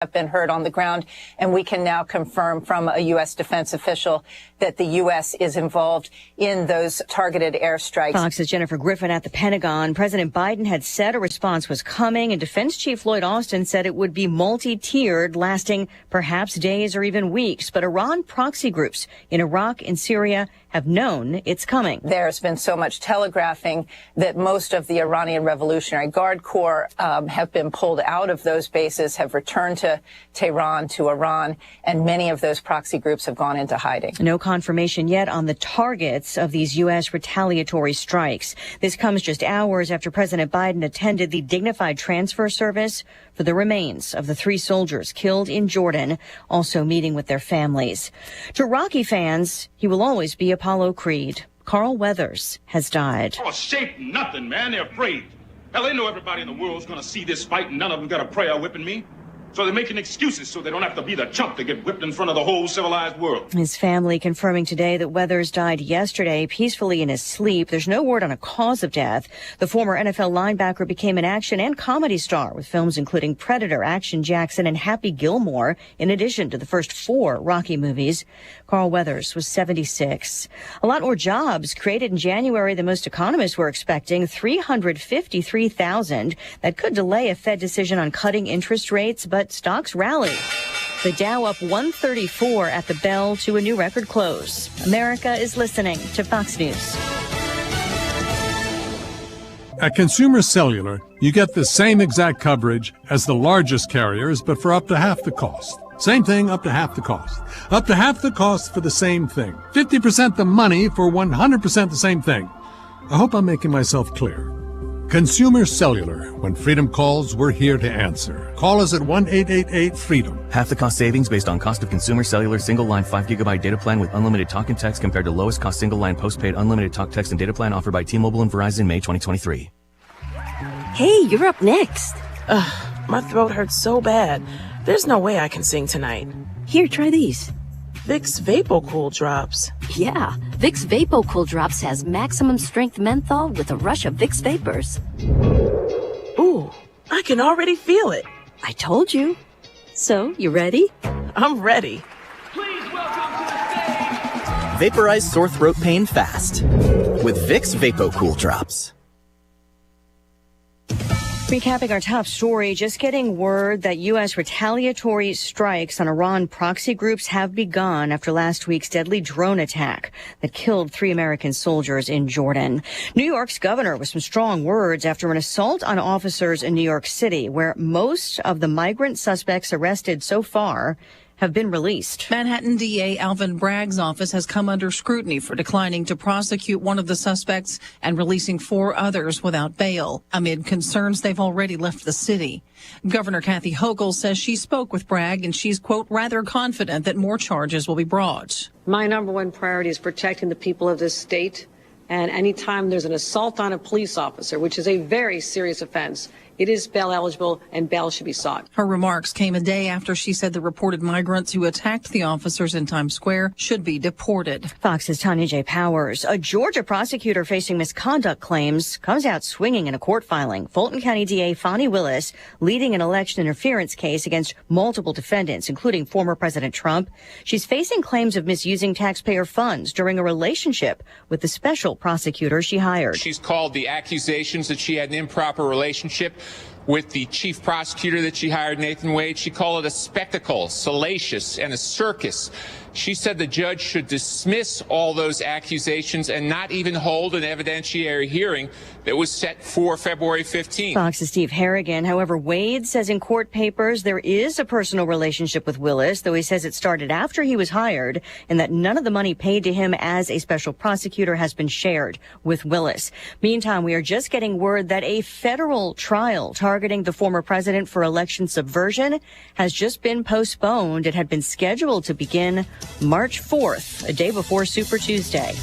have been heard on the ground, and we can now confirm from a U.S. defense official that the U.S. is involved in those targeted airstrikes. Fox's Jennifer Griffin at the Pentagon. President Biden had said a response was coming, and Defense Chief Lloyd Austin said it would be multi-tiered, lasting perhaps days or even weeks. But Iran proxy groups in Iraq and Syria have known it's coming. There's been so much telegraphing that most of the Iranian Revolutionary Guard Corps have been pulled out of those bases, have returned to Tehran, to Iran, and many of those proxy groups have gone into hiding. No confirmation yet on the targets of these U.S. retaliatory strikes. This comes just hours after President Biden attended the dignified transfer service for the remains of the 3 soldiers killed in Jordan, also meeting with their families. To Rocky fans, he will always be Apollo Creed. Carl Weathers has died. Oh, shape nothing, man. They're afraid. Hell, they know everybody in the world's going to see this fight, and none of them got a prayer whipping me. So they're making excuses so they don't have to be the chump to get whipped in front of the whole civilized world. His family confirming today that Weathers died yesterday peacefully in his sleep. There's no word on a cause of death. The former NFL linebacker became an action and comedy star with films including Predator, Action Jackson, and Happy Gilmore, in addition to the first 4 Rocky movies. Carl Weathers was 76. A lot more jobs created in January than most economists were expecting, 353,000. That could delay a Fed decision on cutting interest rates, but stocks rally. The Dow up 134 at the bell to a new record close. America is listening to Fox News. At Consumer Cellular, you get the same exact coverage as the largest carriers, but for up to half the cost. Same thing, up to half the cost. Up to half the cost for the same thing. 50% the money for 100% the same thing. I hope I'm making myself clear. Consumer Cellular. When freedom calls, we're here to answer. Call us at 1-888-FREEDOM. Half the cost savings based on cost of Consumer Cellular single-line 5GB data plan with unlimited talk and text compared to lowest cost single-line postpaid unlimited talk, text, and data plan offered by T-Mobile and Verizon May 2023. Hey, you're up next. My throat hurts so bad. There's no way I can sing tonight. Here, try these. Vicks VapoCool Drops. Yeah, Vicks VapoCool Drops has maximum strength menthol with a rush of Vicks vapors. Ooh, I can already feel it. I told you. So, you ready? I'm ready. Please welcome to the stage. Vaporize sore throat pain fast with Vicks VapoCool Drops. Recapping our top story, just getting word that U.S. retaliatory strikes on Iran proxy groups have begun after last week's deadly drone attack that killed 3 American soldiers in Jordan. New York's governor with some strong words after an assault on officers in New York City, where most of the migrant suspects arrested so far have been released. Manhattan DA Alvin Bragg's office has come under scrutiny for declining to prosecute one of the suspects and releasing 4 others without bail, amid concerns they've already left the city. Governor Kathy Hochul says she spoke with Bragg and she's, quote, rather confident that more charges will be brought. My number one priority is protecting the people of this state. And anytime there's an assault on a police officer, which is a very serious offense, it is bail eligible and bail should be sought. Her remarks came a day after she said the reported migrants who attacked the officers in Times Square should be deported. Fox's Tanya J. Powers. A Georgia prosecutor facing misconduct claims comes out swinging in a court filing. Fulton County DA Fani Willis leading an election interference case against multiple defendants, including former President Trump. She's facing claims of misusing taxpayer funds during a relationship with the special prosecutor she hired. She's called the accusations that she had an improper relationship with the chief prosecutor that she hired, Nathan Wade. She called it a spectacle, salacious, and a circus. She said the judge should dismiss all those accusations and not even hold an evidentiary hearing that was set for February 15th. Fox's Steve Harrigan. However, Wade says in court papers there is a personal relationship with Willis, though he says it started after he was hired and that none of the money paid to him as a special prosecutor has been shared with Willis. Meantime, we are just getting word that a federal trial targeting the former president for election subversion has just been postponed. It had been scheduled to begin March 4th, a day before Super Tuesday.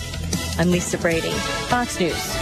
I'm Lisa Brady, Fox News.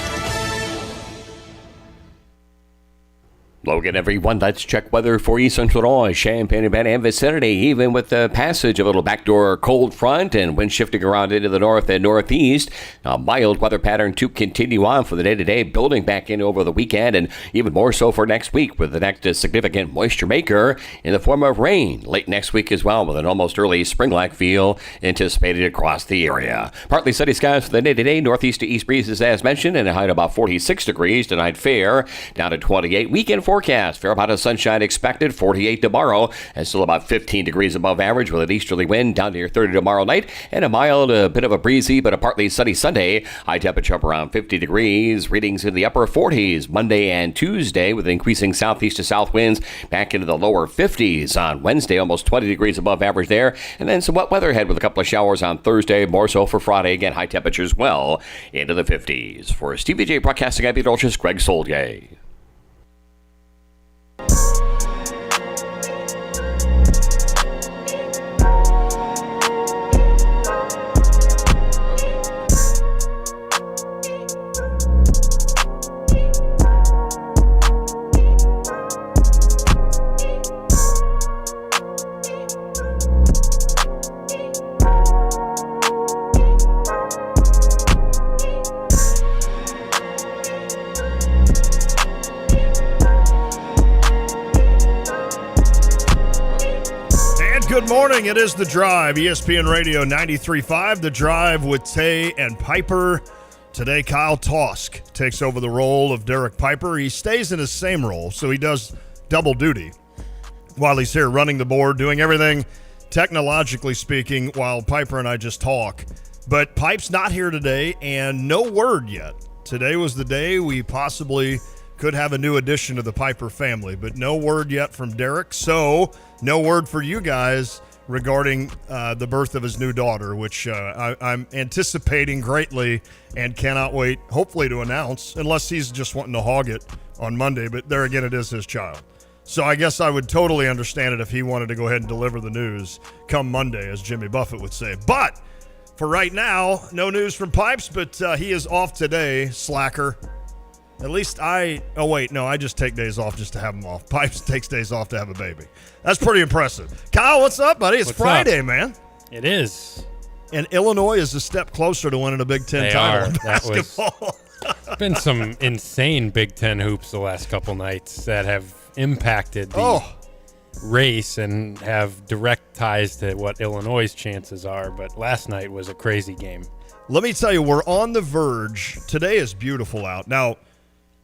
Logan, everyone, let's check weather for you. Central Illinois, Champaign-Urbana and vicinity. Even with the passage of a little backdoor cold front and wind shifting around into the north and northeast, a mild weather pattern to continue on for the day-to-day, building back in over the weekend and even more so for next week with the next significant moisture maker in the form of rain late next week as well, with an almost early spring-like feel anticipated across the area. Partly sunny skies for the day-to-day, northeast to east breezes as mentioned, and a high of about 46 degrees tonight. Fair down to 28. Weekend forecast, fair amount of sunshine expected, 48 tomorrow, and still about 15 degrees above average with an easterly wind down near 30 tomorrow night, and a mild, a bit of a breezy, but a partly sunny Sunday. High temperature up around 50 degrees, readings in the upper 40s Monday and Tuesday with increasing southeast to south winds back into the lower 50s on Wednesday, almost 20 degrees above average there, and then some wet weather ahead with a couple of showers on Thursday, more so for Friday. Again, high temperatures well into the 50s. For Stevie J Broadcasting, I'm meteorologist Greg Soldier. Good morning. It is The Drive, ESPN Radio 93.5. The Drive with Tay and Piper. Today, Kyle Tosk takes over the role of Derek Piper. He stays in his same role, so he does double duty while he's here running the board, doing everything technologically speaking while Piper and I just talk. But Pipe's not here today, and no word yet. Today was the day we possibly could have a new addition to the Piper family, but no word yet from Derek, so no word for you guys regarding the birth of his new daughter, which I'm anticipating greatly and cannot wait, hopefully, to announce, unless he's just wanting to hog it on Monday, but there again, it is his child. So I guess I would totally understand it if he wanted to go ahead and deliver the news come Monday, as Jimmy Buffett would say. But for right now, no news from Pipes, but he is off today, slacker. At least I just take days off just to have them off. Pipes takes days off to have a baby. That's pretty impressive. Kyle, what's up, buddy? It's Friday, man. It is. And Illinois is a step closer to winning a Big Ten title in basketball. There's been some insane Big Ten hoops the last couple nights that have impacted the race and have direct ties to what Illinois' chances are. But last night was a crazy game. Let me tell you, we're on the verge. Today is beautiful out. Now,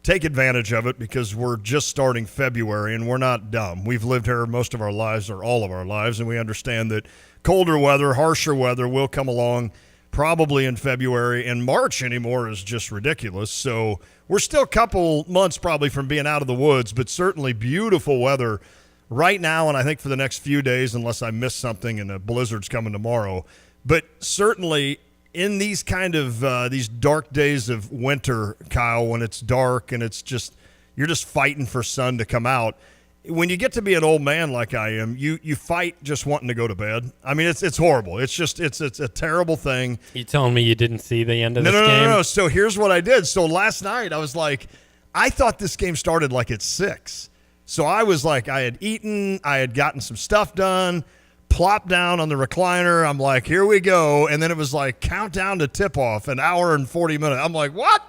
take advantage of it because we're just starting February and we're not dumb. We've lived here most of our lives or all of our lives, and we understand that colder weather, harsher weather will come along probably in February, and March anymore is just ridiculous. So we're still a couple months probably from being out of the woods, but certainly beautiful weather right now, and I think for the next few days, unless I miss something and a blizzard's coming tomorrow. But certainly in these kind of these dark days of winter, Kyle, when it's dark and it's just you're just fighting for sun to come out. When you get to be an old man like I am, you fight just wanting to go to bed. I mean, it's horrible. It's just it's a terrible thing. You telling me you didn't see the end of this game? No. So here's what I did. So last night I was like, I thought this game started like at 6. So I was like, I had eaten, I had gotten some stuff done, plopped down on the recliner. I'm like, here we go. And then it was like countdown to tip off, an hour and 40 minutes. I'm like, what?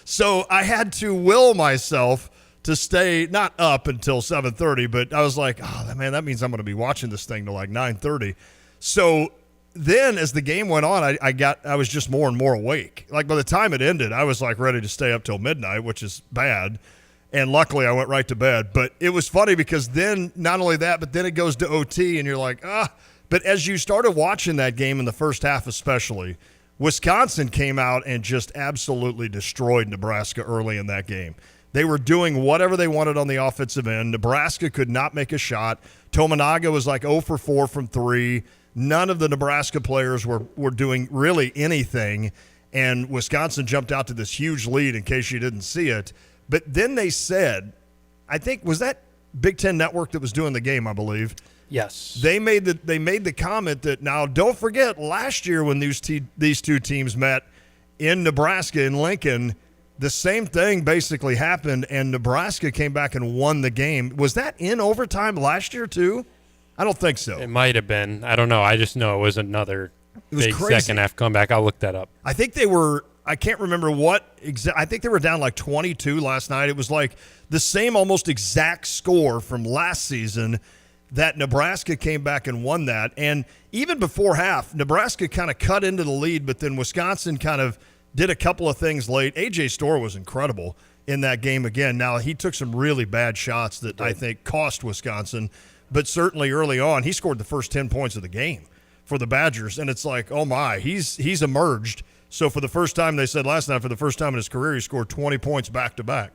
So I had to will myself to stay not up until 7:30, but I was like, oh man, that means I'm going to be watching this thing till like 9:30. So then as the game went on, I was just more and more awake. Like by the time it ended, I was like ready to stay up till midnight, which is bad. And luckily I went right to bed. But it was funny because then not only that, but then it goes to OT and you're like, But as you started watching that game in the first half especially, Wisconsin came out and just absolutely destroyed Nebraska early in that game. They were doing whatever they wanted on the offensive end. Nebraska could not make a shot. Tominaga was like 0 for 4 from 3. None of the Nebraska players were doing really anything. And Wisconsin jumped out to this huge lead in case you didn't see it. But then they said, I think, was that Big Ten Network that was doing the game, I believe? Yes. They made the comment that, now don't forget, last year when these two teams met in Nebraska, in Lincoln, the same thing basically happened, and Nebraska came back and won the game. Was that in overtime last year too? I don't think so. It might have been. I don't know. I just know it was another big second half comeback. I'll look that up. I think they were – I can't remember what I think they were down like 22 last night. It was like the same almost exact score from last season that Nebraska came back and won that. And even before half, Nebraska kind of cut into the lead, but then Wisconsin kind of did a couple of things late. A.J. Storr was incredible in that game again. Now, he took some really bad shots that I think cost Wisconsin, but certainly early on, he scored the first 10 points of the game for the Badgers. And it's like, oh my, he's emerged. So for the first time, they said last night, for the first time in his career, he scored 20 points back-to-back,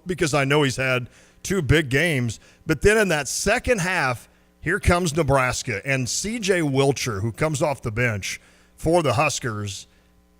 because I know he's had 2 big games. But then in that second half, here comes Nebraska. And C.J. Wilcher, who comes off the bench for the Huskers,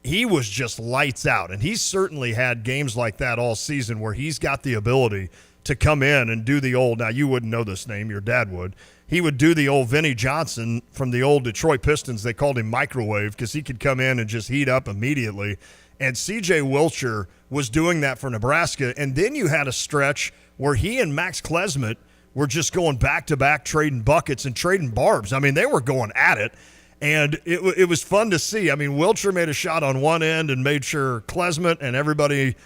he was just lights out. And he's certainly had games like that all season where he's got the ability to come in and do the old – now, you wouldn't know this name. Your dad would. He would do the old Vinnie Johnson from the old Detroit Pistons. They called him Microwave because he could come in and just heat up immediately. And C.J. Wilcher was doing that for Nebraska. And then you had a stretch where he and Max Klesmit were just going back-to-back trading buckets and trading barbs. I mean, they were going at it. And it was fun to see. I mean, Wilcher made a shot on one end and made sure Klesmit and everybody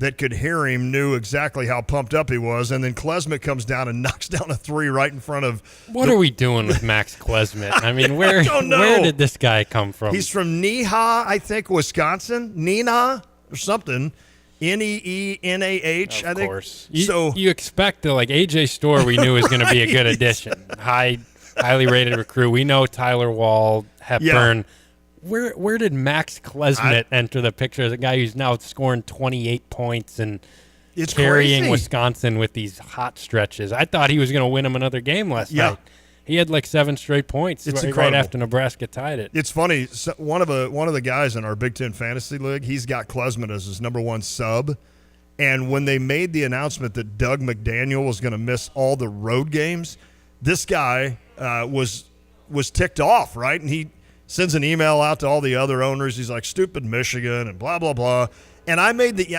that could hear him knew exactly how pumped up he was. And then Klesmit comes down and knocks down a 3 right in front of – What are we doing with Max Klesmit? I mean, where did this guy come from? He's from Neha, I think, Wisconsin. Neenah or something. Neenah, I think. Of course. You expect to, like, A.J. Storr we knew was going to be a good addition. Highly rated recruit. We know Tyler Wall, Hepburn. Yeah. Where did Max Klesmit enter the picture as a guy who's now scoring 28 points and carrying crazy. Wisconsin with these hot stretches? I thought he was going to win him another game last night. He had like 7 straight points right after Nebraska tied it. It's funny. So one of the guys in our Big Ten Fantasy League, he's got Klesmit as his number 1 sub. And when they made the announcement that Doug McDaniel was going to miss all the road games, this guy was ticked off, right? And he sends an email out to all the other owners. He's like, stupid Michigan and blah, blah, blah. And I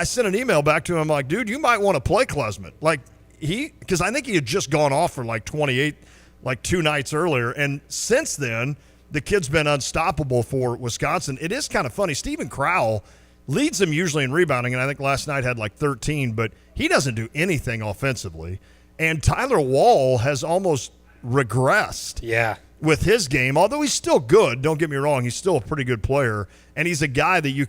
sent an email back to him like, dude, you might want to play Klesmit. Like because I think he had just gone off for like 28, like 2 nights earlier. And since then, the kid's been unstoppable for Wisconsin. It is kind of funny. Steven Crowell leads them usually in rebounding, and I think last night had like 13, but he doesn't do anything offensively. And Tyler Wall has almost regressed. Yeah. With his game, although he's still good, don't get me wrong, he's still a pretty good player, and he's a guy that you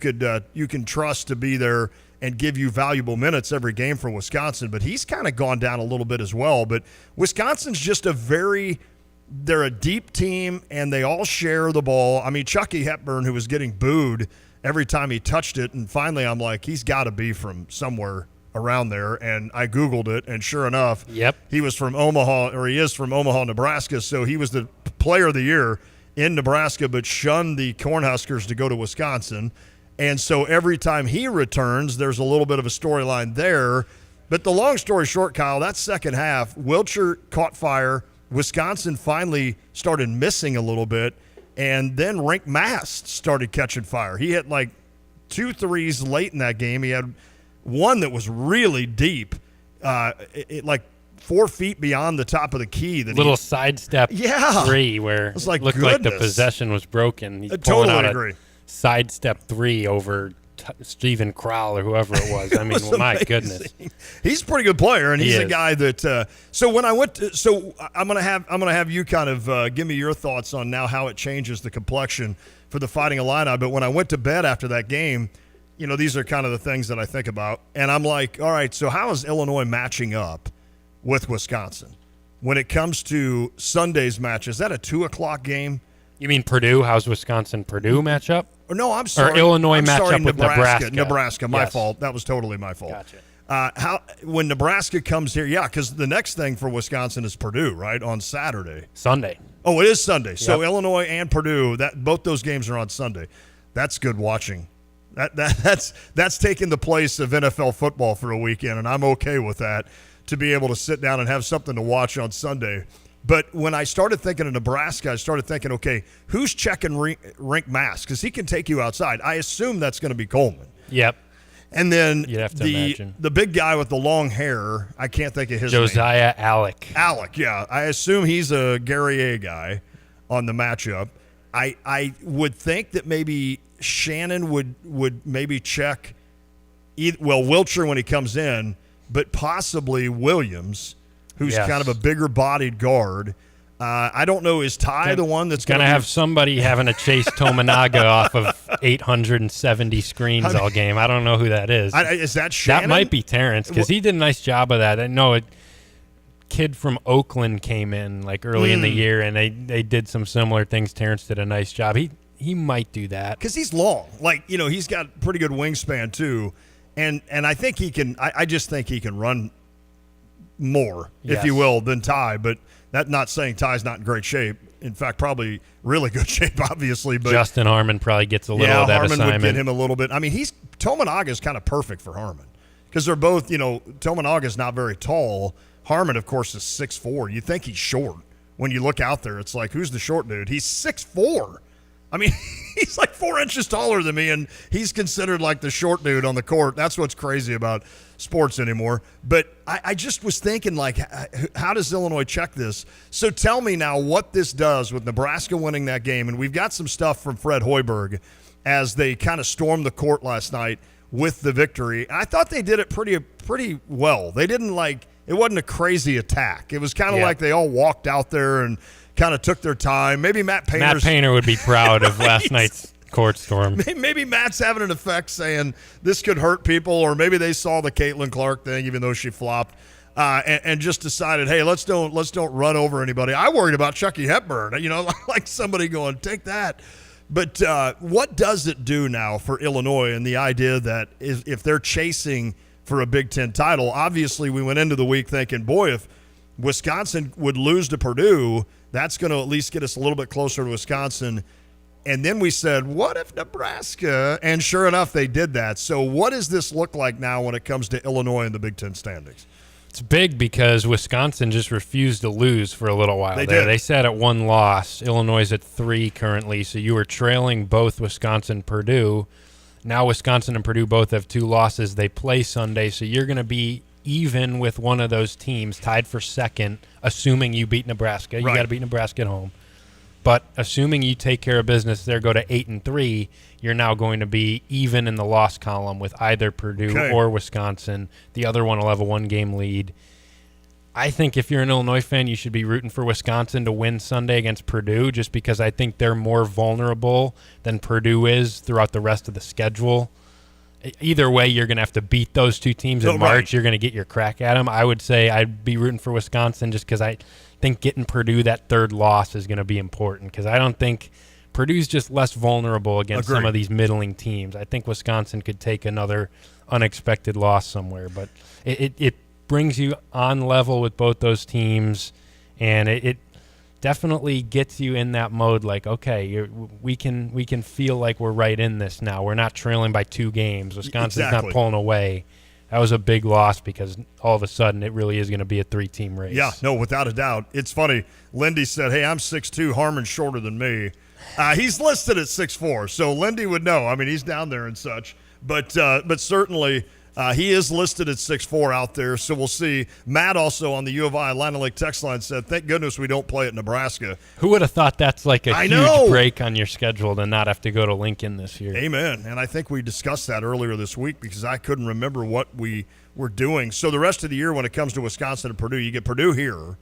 can trust to be there and give you valuable minutes every game for Wisconsin. But he's kind of gone down a little bit as well. But Wisconsin's just they're a deep team, and they all share the ball. I mean, Chucky Hepburn, who was getting booed every time he touched it, and finally I'm like, he's got to be from somewhere around there, and I Googled it, and sure enough, he was from Omaha, or he is from Omaha, Nebraska, so he was the player of the year in Nebraska, but shunned the Cornhuskers to go to Wisconsin, and so every time he returns, there's a little bit of a storyline there, but the long story short, Kyle, that second half, Wilcher caught fire, Wisconsin finally started missing a little bit, and then Rink Mast started catching fire. He hit like 2 threes late in that game. He had one that was really deep, like 4 feet beyond the top of the key. Little sidestep 3 where it like, looked like the possession was broken. He's pulling out a sidestep 3 over Steven Crowell or whoever it was. I mean, my goodness. He's a pretty good player, and he's a guy that so when I went to – so I'm gonna have you kind of give me your thoughts on now how it changes the complexion for the Fighting Illini. But when I went to bed after that game – you know, these are kind of the things that I think about. And I'm like, all right, so how is Illinois matching up with Wisconsin when it comes to Sunday's match? Is that a 2:00 game? You mean Purdue? How's Wisconsin-Purdue match up? No, I'm sorry. Or Illinois match up with Nebraska. Nebraska, my fault. That was totally my fault. Gotcha. When Nebraska comes here, because the next thing for Wisconsin is Purdue, right, on Saturday. Sunday. Oh, it is Sunday. Yep. So Illinois and Purdue, both those games are on Sunday. That's good watching. That's taking the place of NFL football for a weekend, and I'm okay with that, to be able to sit down and have something to watch on Sunday. But when I started thinking of Nebraska, I started thinking, okay, who's checking Rink Mast? Because he can take you outside. I assume that's going to be Coleman. Yep. And then You'd have to imagine. the big guy with the long hair, I can't think of his Josiah name. Alec. Alec, yeah. I assume he's a Guerrier guy on the matchup. I would think that maybe Shannon would maybe check Wiltshire when he comes in, but possibly Williams, who's kind of a bigger-bodied guard. I don't know. Is Ty the one that's going to have somebody having to chase Tominaga off of 870 screens all game? I don't know who that is. Is that Shannon? That might be Terrence because he did a nice job of that. I know a kid from Oakland came in like early in the year, and they did some similar things. Terrence did a nice job. He might do that because he's long. Like, he's got pretty good wingspan too, and I think he can. I just think he can run more, if you will, than Ty, but. That's not saying Ty's not in great shape. In fact, probably really good shape, obviously. But Justin Harmon probably gets a little of that Harmon assignment. would get him a little bit. I mean, Tominaga is kind of perfect for Harmon because they're both, Tominaga is not very tall. Harmon, of course, is 6'4". You think he's short. When you look out there, it's like, who's the short dude? He's 6'4". I mean, he's like 4 inches taller than me, and he's considered like the short dude on the court. That's what's crazy about sports anymore. But I just was thinking, like, how does Illinois check this? So tell me now what this does with Nebraska winning that game. And we've got some stuff from Fred Hoiberg as they kind of stormed the court last night with the victory. I thought they did it pretty well. They didn't it wasn't a crazy attack. It was kind of like they all walked out there and kind of took their time. Maybe Matt Painter would be proud of last night's court storm. Maybe Matt's having an effect saying this could hurt people, or maybe they saw the Caitlin Clark thing, even though she flopped, and just decided, hey, let's don't run over anybody. I worried about Chucky Hepburn, like somebody going, take that. But what does it do now for Illinois and the idea that if they're chasing for a Big Ten title, obviously we went into the week thinking, boy, if Wisconsin would lose to Purdue, that's going to at least get us a little bit closer to Wisconsin. And then we said, what if Nebraska? And sure enough, they did that. So what does this look like now when it comes to Illinois and the Big Ten standings? It's big because Wisconsin just refused to lose for a little while. They sat at 1 loss. Illinois is at 3 currently. So you were trailing both Wisconsin and Purdue. Now Wisconsin and Purdue both have 2 losses. They play Sunday. So you're going to be even with one of those teams, tied for second, assuming you beat Nebraska. You got to beat Nebraska at home. But assuming you take care of business there, go to 8-3, you're now going to be even in the loss column with either Purdue or Wisconsin. The other one will have a 1-game lead. I think if you're an Illinois fan, you should be rooting for Wisconsin to win Sunday against Purdue, just because I think they're more vulnerable than Purdue is throughout the rest of the schedule. Either way, you're going to have to beat those 2 teams in March. You're going to get your crack at them. I would say I'd be rooting for Wisconsin just because I think getting Purdue that 3rd loss is going to be important, because I don't think Purdue's just less vulnerable against some of these middling teams. I think Wisconsin could take another unexpected loss somewhere, but it brings you on level with both those teams, and it definitely gets you in that mode like, okay, we can feel like we're right in this now. We're not trailing by 2 games. Wisconsin's not pulling away. That was a big loss because all of a sudden it really is going to be a 3-team race. Yeah, no, without a doubt. It's funny. Lindy said, hey, I'm 6'2", Harmon's shorter than me. He's listed at 6'4", so Lindy would know. I mean, he's down there and such. But certainly he is listed at 6'4" out there, so we'll see. Matt also on the U of I Atlanta Lake text line said, thank goodness we don't play at Nebraska. Who would have thought that's like a huge break on your schedule to not have to go to Lincoln this year? Amen. And I think we discussed that earlier this week because I couldn't remember what we were doing. So the rest of the year when it comes to Wisconsin and Purdue, you get Purdue here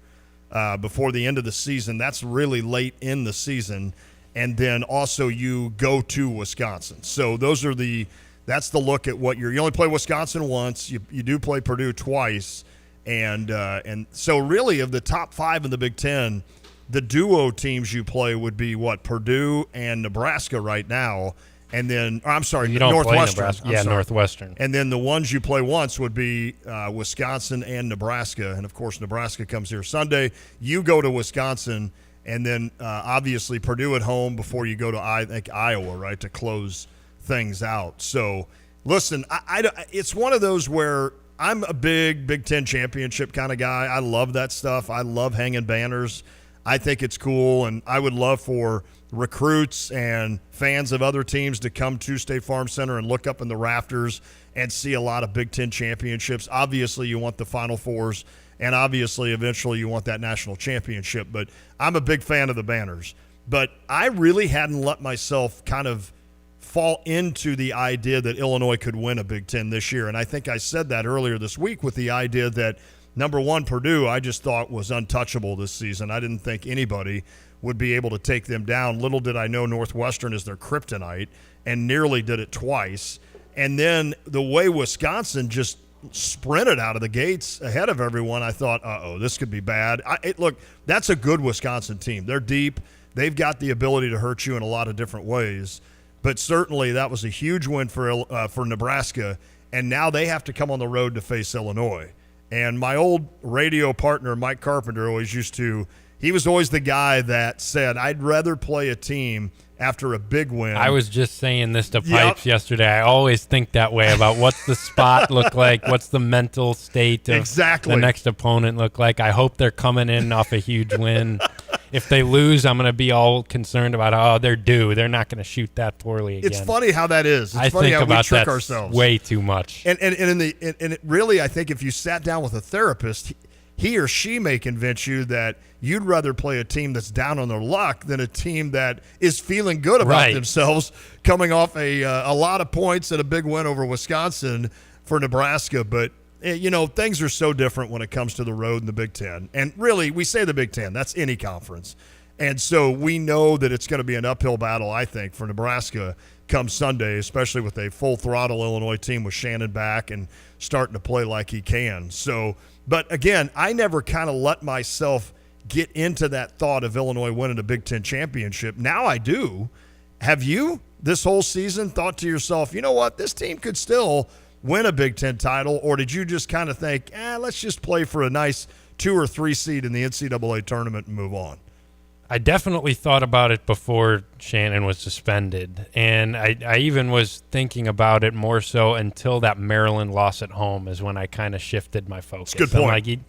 before the end of the season. That's really late in the season. And then also you go to Wisconsin. So those are that's the look at what you only play Wisconsin once. You do play Purdue twice. And so really of the top 5 in the Big Ten, the duo teams you play would be what, Purdue and Nebraska right now. And then, Northwestern. Northwestern. And then the ones you play once would be Wisconsin and Nebraska. And, of course, Nebraska comes here Sunday. You go to Wisconsin, and then obviously Purdue at home before you go to, I think, Iowa, right, to close things out. So, listen, it's one of those where I'm a big Big Ten championship kind of guy. I love that stuff. I love hanging banners. I think it's cool, and I would love for recruits and fans of other teams to come to State Farm Center and look up in the rafters and see a lot of Big Ten championships. Obviously, you want the Final Fours, and obviously, eventually, you want that national championship. But I'm a big fan of the banners. But I really hadn't let myself kind of fall into the idea that Illinois could win a Big Ten this year. And I think I said that earlier this week with the idea that, number one, Purdue I just thought was untouchable this season. I didn't think anybody would be able to take them down. Little did I know Northwestern is their kryptonite, and nearly did it twice. And then the way Wisconsin just sprinted out of the gates ahead of everyone, I thought, this could be bad. Look, that's a good Wisconsin team. They're deep. They've got the ability to hurt you in a lot of different ways. But certainly that was a huge win for Nebraska, and now they have to come on the road to face Illinois. And my old radio partner, Mike Carpenter, he was always the guy that said, I'd rather play a team after a big win. I was just saying this to Pipes yesterday. I always think that way about what's the spot look like, what's the mental state of the next opponent look like. I hope they're coming in off a huge win. If they lose, I'm going to be all concerned about, they're due. They're not going to shoot that poorly again. It's funny how that is. I funny think how about we trick that ourselves way too much. And it really, I think if you sat down with a therapist, he or she may convince you that you'd rather play a team that's down on their luck than a team that is feeling good about themselves, coming off a lot of points and a big win over Wisconsin for Nebraska. But things are so different when it comes to the road in the Big Ten. And really, we say the Big Ten, that's any conference. And so we know that it's going to be an uphill battle, I think, for Nebraska come Sunday, especially with a full-throttle Illinois team with Shannon back and starting to play like he can. So, but again, I never kind of let myself get into that thought of Illinois winning a Big Ten championship. Now I do. Have you, this whole season, thought to yourself, you know what, this team could still win a Big Ten title, or did you just kind of think, let's just play for a nice 2 or 3 seed in the NCAA tournament and move on? I definitely thought about it before Shannon was suspended, and I even was thinking about it more so until that Maryland loss at home is when I kind of shifted my focus. That's a good point. I'm like,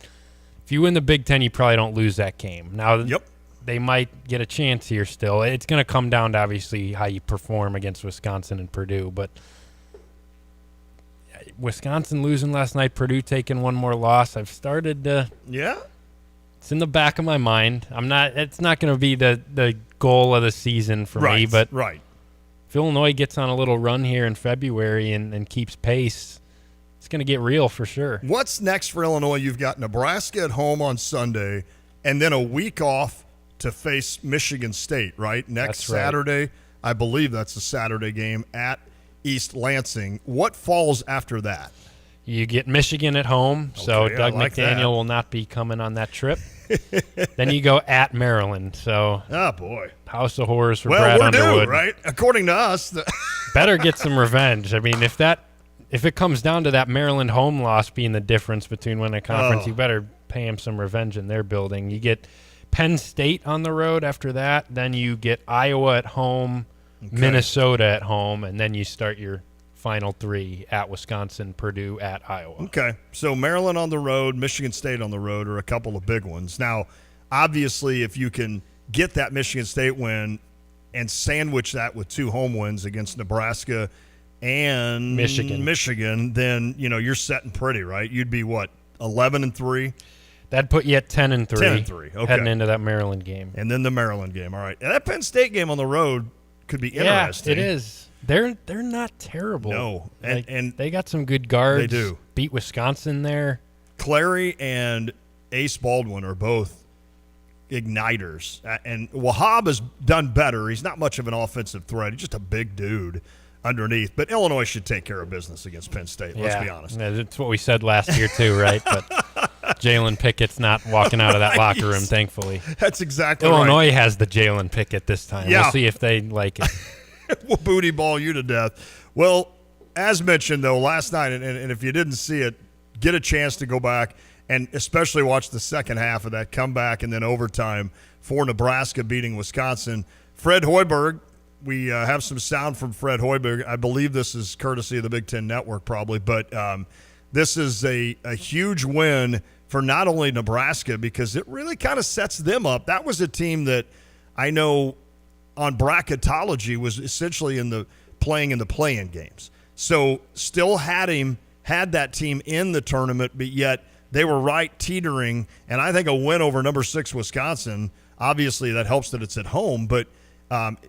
if you win the Big Ten, you probably don't lose that game. Now, they might get a chance here still. It's going to come down to, obviously, how you perform against Wisconsin and Purdue, but Wisconsin losing last night, Purdue taking one more loss, I've started to – it's in the back of my mind. It's not going to be the goal of the season for me, but if Illinois gets on a little run here in February and keeps pace, it's going to get real for sure. What's next for Illinois? You've got Nebraska at home on Sunday, and then a week off to face Michigan State, right? Next Saturday, I believe that's a Saturday game at East Lansing. What falls after that? You get Michigan at home, so Doug McDaniel will not be coming on that trip. Then you go at Maryland. So, House of Horrors for Brad Underwood. Due, right? According to us, better get some revenge. I mean, if it comes down to that Maryland home loss being the difference between winning a conference, you better pay him some revenge in their building. You get Penn State on the road after that. Then you get Iowa at home, Minnesota at home, and then you start your final 3 at Wisconsin, Purdue, at Iowa. Okay, so Maryland on the road, Michigan State on the road are a couple of big ones. Now, obviously, if you can get that Michigan State win and sandwich that with 2 home wins against Nebraska and Michigan, then you're setting pretty, right? You'd be what, 11-3? That'd put you at 10-3. 10-3, okay. Heading into that Maryland game, and then the Maryland game. All right, and that Penn State game on the road could be interesting. Yeah, it is. They're not terrible. No, and they got some good guards. They do. Beat Wisconsin there. Clary and Ace Baldwin are both igniters, and Wahab has done better. He's not much of an offensive threat. He's just a big dude underneath. But Illinois should take care of business against Penn State. Let's be honest. Yeah, that's what we said last year too, right? But Jalen Pickett's not walking out of that locker room, thankfully. That's exactly Illinois right. has the Jalen Pickett this time. Yeah. We'll see if they like it. We'll booty ball you to death. Well, as mentioned, though, last night, and if you didn't see it, get a chance to go back and especially watch the second half of that comeback and then overtime for Nebraska beating Wisconsin. Fred Hoiberg, we have some sound from Fred Hoiberg. I believe this is courtesy of the Big Ten Network probably, but this is a huge win for not only Nebraska, because it really kind of sets them up. That was a team that I know on bracketology was essentially playing in the play-in games. So still had that team in the tournament, but yet they were right teetering. And I think a win over number 6 Wisconsin, obviously that helps that it's at home, but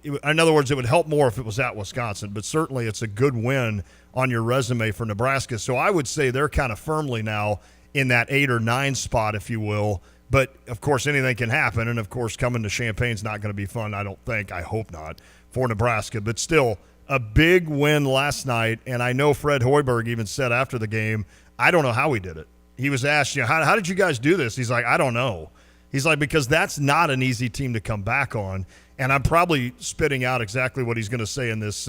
in other words, it would help more if it was at Wisconsin, but certainly it's a good win on your resume for Nebraska. So I would say they're kind of firmly now in that 8 or 9 spot, if you will. But, of course, anything can happen. And, of course, coming to Champaign's not going to be fun, I don't think. I hope not, for Nebraska. But still, a big win last night. And I know Fred Hoiberg even said after the game, I don't know how he did it. He was asked, how did you guys do this? He's like, I don't know. He's like, because that's not an easy team to come back on. And I'm probably spitting out exactly what he's going to say in this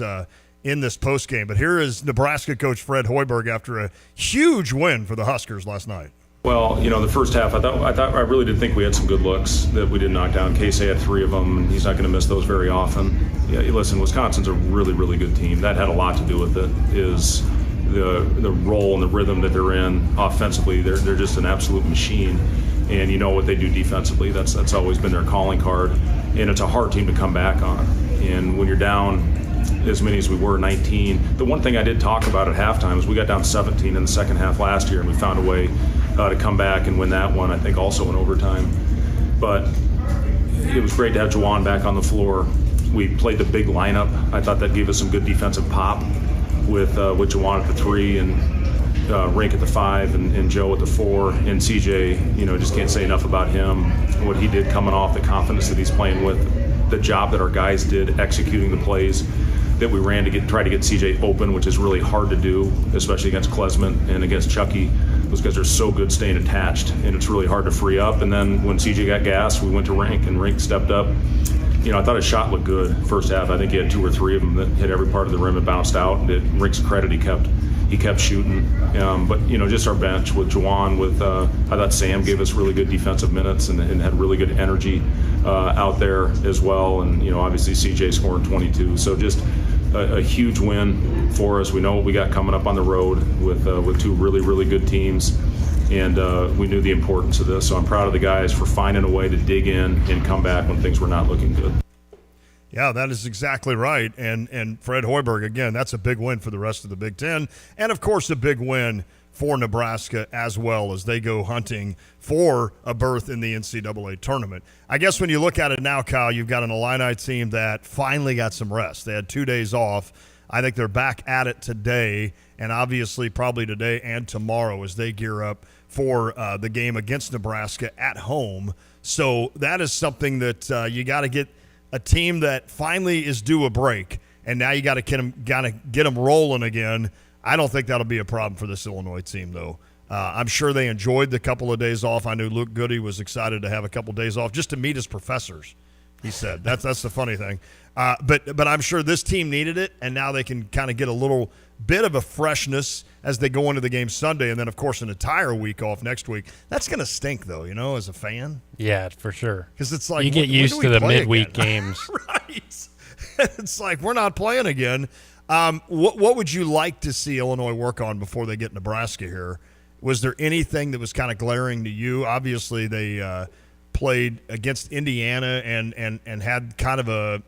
postgame. But here is Nebraska coach Fred Hoiberg after a huge win for the Huskers last night. Well, the first half, I really did think we had some good looks that we did knock down. Casey had 3 of them, and he's not going to miss those very often. Yeah, listen, Wisconsin's a really, really good team. That had a lot to do with it. Is the role and the rhythm that they're in offensively. They're just an absolute machine. And you know what they do defensively. That's always been their calling card. And it's a hard team to come back on. And when you're down as many as we were, 19, the one thing I did talk about at halftime is we got down 17 in the second half last year, and we found a way to come back and win that one, I think also in overtime. But it was great to have Juwan back on the floor. We played the big lineup. I thought that gave us some good defensive pop with Juwan at the 3 and Rink at the 5 and Joe at the 4, and CJ, just can't say enough about him, what he did coming off, the confidence that he's playing with, the job that our guys did executing the plays that we ran to try to get CJ open, which is really hard to do, especially against Klesman and against Chucky. Those guys are so good staying attached, and it's really hard to free up. And then when CJ got gassed, we went to Rink, and Rink stepped up. I thought his shot looked good first half. I think he had 2 or 3 of them that hit every part of the rim and bounced out. And to Rink's credit, he kept shooting. But just our bench with Juwan, I thought Sam gave us really good defensive minutes and had really good energy out there as well. And obviously CJ scoring 22. So just a huge win for us. We know what we got coming up on the road with 2 really, really good teams. And we knew the importance of this. So I'm proud of the guys for finding a way to dig in and come back when things were not looking good. Yeah, that is exactly right. And Fred Hoiberg, again, that's a big win for the rest of the Big Ten. And, of course, a big win for Nebraska as well as they go hunting for a berth in the NCAA tournament. I guess when you look at it now, Kyle, you've got an Illini team that finally got some rest. They had 2 days off. I think they're back at it today, and obviously probably today and tomorrow as they gear up for the game against Nebraska at home. So that is something that you got to get a team that finally is due a break, and now you got to get them rolling again. I don't think that'll be a problem for this Illinois team, though. I'm sure they enjoyed the couple of days off. I knew Luke Goody was excited to have a couple of days off just to meet his professors, he said. That's the funny thing. But I'm sure this team needed it, and now they can kind of get a little bit of a freshness as they go into the game Sunday, and then, of course, an entire week off next week. That's going to stink, though, as a fan. Yeah, for sure. Because it's like you get used to the midweek games. Right. It's like we're not playing again. What would you like to see Illinois work on before they get Nebraska here? Was there anything that was kind of glaring to you? Obviously, they played against Indiana and had kind of a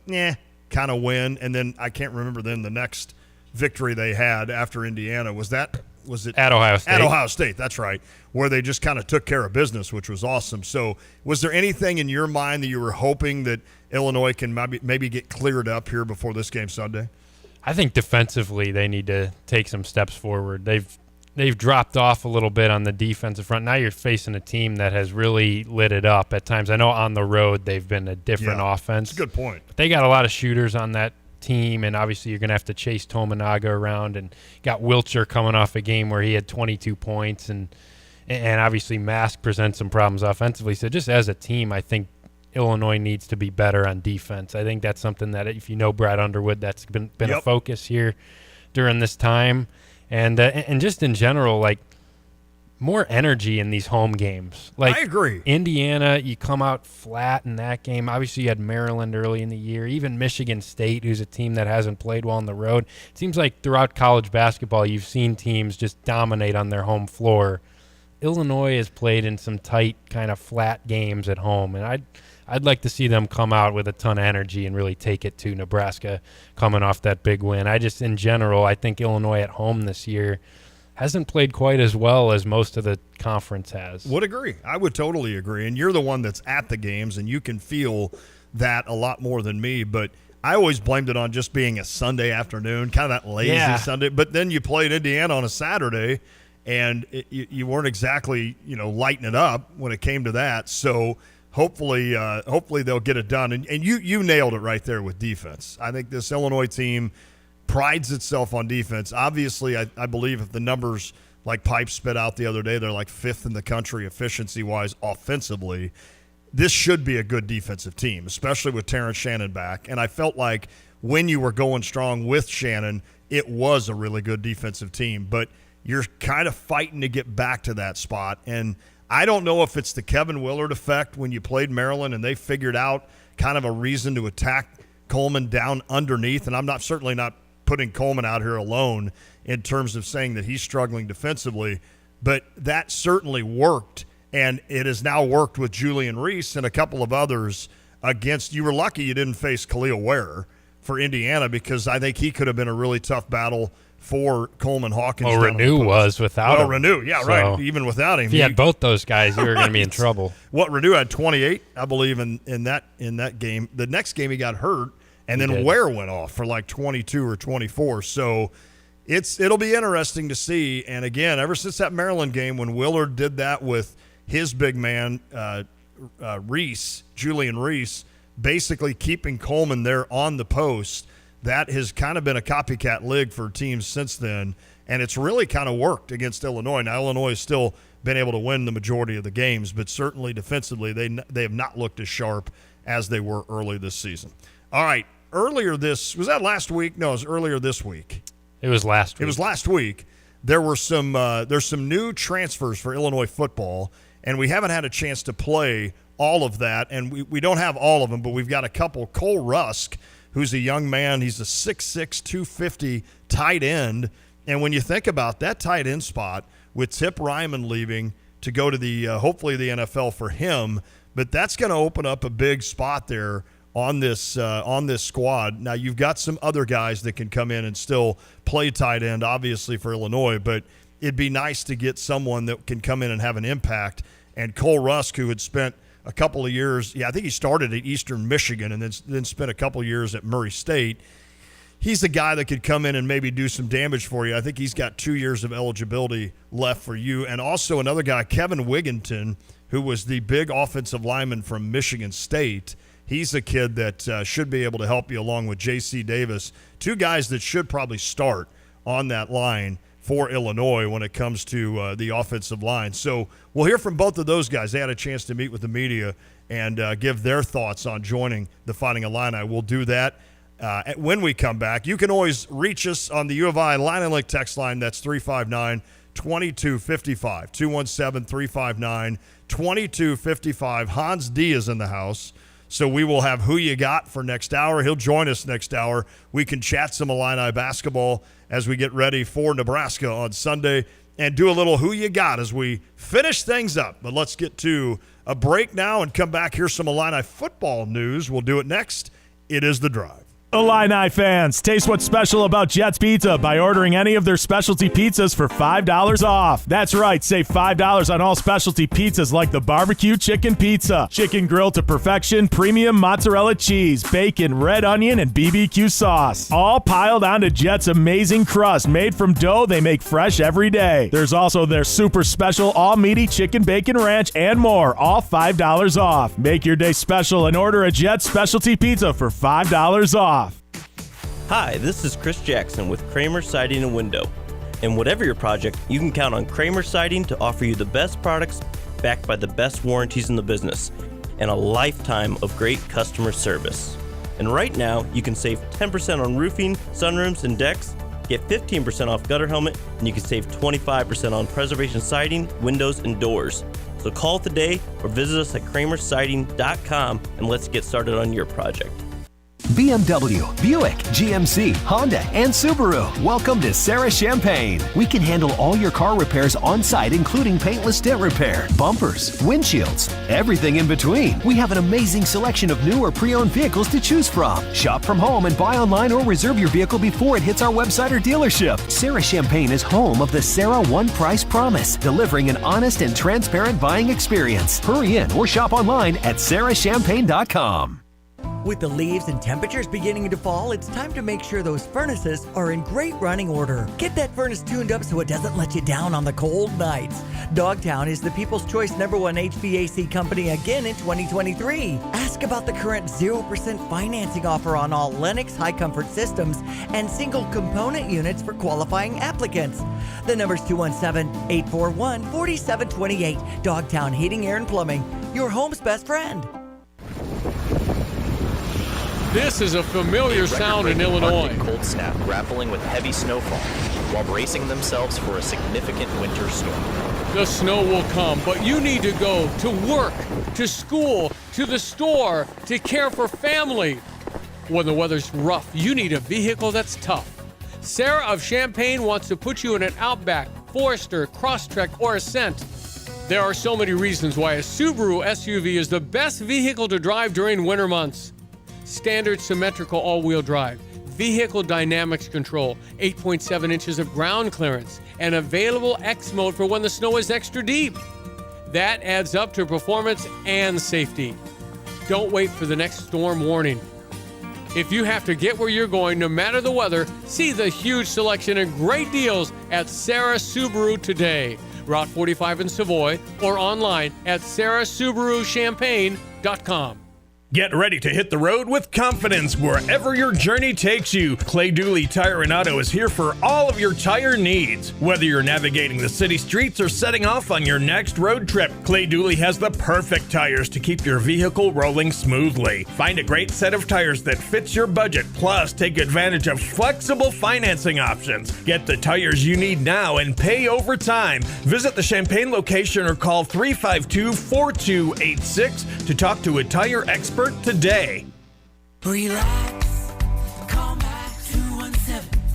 kind of win, and then I can't remember then the next victory they had after Indiana. Was it at Ohio State? At Ohio State, that's right, where they just kind of took care of business, which was awesome. So was there anything in your mind that you were hoping that Illinois can maybe get cleared up here before this game Sunday? I think defensively they need to take some steps forward. They've dropped off a little bit on the defensive front. Now you're facing a team that has really lit it up at times. I know on the road they've been a different offense. That's a good point. But they got a lot of shooters on that team, and obviously you're going to have to chase Tominaga around, and got Wilcher coming off a game where he had 22 points, and obviously Mask presents some problems offensively. So just as a team, I think Illinois needs to be better on defense. I think that's something that, if you know Brad Underwood, that's been a focus here during this time. And just in general, like, more energy in these home games. Like, I agree. Indiana, you come out flat in that game. Obviously, you had Maryland early in the year. Even Michigan State, who's a team that hasn't played well on the road. It seems like throughout college basketball, you've seen teams just dominate on their home floor Illinois has played in some tight, kind of flat games at home, and I'd like to see them come out with a ton of energy and really take it to Nebraska coming off that big win. In general, I think Illinois at home this year hasn't played quite as well as most of the conference has. Would agree. I would totally agree. And you're the one that's at the games, and you can feel that a lot more than me. But I always blamed it on just being a Sunday afternoon, kind of that lazy Sunday. But then you played Indiana on a Saturday, and you weren't exactly, lighting it up when it came to that. So hopefully they'll get it done. And you nailed it right there with defense. I think this Illinois team prides itself on defense. Obviously, I believe if the numbers like Pipe spit out the other day, they're like 5th in the country efficiency-wise offensively. This should be a good defensive team, especially with Terrence Shannon back. And I felt like when you were going strong with Shannon, it was a really good defensive team. But you're kind of fighting to get back to that spot. And I don't know if it's the Kevin Willard effect when you played Maryland and they figured out kind of a reason to attack Coleman down underneath. And I'm certainly not putting Coleman out here alone in terms of saying that he's struggling defensively, but that certainly worked, and it has now worked with Julian Reese and a couple of others against. You were lucky you didn't face Khalil Ware for Indiana, because I think he could have been a really tough battle for Coleman Hawkins. Well, Renew was without him. Renew, yeah, so right. Even without him. If he had both those guys, you were going to be in trouble. Renew had 28, I believe, in that game. The next game he got hurt, and then Ware went off for like 22 or 24. So it'll be interesting to see. And again, ever since that Maryland game when Willard did that with his big man, Reese, Julian Reese, basically keeping Coleman there on the post, that has kind of been a copycat league for teams since then. And it's really kind of worked against Illinois. Now, Illinois has still been able to win the majority of the games, but certainly defensively they have not looked as sharp as they were early this season. All right. Was that last week? No, it was earlier this week. It was last week. It was last week. There's some new transfers for Illinois football, and we haven't had a chance to play all of that, and we don't have all of them, but we've got a couple. Cole Rusk, who's a young man, he's a 6'6", 250 tight end, and when you think about that tight end spot with Tip Ryman leaving to go to the hopefully the NFL for him, but that's going to open up a big spot there on this squad. Now, you've got some other guys that can come in and still play tight end, obviously, for Illinois, but it'd be nice to get someone that can come in and have an impact. And Cole Rusk, who had spent a couple of years, I think he started at Eastern Michigan and then spent a couple of years at Murray State. He's the guy that could come in and maybe do some damage for you. I think he's got 2 years of eligibility left for you. And also another guy, Kevin Wigginton, who was the big offensive lineman from Michigan State. He's a kid that should be able to help you along with J.C. Davis, two guys that should probably start on that line for Illinois when it comes to the offensive line. So we'll hear from both of those guys. They had a chance to meet with the media and give their thoughts on joining the Fighting Illini. We'll do that when we come back. You can always reach us on the U of I Line and Link text line. That's 359-2255, 217-359-2255. Hans D is in the house. So we will have Who You Got for next hour. He'll join us next hour. We can chat some Illini basketball as we get ready for Nebraska on Sunday and do a little Who You Got as we finish things up. But let's get to a break now and come back. Here's some Illini football news. We'll do it next. It is The Drive. Illini fans, taste what's special about Jets Pizza by ordering any of their specialty pizzas for $5 off. That's right, save $5 on all specialty pizzas like the barbecue chicken pizza, chicken grilled to perfection, premium mozzarella cheese, bacon, red onion, and BBQ sauce. All piled onto Jets' amazing crust made from dough they make fresh every day. There's also their super special all-meaty chicken bacon ranch and more, all $5 off. Make your day special and order a Jets specialty pizza for $5 off. Hi, this is Chris Jackson with Kramer Siding and Window. And whatever your project, you can count on Kramer Siding to offer you the best products backed by the best warranties in the business and a lifetime of great customer service. And right now, you can save 10% on roofing, sunrooms, and decks, get 15% off gutter helmet, and you can save 25% on preservation siding, windows, and doors. So call today or visit us at kramersiding.com and let's get started on your project. BMW, Buick, GMC, Honda, and Subaru. Welcome to Sarah Champagne. We can handle all your car repairs on site, including paintless dent repair, bumpers, windshields, everything in between. We have an amazing selection of new or pre-owned vehicles to choose from. Shop from home and buy online or reserve your vehicle before it hits our website or dealership. Sarah Champagne is home of the Sarah One Price Promise, delivering an honest and transparent buying experience. Hurry in or shop online at sarahchampagne.com. With the leaves and temperatures beginning to fall, it's time to make sure those furnaces are in great running order. Get that furnace tuned up so it doesn't let you down on the cold nights. Dogtown is the People's Choice #1 HVAC company again in 2023. Ask about the current 0% financing offer on all Lennox high comfort systems and single component units for qualifying applicants. The number's 217-841-4728. Dogtown Heating, Air, and Plumbing, your home's best friend. This is a familiar sound in Illinois. Cold snap grappling with heavy snowfall while bracing themselves for a significant winter storm. The snow will come, but you need to go to work, to school, to the store, to care for family. When the weather's rough, you need a vehicle that's tough. Sarah of Champaign wants to put you in an Outback, Forester, Crosstrek, or Ascent. There are so many reasons why a Subaru SUV is the best vehicle to drive during winter months. Standard symmetrical all-wheel drive, vehicle dynamics control, 8.7 inches of ground clearance, and available X mode for when the snow is extra deep. That adds up to performance and safety. Don't wait for the next storm warning. If you have to get where you're going, no matter the weather, see the huge selection and great deals at Sarah Subaru today. Route 45 in Savoy, or online at sarahsubaruchampaign.com. Get ready to hit the road with confidence wherever your journey takes you. Clay Dooley Tire and Auto is here for all of your tire needs. Whether you're navigating the city streets or setting off on your next road trip, Clay Dooley has the perfect tires to keep your vehicle rolling smoothly. Find a great set of tires that fits your budget, plus take advantage of flexible financing options. Get the tires you need now and pay over time. Visit the Champaign location or call 352-4286 to talk to a tire expert today. Relax. Call back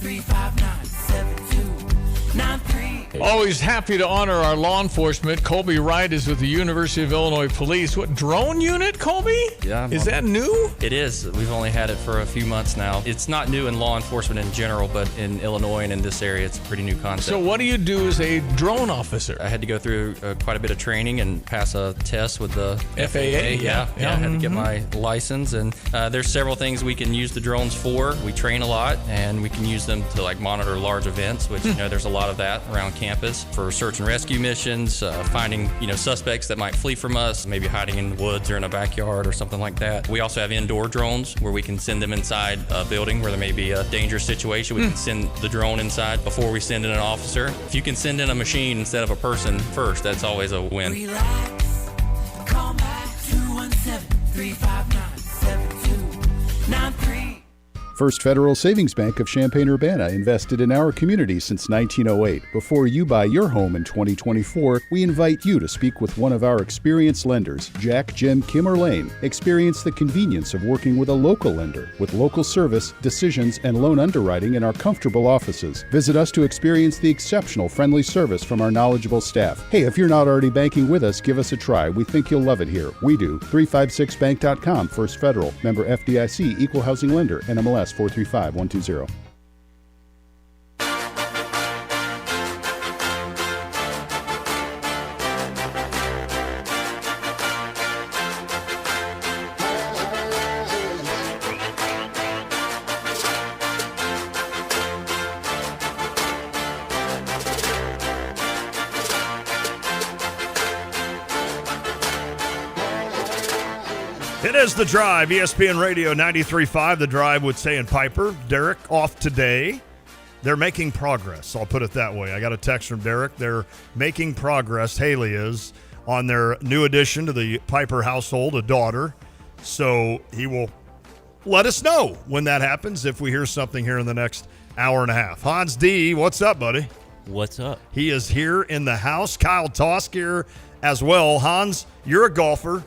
217-359-7293. Always happy to honor our law enforcement. Colby Wright is with the University of Illinois Police. What, drone unit, Colby? Yeah. Is that new? It is. We've only had it for a few months now. It's not new in law enforcement in general, but in Illinois and in this area, it's a pretty new concept. So what do you do as a drone officer? I had to go through quite a bit of training and pass a test with the FAA. Yeah. I had to get my license, and there's several things we can use the drones for. We train a lot, and we can use them to monitor large events, which there's a lot of that around campus for search and rescue missions, finding suspects that might flee from us, maybe hiding in the woods or in a backyard or something like that. We also have indoor drones where we can send them inside a building where there may be a dangerous situation. We can send the drone inside before we send in an officer. If you can send in a machine instead of a person first, that's always a win. Relax. Call back 217-359-7293. First Federal Savings Bank of Champaign-Urbana invested in our community since 1908. Before you buy your home in 2024, we invite you to speak with one of our experienced lenders, Jack, Jim, Kim, or Lane. Experience the convenience of working with a local lender with local service, decisions, and loan underwriting in our comfortable offices. Visit us to experience the exceptional friendly service from our knowledgeable staff. Hey, if you're not already banking with us, give us a try. We think you'll love it here. We do. 356bank.com, First Federal. Member FDIC, Equal Housing Lender, NMLS 435120. It is The Drive, ESPN Radio 93.5. The Drive with Say and Piper. Derek off today. They're making progress. I'll put it that way. I got a text from Derek. They're making progress. Haley is on their new addition to the Piper household, a daughter. So he will let us know when that happens if we hear something here in the next hour and a half. Hans D., what's up, buddy? What's up? He is here in the house. Kyle Tosk here as well. Hans, you're a golfer.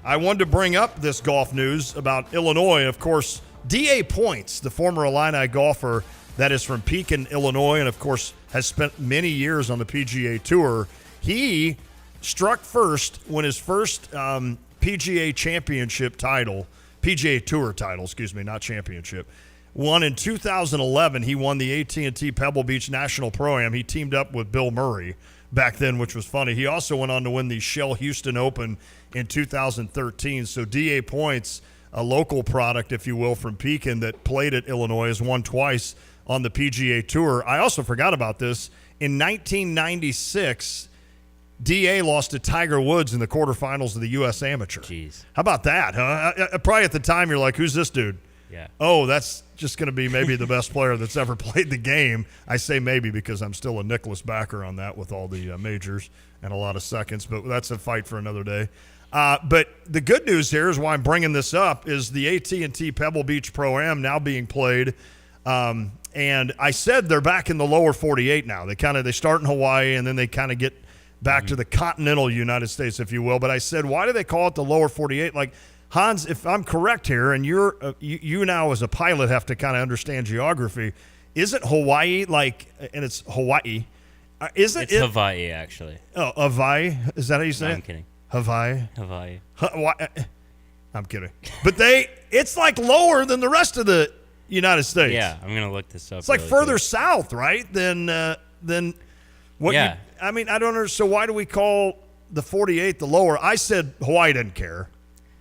I wanted to bring up this golf news about Illinois. Of course, D.A. Points, the former Illini golfer that is from Pekin, Illinois, and, of course, has spent many years on the PGA Tour. He struck first when his first PGA championship title, PGA Tour title, not championship, won in 2011. He won the AT&T Pebble Beach National Pro-Am. He teamed up with Bill Murray back then, which was funny. He also went on to win the Shell Houston Open in 2013. So D.A. Points, a local product, if you will, from Pekin that played at Illinois, has won twice on the PGA Tour. I also forgot about this. In 1996, D.A. lost to Tiger Woods in the quarterfinals of the U.S. Amateur. Jeez. How about that, huh? Probably at the time you're like, who's this dude? Yeah. Oh, that's just going to be maybe the best player that's ever played the game. I say maybe because I'm still a Nicklaus backer on that with all the majors and a lot of seconds, but that's a fight for another day. But the good news here is why I'm bringing this up is the AT&T Pebble Beach Pro-Am now being played. And I said they're back in the lower 48 now. They start in Hawaii and then they kind of get back to the continental United States, if you will. But I said, why do they call it the lower 48? Like, Hans, if I'm correct here, and you now as a pilot have to kind of understand geography, isn't Hawaii and it's Hawaii? It's Hawaii, actually. Oh, Hawaii? Is that how you say it? I'm kidding. Hawaii? Hawaii. I'm kidding. But it's like lower than the rest of the United States. Yeah, I'm going to look this up. It's like further south, right, than what yeah. I don't understand. So why do we call the 48 the lower? I said Hawaii didn't care.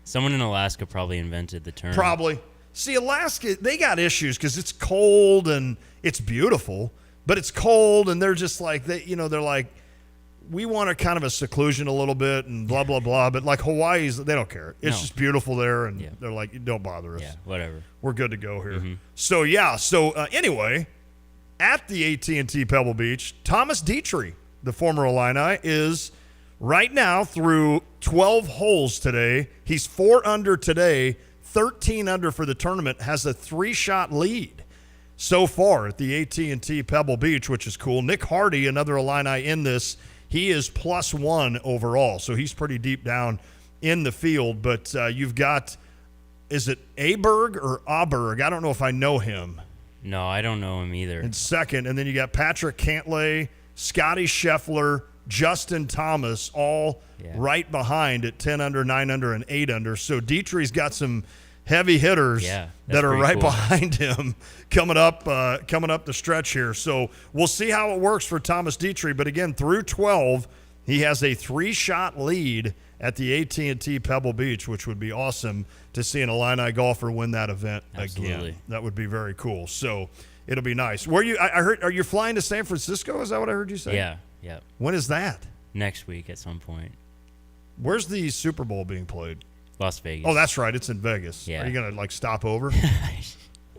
Someone in Alaska probably invented the term. Probably. See, Alaska, they got issues because it's cold and it's beautiful, but it's cold and they're just like, they're like, we want a kind of a seclusion a little bit and blah, blah, blah. But like Hawaii's, they don't care. It's just beautiful there and they're like, don't bother us. Yeah, whatever. We're good to go here. Mm-hmm. So, anyway, at the AT&T Pebble Beach, Thomas Dietrich, the former Illini, is right now through 12 holes today. He's 4 under today, 13 under for the tournament, has a 3-shot lead so far at the AT&T Pebble Beach, which is cool. Nick Hardy, another Illini in this, he is +1 overall, so he's pretty deep down in the field. But you've got, is it Aberg or Aberg? I don't know if I know him. No, I don't know him either. In second, and then you got Patrick Cantlay, Scotty Scheffler, Justin Thomas, all right behind at 10 under, 9 under, and 8 under. So Dietrich's got some heavy hitters that are right behind him coming up the stretch here. So we'll see how it works for Thomas Dietrich. But again, through 12, he has a 3-shot lead at the AT&T Pebble Beach, which would be awesome to see an Illini golfer win that event again. That would be very cool. So it'll be nice. I heard, are you flying to San Francisco? Is that what I heard you say? Yeah. When is that? Next week at some point. Where's the Super Bowl being played? Las Vegas. Oh, that's right. It's in Vegas. Yeah. Are you going to stop over?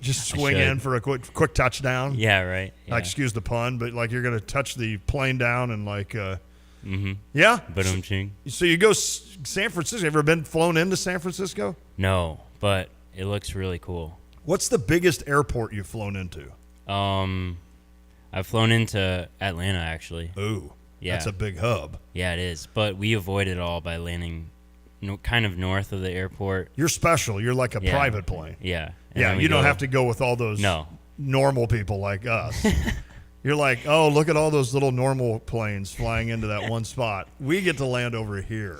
Just swing in for a quick touchdown? Yeah, right. Yeah. Excuse the pun, but you're going to touch the plane down and mm-hmm. Yeah? Ba-dum-ching. So you go San Francisco. Have you ever flown into San Francisco? No, but it looks really cool. What's the biggest airport you've flown into? I've flown into Atlanta, actually. Ooh, yeah. That's a big hub. Yeah, it is. But we avoid it all by landing kind of north of the airport. You're special. You're like a private plane. Yeah. Yeah, you don't have to go with all those normal people like us. You're like, oh, look at all those little normal planes flying into that one spot. We get to land over here.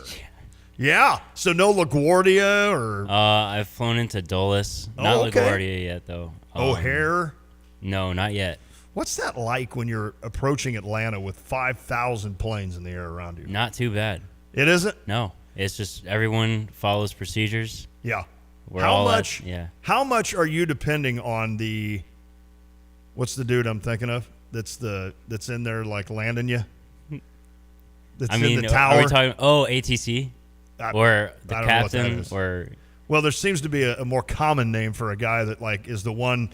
Yeah. So no LaGuardia or... I've flown into Dulles. Not LaGuardia yet, though. O'Hare? No, not yet. What's that like when you're approaching Atlanta with 5,000 planes in the air around you? Not too bad. It isn't? No. It's just everyone follows procedures. Yeah. We're How much are you depending on the... What's the dude I'm thinking of? That's in there landing you? That's in the tower? Are we talking... Oh, ATC? Or the captain? Or... Well, there seems to be a more common name for a guy that is the one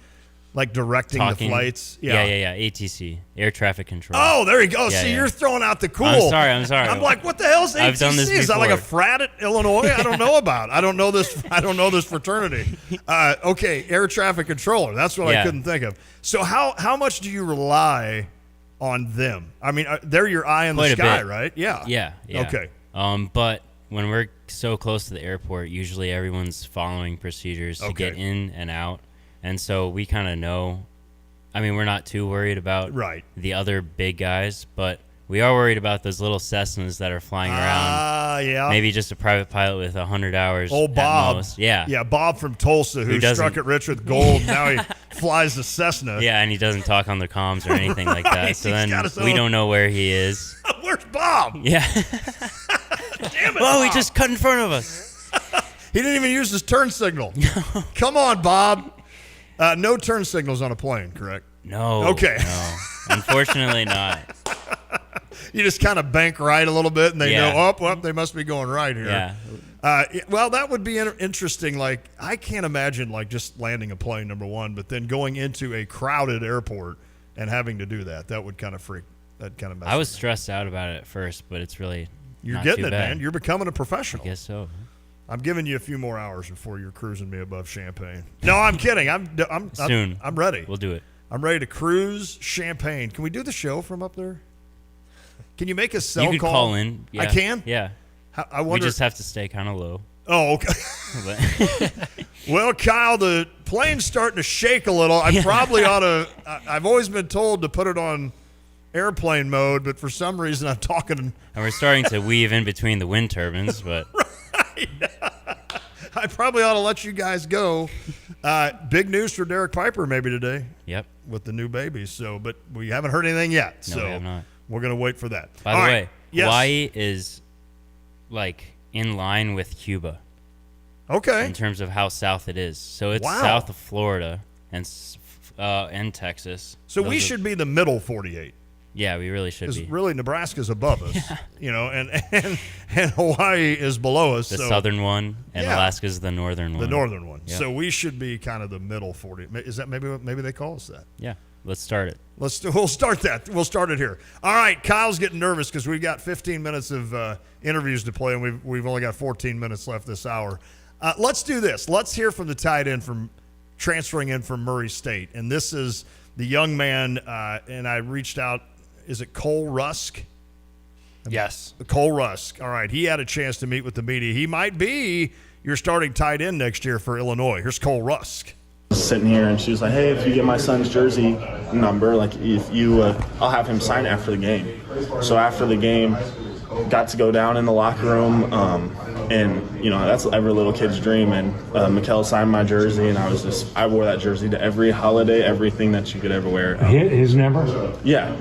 directing the flights. Yeah. ATC, air traffic control. Oh, there you go. See, you're throwing out the cool. I'm sorry. I'm like, what the hell is ATC? I've done this before. Is that like a frat at Illinois? I don't know about. I don't know this fraternity. Okay, air traffic controller. That's what I couldn't think of. So how much do you rely on them? I mean, they're your eye in the sky, right? Yeah. Yeah. Okay. But when we're so close to the airport, usually everyone's following procedures to get in and out. And so we kind of know. I mean, we're not too worried about the other big guys, but we are worried about those little Cessnas that are flying around. Yeah. Maybe just a private pilot with 100 hours. Old Bob. At most. Yeah. Yeah, Bob from Tulsa who struck it rich with gold. Now he flies the Cessna. Yeah, and he doesn't talk on the comms or anything like that. So then we don't know where he is. Where's Bob? Yeah. Damn it, Whoa, he Bob. just cut in front of us. He didn't even use his turn signal. Come on, Bob. No turn signals on a plane, correct? No. Okay. No. Unfortunately not. You just kind of bank right a little bit, and they know, they must be going right here. Yeah. Well, that would be interesting. Like, I can't imagine, like, just landing a plane, number one, but then going into a crowded airport and having to do that. That would kind of freak. That kind of mess. I was stressed out about it at first, but it's really You're not getting too it, bad. man. You're becoming a professional. I guess so. I'm giving you a few more hours before you're cruising me above Champaign. No, I'm kidding. I'm Soon. I'm ready. We'll do it. I'm ready to cruise Champaign. Can we do the show from up there? Can you make a cell call? You could call in. Yeah. I can? Yeah. I wonder. We just have to stay kind of low. Oh, okay. Well, Kyle, the plane's starting to shake a little. I probably ought to. I've always been told to put it on airplane mode, but for some reason I'm talking. And we're starting to weave in between the wind turbines, but I probably ought to let you guys go. Big news for Derek Piper maybe today. Yep. With the new baby. So, but we haven't heard anything yet. No, so we have not. We're going to wait for that. By the way, Hawaii is like in line with Cuba. Okay. In terms of how south it is. So it's Wow. south of Florida and Texas. So we should be the middle 48. Yeah, we really should Because be. really Nebraska's above us, and Hawaii is below us. The so. southern one, and Yeah. Alaska's the northern one. The northern one. Yep. So we should be kind of the middle 40. Is that maybe they call us that? Yeah. Let's start it. We'll start that. We'll start it here. All right. Kyle's getting nervous because we've got 15 minutes of interviews to play, and we've only got 14 minutes left this hour. Let's do this. Let's hear from the tight end from transferring in from Murray State, and this is the young man. And I reached out. Is it Cole Rusk? Yes. Cole Rusk. All right. He had a chance to meet with the media. He might be your starting tight end next year for Illinois. Here's Cole Rusk. Sitting here, and she was like, "Hey, if you get my son's jersey number, like if you, I'll have him sign it after the game." So after the game, got to go down in the locker room, and you know that's every little kid's dream. And Mikkel signed my jersey, and I wore that jersey to every holiday, everything that you could ever wear. His number? Yeah.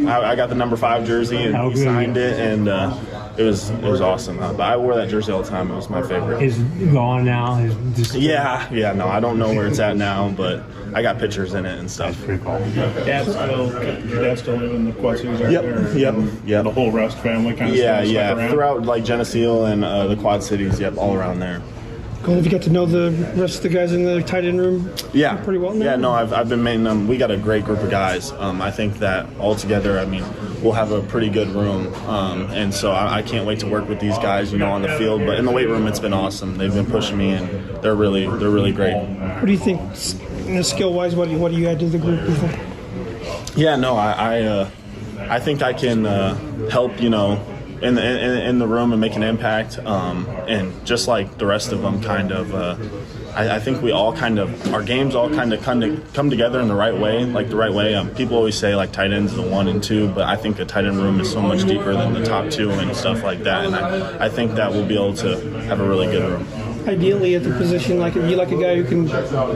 I got the number 5 jersey, and he signed it, and it was awesome. But I wore that jersey all the time. It was my favorite. Is gone now? Yeah. No, I don't know where it's at now, but I got pictures in it and stuff. That's pretty cool. Dad's still living in the Quad Cities? Yep. The whole Rust family kind of Yeah. around? Throughout like Geneseo and the Quad Cities, all around there. Cool. Have you got to know the rest of the guys in the tight end room pretty well now? Yeah, no, I've been meeting them. We got a great group of guys. I think that altogether, I mean, we'll have a pretty good room. And so I can't wait to work with these guys, on the field. But in the weight room, it's been awesome. They've been pushing me, and they're really great. What do you think, skill-wise? What do you add to the group? Do you think? Yeah, no, I think I can help, in the room and make an impact, and just like the rest of them, kind of. I think we all our games all kind of come together in the right way, people always say like tight ends are the 1 and 2, but I think a tight end room is so much deeper than the top 2 and stuff like that, and I think that we'll be able to have a really good room. Ideally, at the position, like you like a guy who can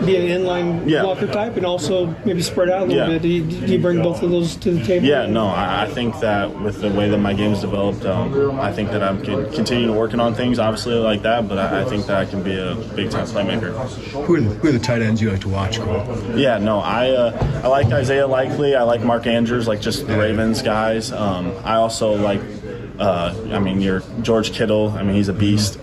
be an inline blocker type and also maybe spread out a little bit. Do you bring both of those to the table? Yeah, no, I think that with the way that my game's developed, I think that I'm continuing working on things, obviously, like that, but I think that I can be a big-time playmaker. Who are the tight ends you like to watch, Cole? Yeah, no, I like Isaiah Likely. I like Mark Andrews, like just the Ravens guys. I also like, your George Kittle. I mean, he's a beast,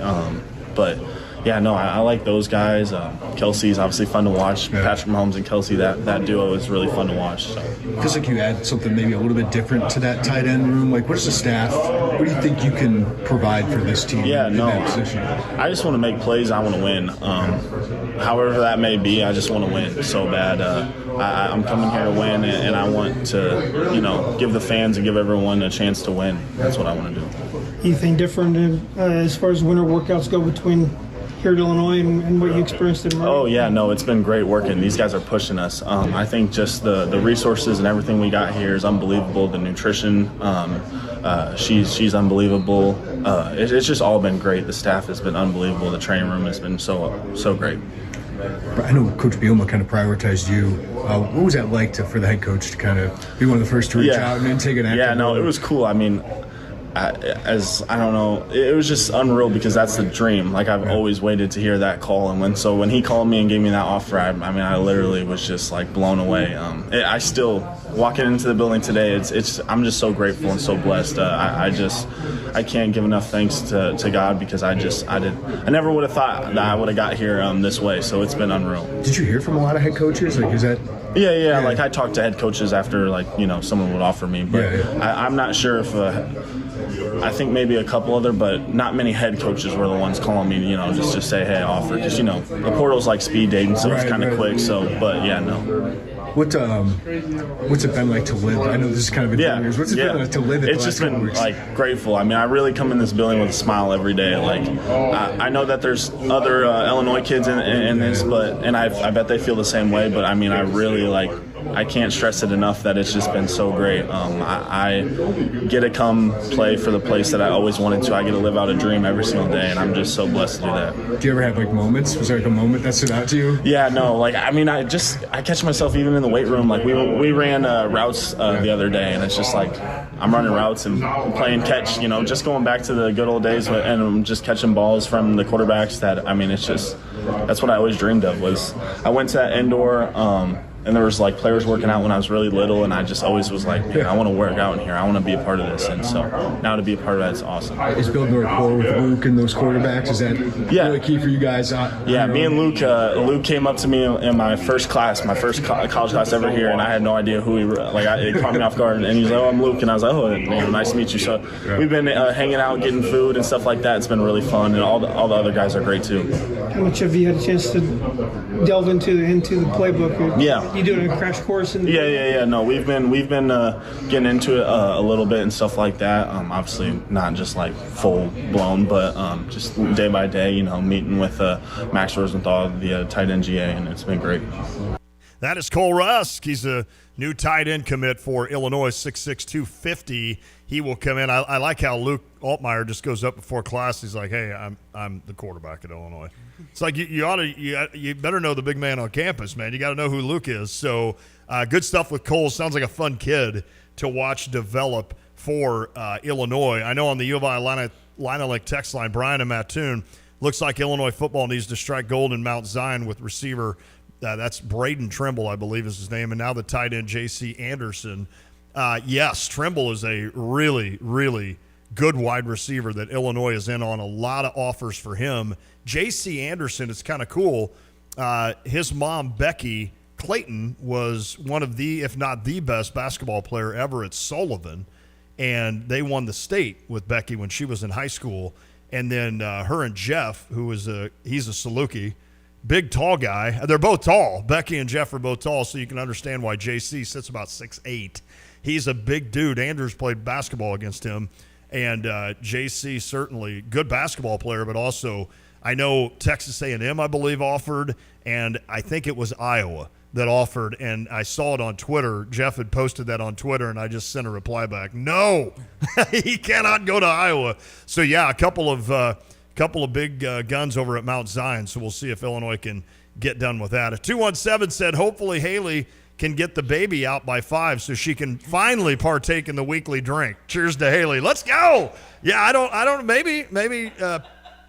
but... Yeah, no, I like those guys. Kelsey's obviously fun to watch. Patrick Mahomes and Kelsey, that duo is really fun to watch. So. Feels like you add something maybe a little bit different to that tight end room. Like, what's the staff? What do you think you can provide for this team in that position? I just want to make plays. I want to win. However that may be, I just want to win so bad. I'm coming here to win, and I want to, give the fans and give everyone a chance to win. That's what I want to do. anything different as far as winter workouts go between here at Illinois and what you experienced in Murray? Oh, yeah, no, it's been great working. These guys are pushing us. I think just the resources and everything we got here is unbelievable. The nutrition, she's unbelievable. It's just all been great. The staff has been unbelievable. The training room has been so great. I know Coach Bielema kind of prioritized you. What was that like for the head coach to kind of be one of the first to reach out and then take an active role? It was cool. I mean, I don't know, it was just unreal because that's the dream. Like, I've always waited to hear that call, and when he called me and gave me that offer, I literally was just like blown away. I still, walking into the building today, I'm just so grateful and so blessed. I can't give enough thanks to God because I never would have thought that I would have got here this way. So it's been unreal. Did you hear from a lot of head coaches? Like, is that? Yeah. Like, I talked to head coaches after, someone would offer me, but I'm not sure if. I think maybe a couple other, but not many head coaches were the ones calling me, just to say, hey, offer. Because, the portal's like speed dating, so it's kind of quick. So, but yeah, no. What's it been like to live? I know this is kind of been 10 years. What's it been like to live? It's just been grateful. I mean, I really come in this building with a smile every day. Like, I know that there's other Illinois kids in this, and I bet they feel the same way. But I mean, I really I can't stress it enough that it's just been so great. I get to come play for the place that I always wanted to. I get to live out a dream every single day, and I'm just so blessed to do that. Do you ever have moments? Was there a moment that stood out to you? Yeah, no. I catch myself even in the weight room. Like, we ran routes the other day, and it's just like I'm running routes and playing catch. Just going back to the good old days and just catching balls from the quarterbacks. That's what I always dreamed of. Was I went to that indoor. And there was players working out when I was really little, and I just always was like, man, I want to work out in here. I want to be a part of this. And so now to be a part of that is awesome. Is building a rapport with Luke and those quarterbacks, is that really key for you guys? Yeah, me and Luke came up to me in my first class, my first college class ever here, and I had no idea who he was. It caught me off guard, and he's like, oh, I'm Luke. And I was like, oh, nice to meet you. So we've been hanging out, getting food and stuff like that. It's been really fun, and all the other guys are great too. How much have you had a chance to delve into the playbook? Yeah. You doing a crash course? Yeah. No, we've been getting into it a little bit and stuff like that. Obviously not just full blown, but just day by day. Meeting with Max Rosenthal, the tight end GA, and it's been great. That is Cole Rusk. He's a new tight end commit for Illinois, 6'6", 250. He will come in. I like how Luke Altmaier just goes up before class. He's like, hey, I'm the quarterback at Illinois. It's like you better know the big man on campus, man. You got to know who Luke is. So good stuff with Cole. Sounds like a fun kid to watch develop for Illinois. I know on the U of I Illini text line, Brian and Mattoon, looks like Illinois football needs to strike gold in Mount Zion with receiver. That's Braden Trimble, I believe is his name, and now the tight end J.C. Anderson. Yes, Trimble is a really, really good wide receiver that Illinois is in on. A lot of offers for him. J.C. Anderson is kind of cool. His mom, Becky Clayton, was one of the, if not the best basketball player ever at Sullivan, and they won the state with Becky when she was in high school. And then her and Jeff, he's a Saluki, big, tall guy. They're both tall. Becky and Jeff are both tall, so you can understand why J.C. sits about 6'8". He's a big dude. Andrews played basketball against him. And J.C. certainly good basketball player, but also I know Texas A&M, I believe, offered, and I think it was Iowa that offered. And I saw it on Twitter. Jeff had posted that on Twitter, and I just sent a reply back. No, he cannot go to Iowa. So, yeah, a couple of big guns over at Mount Zion, so we'll see if Illinois can get done with that. A 217 said, hopefully Haley can get the baby out by 5 so she can finally partake in the weekly drink. Cheers to Haley. Let's go. Yeah, I don't, maybe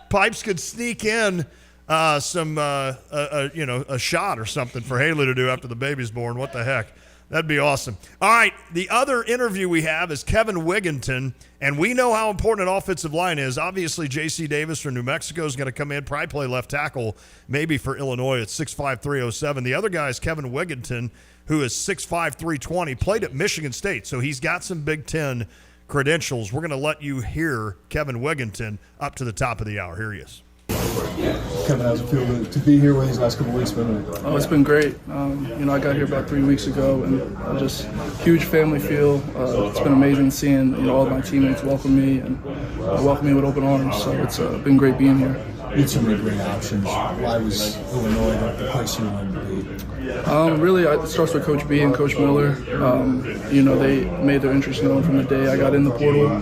Pipes could sneak in a shot or something for Haley to do after the baby's born. What the heck? That'd be awesome. All right, the other interview we have is Kevin Wigginton, and we know how important an offensive line is. Obviously, J.C. Davis from New Mexico is going to come in, probably play left tackle, maybe for Illinois at 6'5", 307. The other guy is Kevin Wigginton, who is 6'5", 320, played at Michigan State, so he's got some Big Ten credentials. We're going to let you hear Kevin Wigginton up to the top of the hour. Here he is. Kevin, how's it feel to be here with these last couple weeks? Oh, it's been great. I got here about 3 weeks ago, and just huge family feel. It's been amazing seeing all of my teammates welcome me and welcome me with open arms. So it's been great being here. You had so many great options. Why was Illinois the place you wanted to be? Really, it starts with Coach B and Coach Miller. They made their interest known from the day I got in the portal.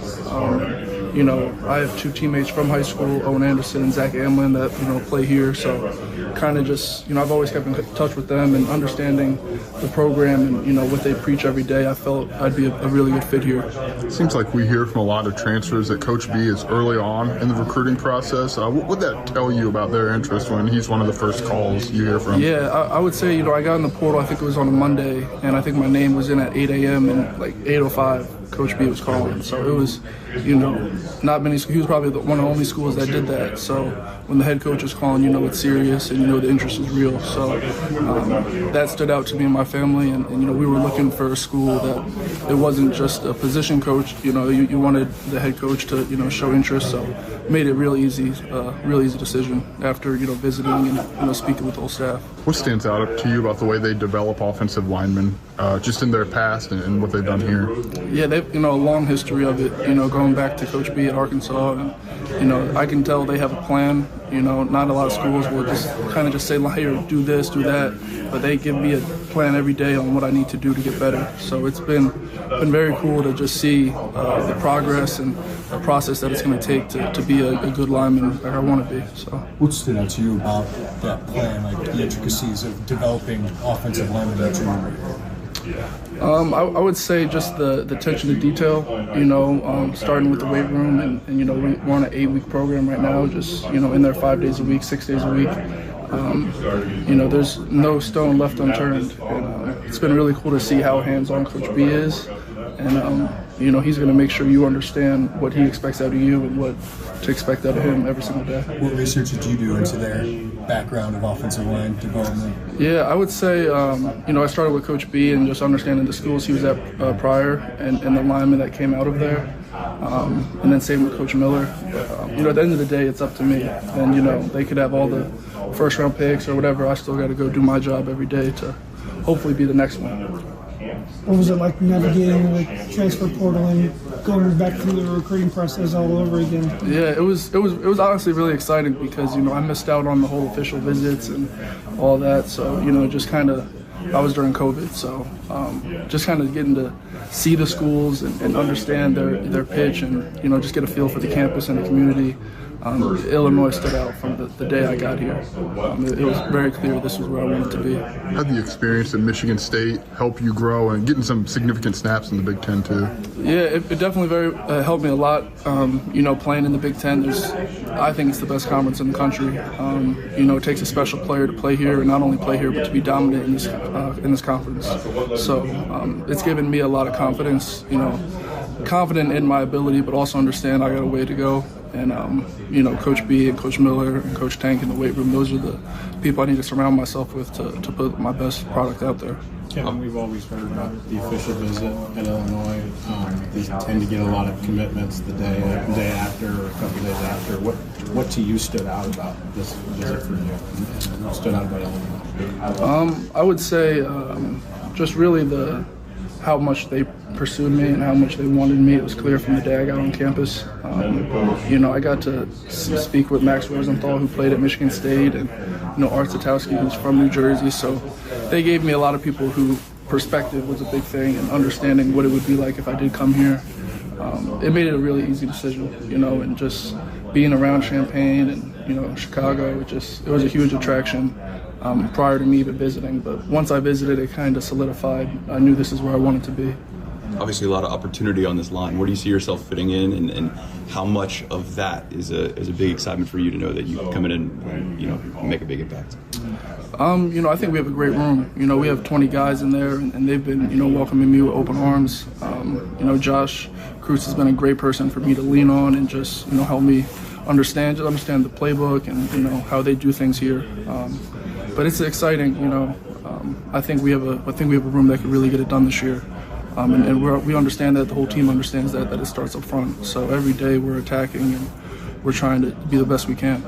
I have 2 teammates from high school, Owen Anderson and Zach Amlin, that play here. So kind of just, I've always kept in touch with them and understanding the program and what they preach every day. I felt I'd be a really good fit here. It seems like we hear from a lot of transfers that Coach B is early on in the recruiting process. What would that tell you about their interest when he's one of the first calls you hear from? Yeah, I would say, I got in the portal, I think it was on a Monday, and I think my name was in at 8 a.m. and like 8:05. Coach B was calling. So it was, not many. He was probably one of the only schools that did that. So when the head coach is calling, it's serious and the interest is real. So that stood out to me and my family. And we were looking for a school that it wasn't just a position coach. You wanted the head coach to show interest. So it made it real easy decision after visiting and speaking with the whole staff. What stands out to you about the way they develop offensive linemen, just in their past and what they've done here? Yeah, they've a long history of it. Going back to Coach B at Arkansas, and I can tell they have a plan. Not a lot of schools will just say, here, do this, do that, but they give me a plan every day on what I need to do to get better. So it's been very cool to just see the progress and the process that it's going to take to be a good lineman like I want to be. So what stood out to you about that plan, like the intricacies of developing offensive linemen that you I would say just the attention to detail, starting with the weight room and we're on an 8-week program right now, just, in there 5 days a week, 6 days a week. There's no stone left unturned. And, it's been really cool to see how hands-on Coach B is. And, he's going to make sure you understand what he expects out of you and what to expect out of him every single day. What research did you do into their background of offensive line development? Yeah, I would say, I started with Coach B and just understanding the schools he was at prior and the linemen that came out of there. And then same with Coach Miller. At the end of the day, it's up to me. And, they could have all the first-round picks or whatever. I still got to go do my job every day to hopefully be the next one. What was it like navigating the transfer portal and going back through the recruiting process all over again? Yeah, it was honestly really exciting because I missed out on the whole official visits and all that. So just kind of, I was during COVID, so just kind of getting to see the schools and understand their pitch and just get a feel for the campus and the community. Illinois stood out from the day I got here. It was very clear this was where I wanted to be. How did the experience at Michigan State help you grow and getting some significant snaps in the Big Ten too? Yeah, it definitely helped me a lot. Playing in the Big Ten, I think it's the best conference in the country. It takes a special player to play here, and not only play here, but to be dominant in this conference. So it's given me a lot of confidence. Confident in my ability, but also understand I got a way to go. And, Coach B and Coach Miller and Coach Tank in the weight room, those are the people I need to surround myself with to put my best product out there. Kevin, we've always heard about the official visit at Illinois. They tend to get a lot of commitments the day after or a couple days after. What to you stood out about this visit for you? What stood out about Illinois? I would say just really how much they pursued me and how much they wanted me. It was clear from the day I got on campus. I got to speak with Max Rosenthal, who played at Michigan State, and Art Satowski, who's from New Jersey. So they gave me a lot of people who perspective was a big thing, and understanding what it would be like if I did come here. It made it a really easy decision, and just being around Champaign and Chicago, it was a huge attraction. Prior to me even visiting, but once I visited, it kind of solidified. I knew this is where I wanted to be. Obviously, a lot of opportunity on this line. Where do you see yourself fitting in, and how much of that is a big excitement for you to know that you can come in and make a big impact? I think we have a great room. We have 20 guys in there, and they've been welcoming me with open arms. Josh Cruz has been a great person for me to lean on and just help me understand the playbook and how they do things here. But it's exciting, I think we have a room that could really get it done this year, and we understand that, the whole team understands that it starts up front. So every day we're attacking and we're trying to be the best we can.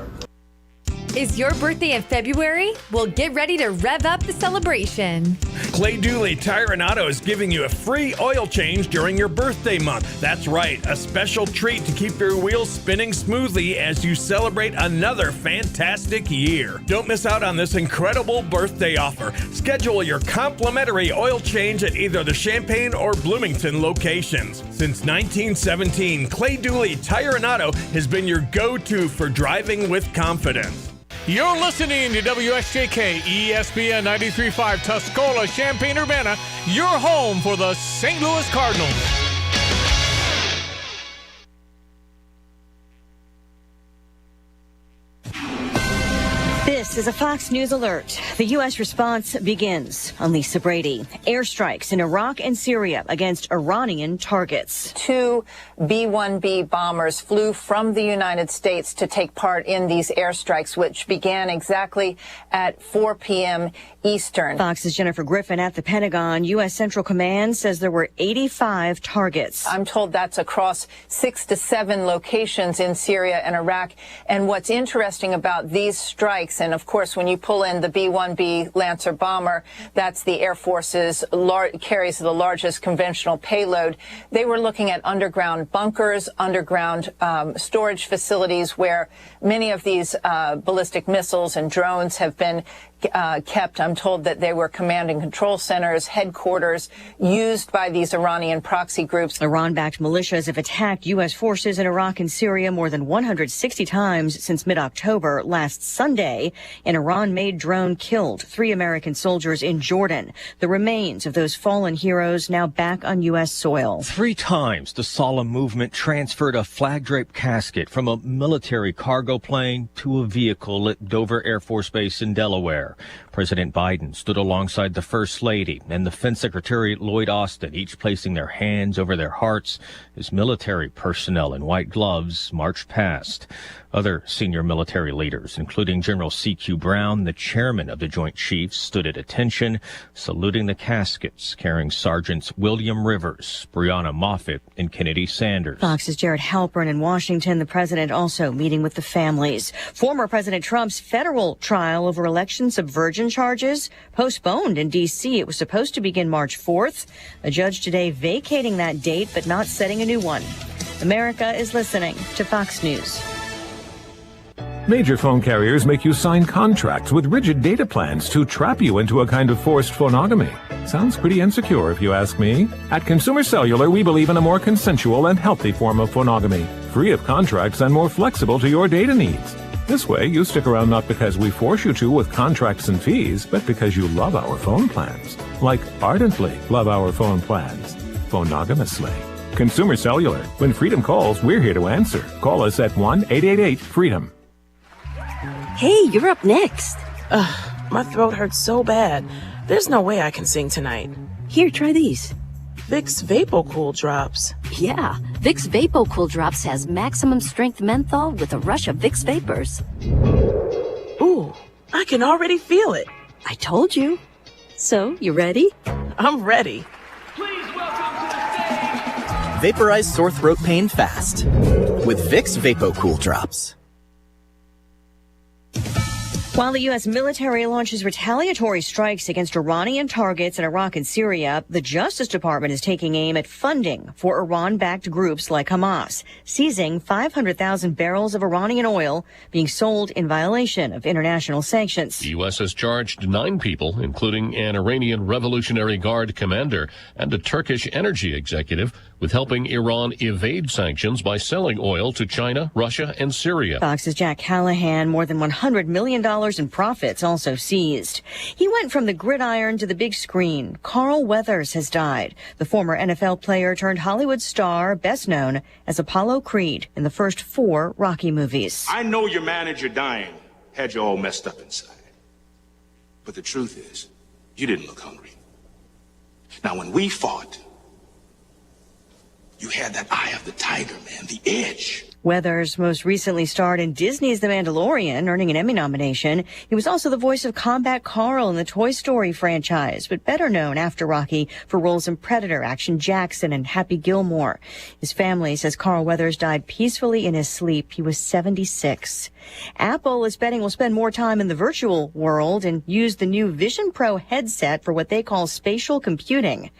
Is your birthday in February? Well, get ready to rev up the celebration. Clay Dooley Tire and Auto is giving you a free oil change during your birthday month. That's right, a special treat to keep your wheels spinning smoothly as you celebrate another fantastic year. Don't miss out on this incredible birthday offer. Schedule your complimentary oil change at either the Champaign or Bloomington locations. Since 1917, Clay Dooley Tire and Auto has been your go-to for driving with confidence. You're listening to WSJK ESPN 93.5 Tuscola, Champaign-Urbana, your home for the St. Louis Cardinals. This is a Fox News alert. The U.S. response begins on Lisa Brady. Airstrikes in Iraq and Syria against Iranian targets. 2 B-1B bombers flew from the United States to take part in these airstrikes, which began exactly at 4 p.m. Eastern. Fox's Jennifer Griffin at the Pentagon. U.S. Central Command says there were 85 targets. I'm told that's across 6 to 7 locations in Syria and Iraq. And what's interesting about these strikes, and of course, when you pull in the B-1B Lancer bomber, that's the Air Force's carries the largest conventional payload. They were looking at underground bunkers, underground storage facilities where many of these ballistic missiles and drones have been kept. I'm told that they were command and control centers, headquarters used by these Iranian proxy groups. Iran-backed militias have attacked U.S. forces in Iraq and Syria more than 160 times since mid-October. Last Sunday, an Iran-made drone killed 3 American soldiers in Jordan. The remains of those fallen heroes now back on U.S. soil. 3 times the solemn movement transferred a flag-draped casket from a military cargo plane to a vehicle at Dover Air Force Base in Delaware. President Biden stood alongside the First Lady and Defense Secretary Lloyd Austin, each placing their hands over their hearts as military personnel in white gloves marched past. Other senior military leaders, including General C.Q. Brown, the chairman of the Joint Chiefs, stood at attention, saluting the caskets carrying Sergeants William Rivers, Breonna Moffett, and Kennedy Sanders. Fox's Jared Halpern in Washington, the president also meeting with the families. Former President Trump's federal trial over election subversion charges postponed in D.C. It was supposed to begin March 4th. A judge today vacating that date but not setting a new one. America is listening to Fox News. Major phone carriers make you sign contracts with rigid data plans to trap you into a kind of forced phonogamy. Sounds pretty insecure if you ask me. At Consumer Cellular, we believe in a more consensual and healthy form of phonogamy, free of contracts and more flexible to your data needs. This way, you stick around not because we force you to with contracts and fees, but because you love our phone plans. Like ardently love our phone plans. Phonogamously. Consumer Cellular. When freedom calls, we're here to answer. Call us at 1-888-FREEDOM. Hey, you're up next. My throat hurts so bad. There's no way I can sing tonight. Here, try these. Vicks VapoCool Drops. Yeah, Vicks VapoCool Drops has maximum strength menthol with a rush of Vicks Vapors. Ooh, I can already feel it. I told you. So, you ready? I'm ready. Vaporize sore throat pain fast with Vicks VapoCool Drops. While the U.S. military launches retaliatory strikes against Iranian targets in Iraq and Syria, the Justice Department is taking aim at funding for Iran-backed groups like Hamas, seizing 500,000 barrels of Iranian oil being sold in violation of international sanctions. The U.S. has charged 9 people, including an Iranian Revolutionary Guard commander and a Turkish energy executive, with helping Iran evade sanctions by selling oil to China, Russia, and Syria. Fox's Jack Callahan, more than $100 million in profits also seized. He went from the gridiron to the big screen. Carl Weathers has died. The former NFL player turned Hollywood star, best known as Apollo Creed in the first 4 Rocky movies. I know your manager dying had you all messed up inside. But the truth is, you didn't look hungry. Now, when we fought, you had that eye of the tiger, man, the edge. Weathers most recently starred in Disney's The Mandalorian, earning an Emmy nomination. He was also the voice of Combat Carl in the Toy Story franchise, but better known after Rocky for roles in Predator, Action Jackson, and Happy Gilmore. His family says Carl Weathers died peacefully in his sleep. He was 76. Apple is betting will spend more time in the virtual world and use the new Vision Pro headset for what they call spatial computing.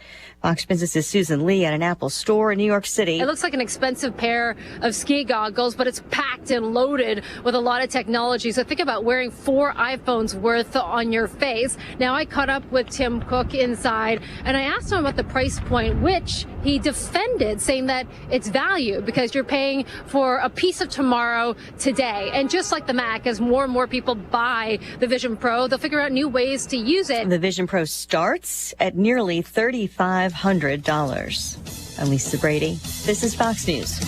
Fox Business' Susan Lee at an Apple store in New York City. It looks like an expensive pair of ski goggles, but it's packed and loaded with a lot of technology. So think about wearing 4 iPhones worth on your face. Now, I caught up with Tim Cook inside, and I asked him about the price point, which he defended, saying that it's value because you're paying for a piece of tomorrow today. And just like the Mac, as more and more people buy the Vision Pro, they'll figure out new ways to use it. The Vision Pro starts at nearly $3,500. I'm Lisa Brady. This is Fox News.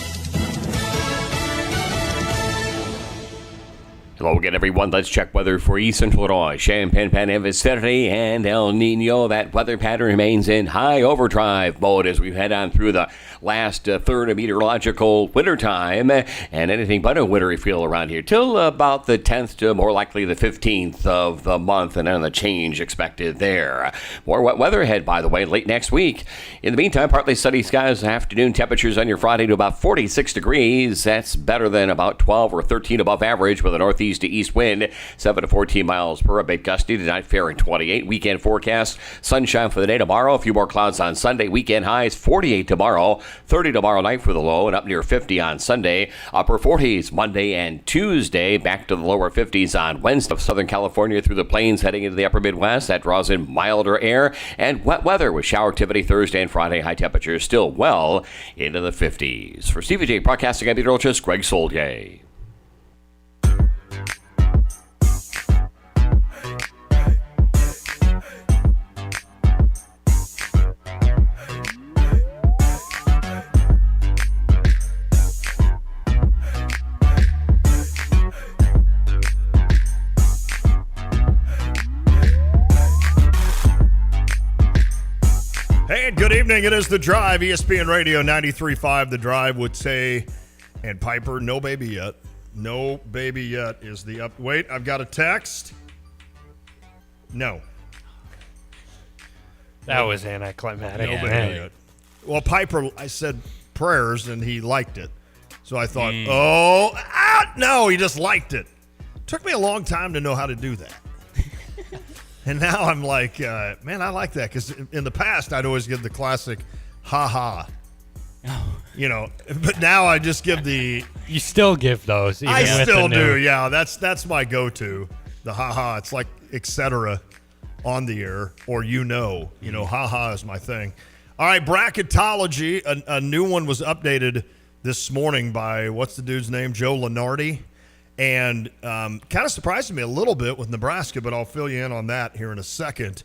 Hello again, everyone. Let's check weather for East Central Illinois. Champaign, Panhandle, Vicinity, and El Nino. That weather pattern remains in high overdrive mode as we head on through the last third of meteorological wintertime, and anything but a wintry feel around here till about the 10th to more likely the 15th of the month, and then the change expected there. More wet weather ahead, by the way, late next week. In the meantime, partly sunny skies, afternoon temperatures on your Friday to about 46 degrees. That's better than about 12 or 13 above average with a northeast to east wind, 7 to 14 miles per hour. Bit gusty tonight, fair and 28. Weekend forecast, sunshine for the day tomorrow. A few more clouds on Sunday. Weekend highs 48 tomorrow, 30 tomorrow night for the low, and up near 50 on Sunday. Upper 40s Monday and Tuesday. Back to the lower 50s on Wednesday. Southern California through the plains heading into the upper Midwest. That draws in milder air and wet weather with shower activity Thursday and Friday. High temperatures still well into the 50s. For Stevie J Broadcasting, I'm meteorologist Greg Soldier. Hey, good evening. It is The Drive, ESPN Radio 93.5. The Drive with Tay and Piper. No baby yet. No baby yet is the up. Wait, I've got a text. No. That was anticlimactic. No baby yet. Well, Piper, I said prayers, and he liked it. So I thought, no, he just liked it. Took me a long time to know how to do that. And now I'm like, man, I like that, because in the past I'd always give the classic ha-ha. You know, but now I just give the... You still give those. Even I with still the do, yeah. That's my go-to, the ha-ha. It's like etc. on the air, or ha-ha is my thing. All right, bracketology. A new one was updated this morning by, what's the dude's name? Joe Lunardi. And kind of surprised me a little bit with Nebraska, but I'll fill you in on that here in a second.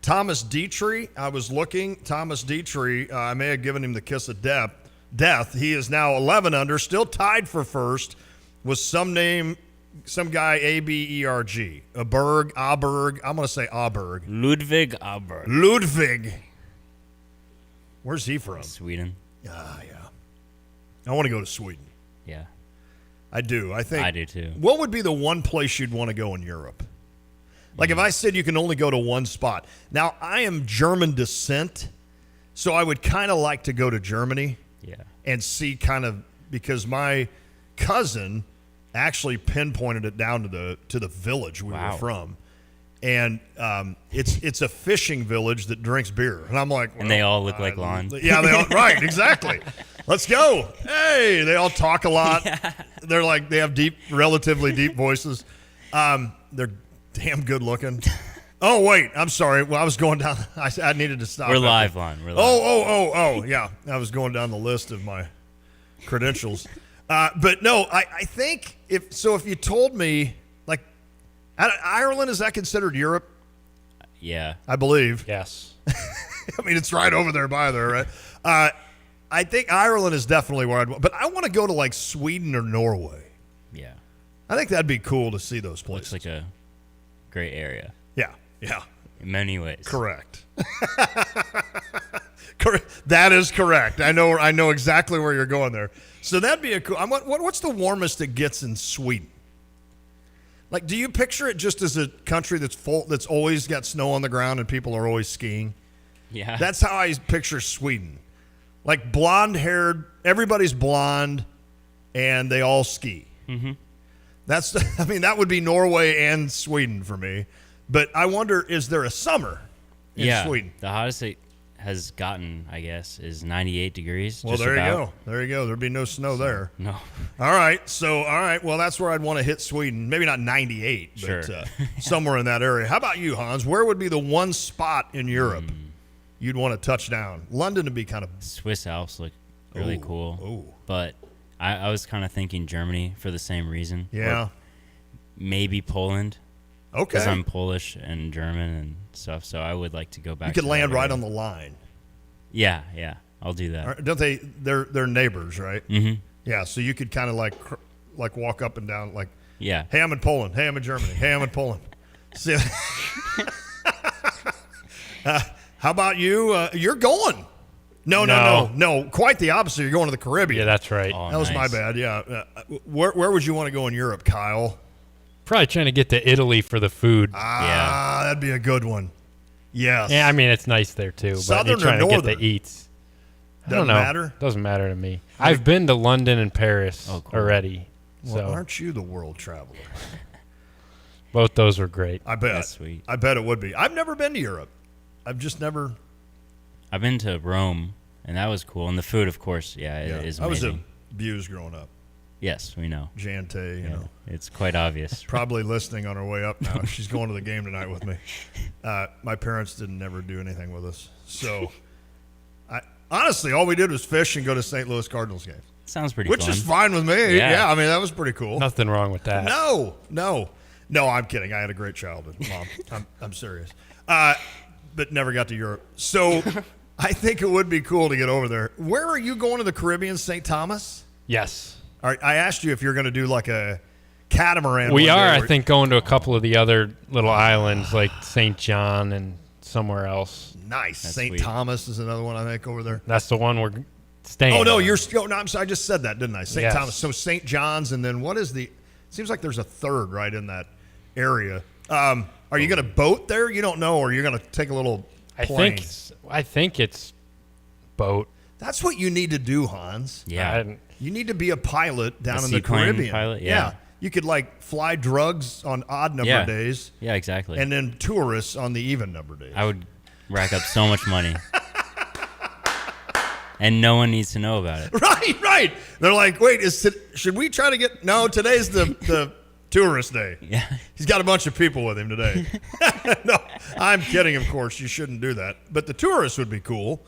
Thomas Dietrich, I was looking. Thomas Dietrich, I may have given him the kiss of death. He is now 11 under, still tied for first with some guy, A-B-E-R-G. Aberg. I'm going to say Aberg. Ludwig Aberg. Ludwig. Where's he from? Sweden. Yeah. I want to go to Sweden. Yeah. I do. I do too. What would be the one place you'd want to go in Europe? Like if I said you can only go to one spot. Now, I am German descent, so I would kind of like to go to Germany. Yeah. And see because my cousin actually pinpointed it down to the village we were from. And it's a fishing village that drinks beer. And I'm like, and they all look like Lon. Yeah, they all, right, exactly. Let's go. Hey, they all talk a lot. Yeah. They're like, they have relatively deep voices. They're damn good looking. Oh, wait, I'm sorry. Well, I was going down. I needed to stop. We're live, Lon. We're live. Oh, yeah. I was going down the list of my credentials. But no, I think if you told me, like, Ireland, is that considered Europe? Yeah. I believe. Yes. I mean, it's right over there by there, right? I think Ireland is definitely where I'd want. But I want to go to, like, Sweden or Norway. Yeah. I think that'd be cool to see those places. Looks like a great area. Yeah. In many ways. Correct. That is correct. I know exactly where you're going there. So that'd be a cool. What's the warmest it gets in Sweden? Like, do you picture it just as a country that's always got snow on the ground and people are always skiing? Yeah. That's how I picture Sweden. Like blonde-haired, everybody's blonde, and they all ski. Mm-hmm. That would be Norway and Sweden for me. But I wonder, is there a summer in Sweden? The hottest it has gotten, I guess, is 98 degrees. Well, there you go. There you go. There'd be no snow there. No. All right. Well, that's where I'd want to hit Sweden. Maybe not 98, but Sure. somewhere in that area. How about you, Hans? Where would be the one spot in Europe you'd want to touch down? London would be kind of... Swiss Alps look really cool. Ooh. But I was kind of thinking Germany for the same reason. Yeah. Or maybe Poland. Okay. Because I'm Polish and German and stuff, so I would like to go back. You could to land that right area. on the line. Yeah, I'll do that. All right, don't they? They're neighbors, right? Mhm. Yeah, so you could kind of like walk up and down, like, Yeah. hey, I'm in Poland. Hey, I'm in Germany. Hey, I'm in Poland. See, how about you? You're going. No. Quite the opposite. You're going to the Caribbean. Yeah, that's right. Oh, That was my bad. Yeah. Where would you want to go in Europe, Kyle? Probably trying to get to Italy for the food. That'd be a good one. Yes. Yeah, I mean, it's nice there too. Southern but you're trying or to get northern? the eats. I Doesn't don't know. matter? Doesn't matter to me. I've been to London and Paris already. Well, So aren't you the world traveler? both those were great. I bet. That's sweet. I bet it would be. I've never been to Europe. I've just never. I've been to Rome, and that was cool. And the food, of course, it is I was amazing. at Buse growing up. Yes, we know. Jante, you know. It's quite obvious. Probably listening on her way up now. She's going to the game tonight with me. My parents didn't ever do anything with us. So, honestly, all we did was fish and go to St. Louis Cardinals games. Sounds pretty Which fun. is fine with me. Yeah. I mean, that was pretty cool. Nothing wrong with that. No, I'm kidding. I had a great childhood, Mom. I'm serious. But never got to Europe. So, I think it would be cool to get over there. Where are you going to the Caribbean, St. Thomas? Yes. All right, I asked you if you're going to do like a catamaran. We one are, day I where- think, going to a couple of the other little islands like St. John and somewhere else. Nice. That's St. sweet. Thomas is another one, I think, over there. That's the one we're staying Oh, no, on. I'm sorry. I just said that, didn't I? St. Yes. Thomas. So St. John's, and then what is the... Seems like there's a third right in that area. Are you going to boat there? You don't know, or you're going to take a little plane? I think it's boat. That's what you need to do, Hans. Yeah. You need to be a pilot down A in the seaplane Caribbean. pilot, yeah. You could like fly drugs on odd number days. Yeah, exactly. And then tourists on the even number days. I would rack up so much money. And no one needs to know about it. Right. They're like, wait, should we try to get... No, today's the tourist day. Yeah. He's got a bunch of people with him today. No, I'm kidding, of course. You shouldn't do that. But the tourists would be cool.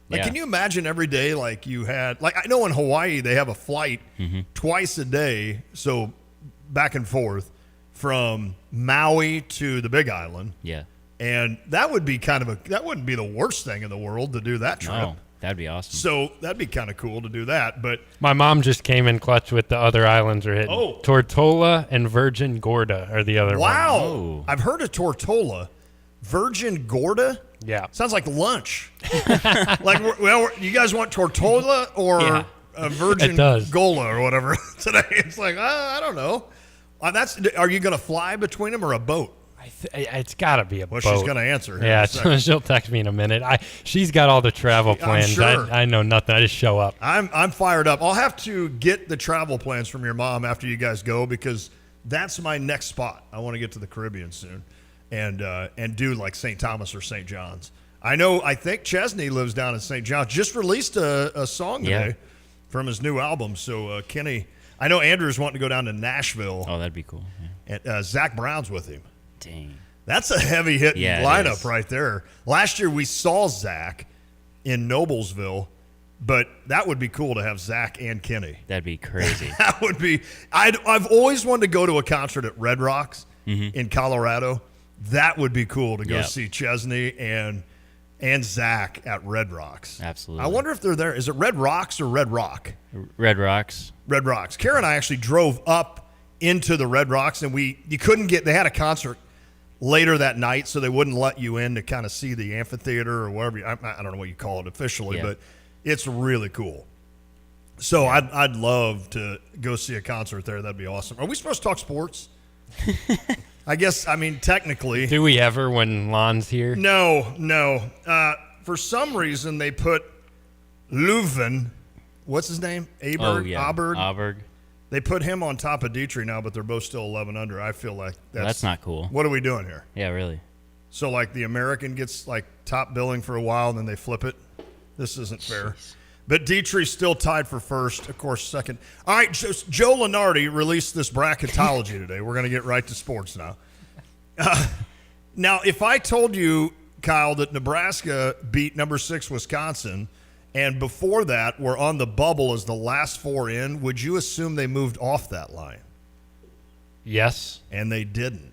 Like, Yeah. can you imagine every day like you had... Like, I know in Hawaii they have a flight twice a day, so back and forth, from Maui to the Big Island. Yeah. And that would be that wouldn't be the worst thing in the world to do that trip. No, that'd be awesome. So that'd be kind of cool to do that. But My mom just came in clutch with the other islands are hitting. Oh. Tortola and Virgin Gorda are the other wow, ones. I've heard of Tortola. Virgin Gorda? Yeah. Sounds like lunch. You guys want Tortola or Yeah. a Virgin It does. Gola or whatever today? It's like, I don't know. Are you going to fly between them or a boat? It's got to be a Well, boat. she's going to answer here in Yeah, a second. she'll text me in a minute. She's got all the travel plans. sure. I know nothing. I just show up. I'm fired up. I'll have to get the travel plans from your mom after you guys go because that's my next spot. I want to get to the Caribbean soon and do like St. Thomas or St. John's. I think Chesney lives down in St. John's. Just released a song today from his new album. So Kenny, I know Andrew's wanting to go down to Nashville. Oh, that'd be cool. Yeah. And Zach Brown's with him. Dang. That's a heavy hitting Yeah, it lineup is. right there. Last year we saw Zach in Noblesville, but that would be cool to have Zach and Kenny. That'd be crazy. That would be. I've always wanted to go to a concert at Red Rocks in Colorado. That would be cool to go Yep. see Chesney and Zach at Red Rocks. Absolutely. I wonder if they're there. Is it Red Rocks or Red Rock? Red Rocks. Red Rocks. Kara and I actually drove up into the Red Rocks, and you couldn't get. They had a concert later that night, so they wouldn't let you in to kind of see the amphitheater or whatever. I don't know what you call it officially, but it's really cool. So I'd love to go see a concert there. That'd be awesome. Are we supposed to talk sports? I guess, I mean, technically. Do we ever when Lon's here? No. For some reason, they put Leuven, what's his name? Aberg. They put him on top of Dietrich now, but they're both still 11 under. I feel like that's not cool. What are we doing here? Yeah, really. So, like, the American gets, like, top billing for a while, and then they flip it? This isn't fair. But Dietrich's still tied for first, of course, second. All right, Joe Lunardi released this bracketology today. We're going to get right to sports now. Now, if I told you, Kyle, that Nebraska beat number 6 Wisconsin, and before that were on the bubble as the last 4 in, would you assume they moved off that line? Yes. And they didn't.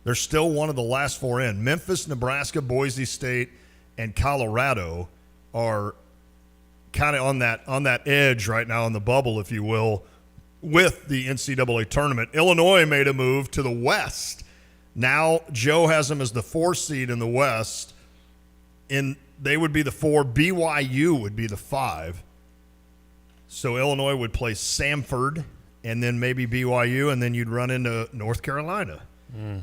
They're still one of the last 4 in. Memphis, Nebraska, Boise State, and Colorado are kind of on that edge right now in the bubble, if you will, with the NCAA tournament. Illinois made a move to the West. Now Joe has them as the 4 seed in the West. They would be the 4. BYU would be the 5. So Illinois would play Samford and then maybe BYU, and then you'd run into North Carolina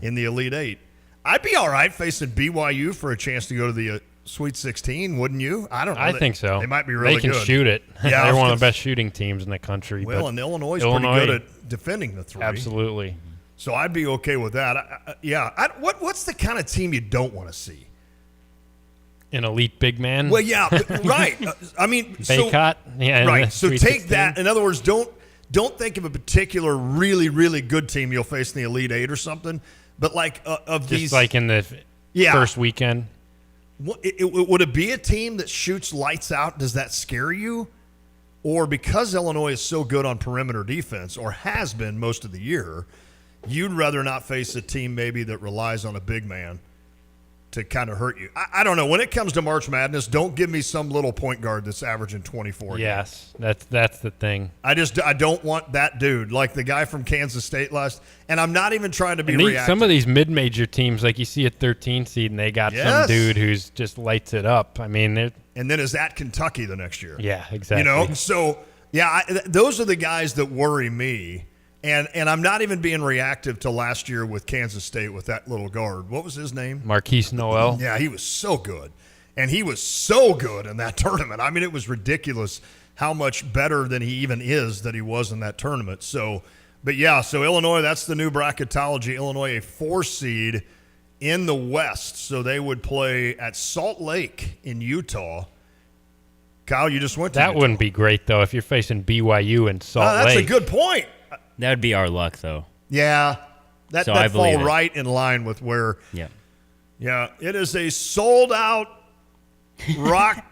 in the Elite 8. I'd be all right facing BYU for a chance to go to the Sweet 16, wouldn't you? I don't know. I think so. They might be really good. They can shoot it. Yeah, they're one of the best shooting teams in the country. Well, and Illinois is pretty good at defending the 3. Absolutely. So I'd be okay with that. What's the kind of team you don't want to see? An elite big man? Well, yeah, right. I mean, Baycott? Right. So take 16. that. In other words, don't think of a particular really, really good team you'll face in the Elite 8 or something, but like of these. Just like in the first weekend. Would it be a team that shoots lights out? Does that scare you? Or because Illinois is so good on perimeter defense, or has been most of the year, you'd rather not face a team maybe that relies on a big man to kind of hurt you. I don't know. When it comes to March Madness, don't give me some little point guard that's averaging 24. Yes, that's the thing. I don't want that dude, like the guy from Kansas State last. And I'm not even trying to be reactive. Some of these mid-major teams, like you see a 13 seed, and they got some dude who's just lights it up. I mean, and then is at Kentucky the next year. Yeah, exactly. You know, so yeah, those are the guys that worry me. And I'm not even being reactive to last year with Kansas State with that little guard. What was his name? Marquise Noel. Yeah, he was so good. And he was so good in that tournament. I mean, it was ridiculous how much better than he even is that he was in that tournament. So, but yeah, so Illinois, that's the new bracketology. Illinois, a 4 seed in the West. So they would play at Salt Lake in Utah. Kyle, you just went to that. Utah. Wouldn't be great, though, if you're facing BYU and Salt Lake. That's a good point. That would be our luck, though. Yeah. That fall right in line with where. Yeah. Yeah. It is a sold-out Rock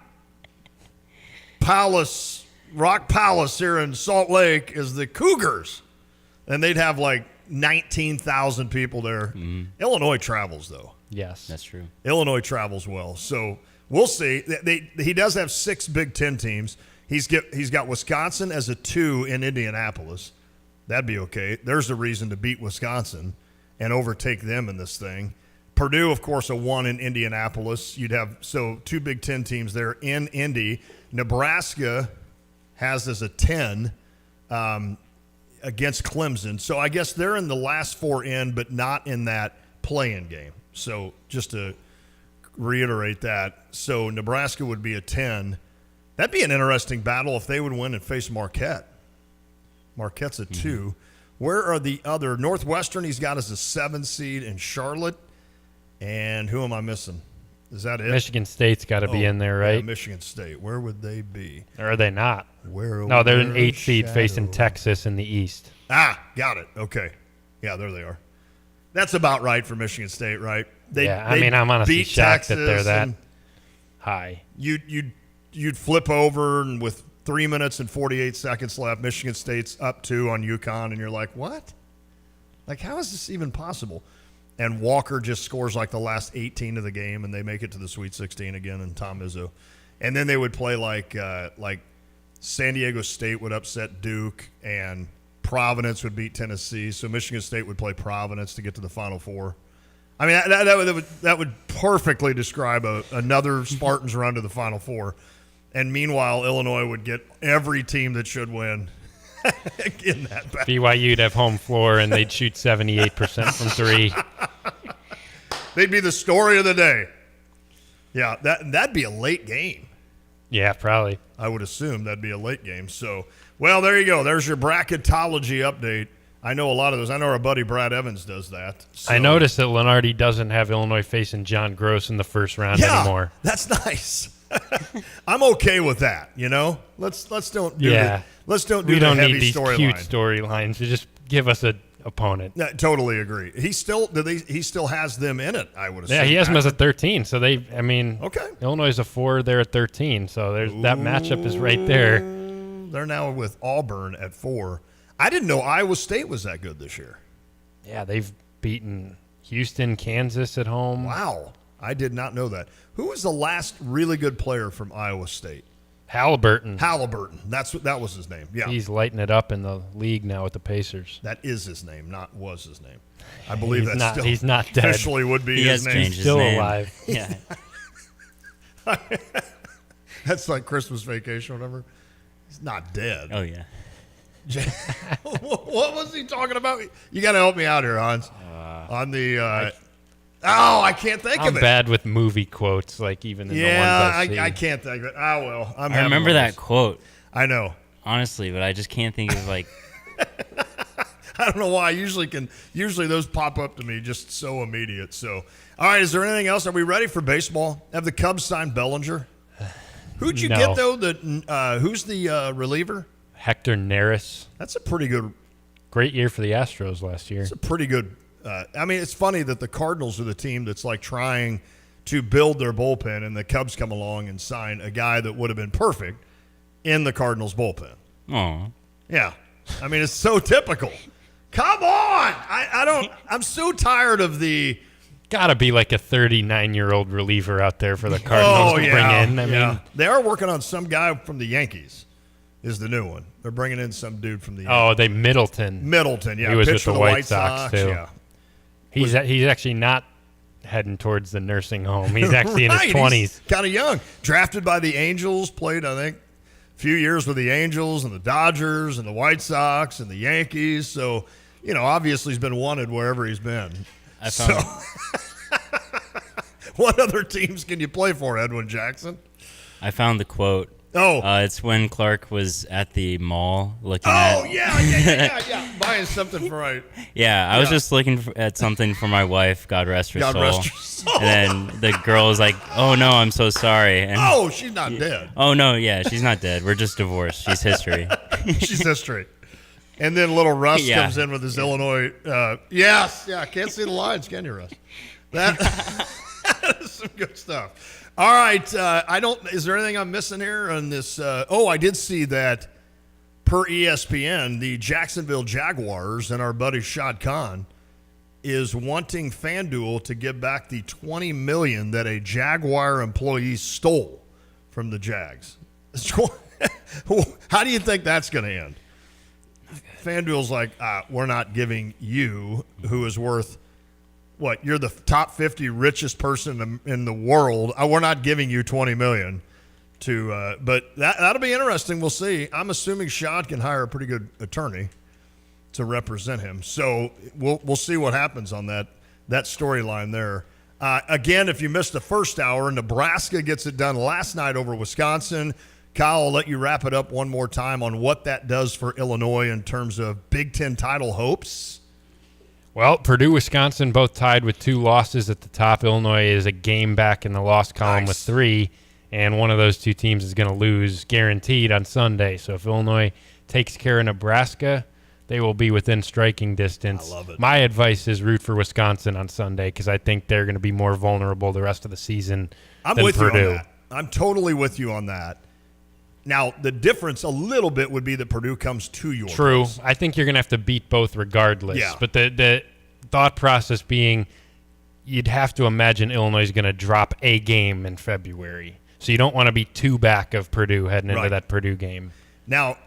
Palace here in Salt Lake is the Cougars. And they'd have like 19,000 people there. Mm-hmm. Illinois travels, though. Yes. That's true. Illinois travels well. So we'll see. He does have 6 Big Ten teams. He's got Wisconsin as a 2 in Indianapolis. That'd be okay. There's a reason to beat Wisconsin and overtake them in this thing. Purdue, of course, a 1 in Indianapolis. You'd have 2 Big Ten teams there in Indy. Nebraska has as a 10 against Clemson. So I guess they're in the last 4 in, but not in that play-in game. So just to reiterate that. So Nebraska would be a 10. That'd be an interesting battle if they would win and face Marquette. Marquette's a 2. Mm-hmm. Where are the other? Northwestern he's got as a 7 seed in Charlotte. And who am I missing? Is that it? Michigan State's got to be in there, right? Yeah, Michigan State. Where would they be? Or are they not? No, they're an 8 seed facing Texas in the East. Got it. Okay. Yeah, there they are. That's about right for Michigan State, right? I'm honestly shocked that they're that high. You'd flip over and with 3 minutes and 48 seconds left, Michigan State's up 2 on UConn, and you're like, what? Like, how is this even possible? And Walker just scores like the last 18 of the game, and they make it to the Sweet 16 again, and Tom Izzo. And then they would play like San Diego State would upset Duke, and Providence would beat Tennessee. So Michigan State would play Providence to get to the Final Four. I mean, that would perfectly describe another Spartans run to the Final Four. And meanwhile, Illinois would get every team that should win in that battle. BYU'd have home floor, and they'd shoot 78% from three. They'd be the story of the day. Yeah, that'd be a late game. Yeah, probably. I would assume that'd be a late game. So, well, there you go. There's your bracketology update. I know a lot of those. I know our buddy Brad Evans does that. So. I noticed that Lenardi doesn't have Illinois facing John Gross in the first round anymore. That's nice. I'm okay with that. You know, let's don't do let's don't do we don't the heavy need these story cute line. storylines. You just give us an opponent. Yeah, totally agree. He still has them in it. I would assume. Yeah, he has them as a 13. So okay. Illinois is a 4. They're at 13. So that matchup is right there. They're now with Auburn at 4. I didn't know Iowa State was that good this year. Yeah, they've beaten Houston, Kansas at home. Wow. I did not know that. Who was the last really good player from Iowa State? Halliburton. That was his name. Yeah. He's lighting it up in the league now with the Pacers. That is his name, not was his name. I believe he's not dead. Officially would be he his has name. He's still name. alive. Yeah. That's like Christmas Vacation or whatever. He's not dead. Oh, yeah. What was he talking about? You got to help me out here, Hans. On the I can't think of it. I'm bad with movie quotes, like even in the ones I see. I can't think of it. Oh, well. I remember that quote. I know. Honestly, but I just can't think of, like... I don't know why. Usually those pop up to me just so immediate. So, all right, is there anything else? Are we ready for baseball? Have the Cubs signed Bellinger? Who'd you get, though? Who's the reliever? Hector Neris. That's a pretty good... Great year for the Astros last year. It's a pretty good... it's funny that the Cardinals are the team that's like trying to build their bullpen, and the Cubs come along and sign a guy that would have been perfect in the Cardinals bullpen. Oh. Yeah. I mean, it's so typical. Come on! I'm so tired of the... Got to be like a 39-year-old reliever out there for the Cardinals to bring in. I mean, they are working on some guy from the Yankees. Is the new one. They're bringing in some dude from the Yankees. Middleton. Middleton, yeah. He was Pitched with for the White Sox too. Yeah. He's actually not heading towards the nursing home. He's actually in his 20s. He's kind of young. Drafted by the Angels, played, I think, a few years with the Angels and the Dodgers and the White Sox and the Yankees. So, obviously he's been wanted wherever he's been. What other teams can you play for, Edwin Jackson? I found the quote. Oh. It's when Clark was at the mall looking yeah. Buying something for right. Yeah, I was just looking at something for my wife, God rest her soul. God rest her soul. And then the girl was like, "Oh, no, I'm so sorry." And she's not dead. Oh, no, yeah, she's not dead. We're just divorced. She's history. She's history. And then little Russ comes in with his Illinois. Yes. Yeah, can't see the lines, can you, Russ? That is some good stuff. All right, is there anything I'm missing here on this? I did see that per ESPN, the Jacksonville Jaguars and our buddy Shad Khan is wanting FanDuel to give back the $20 million that a Jaguar employee stole from the Jags. How do you think that's going to end? FanDuel's like, we're not giving you, who is worth... What, you're the top 50 richest person in the world. We're not giving you $20 million to, but that'll be interesting. We'll see. I'm assuming Shad can hire a pretty good attorney to represent him. So we'll see what happens on that storyline there. Again, if you missed the first hour, Nebraska gets it done last night over Wisconsin. Kyle, I'll let you wrap it up one more time on what that does for Illinois in terms of Big Ten title hopes. Well, Purdue, Wisconsin both tied with 2 losses at the top. Illinois is a game back in the loss column with 3, and one of those 2 teams is going to lose guaranteed on Sunday. So if Illinois takes care of Nebraska, they will be within striking distance. I love it. My advice is root for Wisconsin on Sunday because I think they're going to be more vulnerable the rest of the season than with Purdue. You on that. I'm totally with you on that. Now, the difference a little bit would be that Purdue comes to your True. place. I think you're going to have to beat both regardless. Yeah. But the thought process being you'd have to imagine Illinois is going to drop a game in February. So you don't want to be 2 back of Purdue heading into that Purdue game. Now,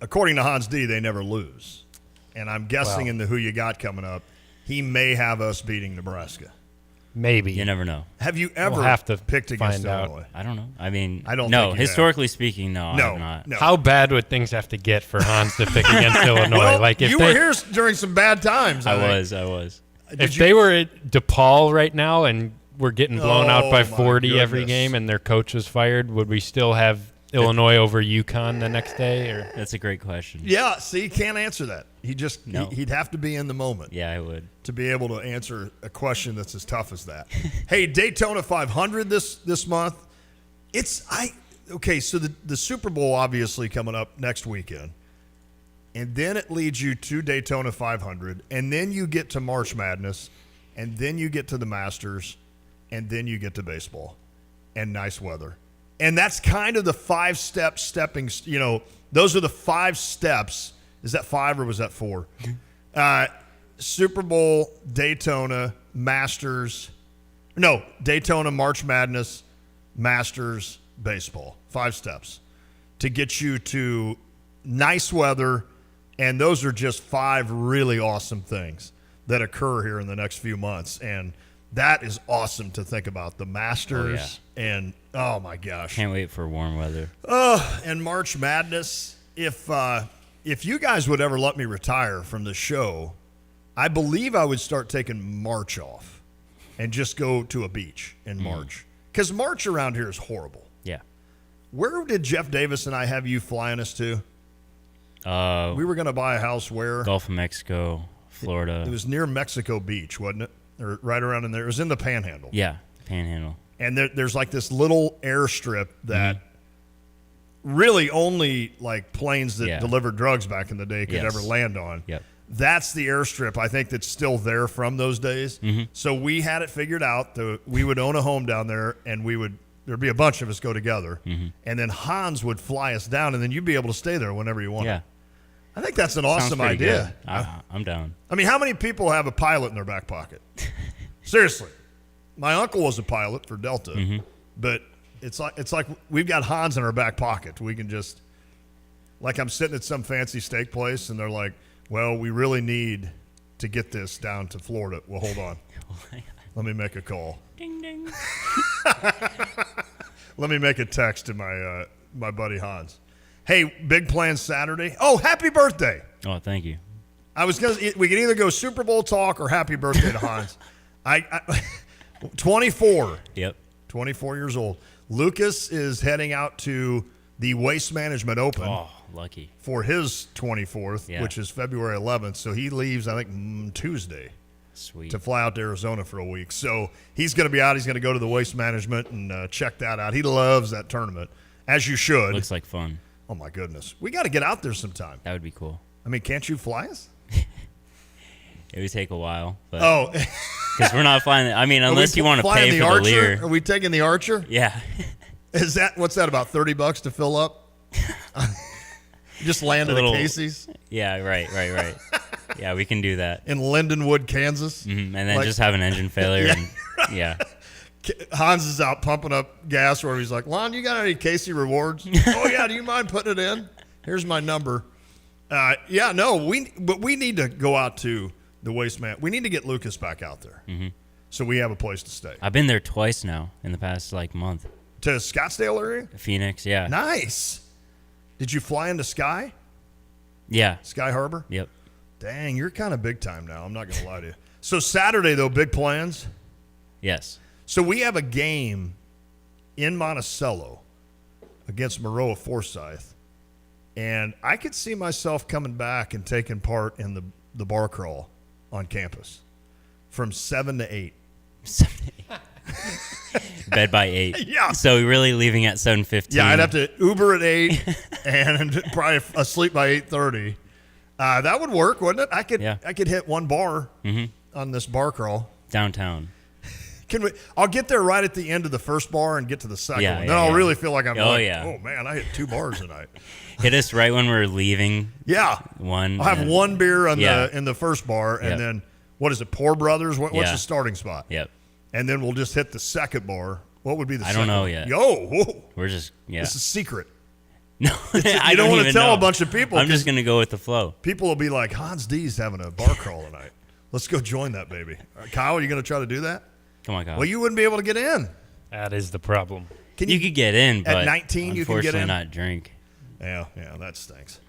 according to Hans D., they never lose. And I'm guessing in the Who You Got coming up, he may have us beating Nebraska. Maybe. You never know. Have you ever We'll have to picked against find out. Illinois? I don't know. I mean, I don't no, think you historically speaking, no, No, I'm not. no. How bad would things have to get for Hans to pick against Illinois? Well, like if you they, were here during some bad times. I think. was. If they were at DePaul right now and we're getting blown out by Oh, 40 every goodness. game and their coach was fired, would we still have Illinois over UConn the next day? Or That's a great question. Yeah, see, he can't answer that. He just No. he'd have to be in the moment. Yeah, I would. To be able to answer a question that's as tough as that. Hey, Daytona 500 this month. So the Super Bowl obviously coming up next weekend. And then it leads you to Daytona 500, and then you get to March Madness, and then you get to the Masters, and then you get to baseball and nice weather. And that's kind of the 5-step stepping, those are the 5 steps. Is that 5 or was that 4? Super Bowl, Daytona, Masters. No, Daytona, March Madness, Masters, baseball. 5 steps to get you to nice weather. And those are just 5 really awesome things that occur here in the next few months. And that is awesome to think about. The Masters and, oh, my gosh. Can't wait for warm weather. And March Madness. If you guys would ever let me retire from the show, I believe I would start taking March off and just go to a beach in March. Because March around here is horrible. Yeah. Where did Jeff Davis and I have you flying us to? We were going to buy a house where? Gulf of Mexico, Florida. It was near Mexico Beach, wasn't it? Or right around in there. It was in the Panhandle. Yeah, Panhandle. And there's like this little airstrip that really only like planes that delivered drugs back in the day could ever land on. Yep. That's the airstrip, I think, that's still there from those days. So we had it figured out that we would own a home down there, and there'd be a bunch of us go together. And then Hans would fly us down, and then you'd be able to stay there whenever you wanted. Yeah. I think that's an Sounds awesome pretty idea. good. I'm down. I mean, how many people have a pilot in their back pocket? Seriously. My uncle was a pilot for Delta, but it's like we've got Hans in our back pocket. We can just, like I'm sitting at some fancy steak place, and they're like, well, we really need to get this down to Florida. Well, hold on. Let me make a call. Ding, ding. Let me make a text to my buddy Hans. Hey, big plans Saturday. Oh, happy birthday. Oh, thank you. We can either go Super Bowl talk or happy birthday to Hans. I 24. Yep. 24 years old. Lucas is heading out to the Waste Management Open. Oh, lucky. For his 24th, which is February 11th. So he leaves, I think, Tuesday. Sweet. To fly out to Arizona for a week. So he's going to be out. He's going to go to the Waste Management and check that out. He loves that tournament, as you should. Looks like fun. Oh, my goodness. We got to get out there sometime. That would be cool. I mean, can't you fly us? It would take a while. But oh. Because we're not flying. I mean, unless you want to pay the for Archer? the Lear. Are we taking the Archer? Yeah. What's that, about $30 to fill up? Just land at Casey's? Yeah, right. Yeah, we can do that. In Lindenwood, Kansas? And then just have an engine failure. Hans is out pumping up gas where he's like, Lon, you got any Casey rewards? Oh, yeah, do you mind putting it in? Here's my number. But we need to go out to the Waste Man. We need to get Lucas back out there so we have a place to stay. I've been there twice now in the past month. To Scottsdale area? Phoenix, yeah. Nice. Did you fly into Sky? Yeah. Sky Harbor? Yep. Dang, you're kind of big time now. I'm not going to lie to you. So Saturday, though, big plans? Yes. So we have a game in Monticello against Maroa Forsyth, and I could see myself coming back and taking part in the bar crawl on campus from 7 to 8. 7 to 8. Bed by 8. Yeah. So really leaving at 7:15. Yeah, I'd have to Uber at 8 and probably asleep by 8:30. That would work, wouldn't it? I could hit one bar on this bar crawl downtown. I'll get there right at the end of the first bar and get to the second one. Then I'll really feel like I'm oh man, I hit 2 bars tonight. Hit us right when we're leaving. Yeah. One. I'll have one beer in the first bar, and then what is it? Poor Brothers. What's the starting spot? Yep. And then we'll just hit the second bar. What would be the second? I don't know yet. Whoa. We're just This is secret. No, you don't want to tell a bunch of people. I'm just going to go with the flow. People will be like, Hans D's having a bar crawl tonight. Let's go join that baby. Kyle, are you going to try to do that? Come on, Kyle. Well, you wouldn't be able to get in. That is the problem. You could get in, but at 19 you can get in? unfortunately not drink. Yeah, that stinks.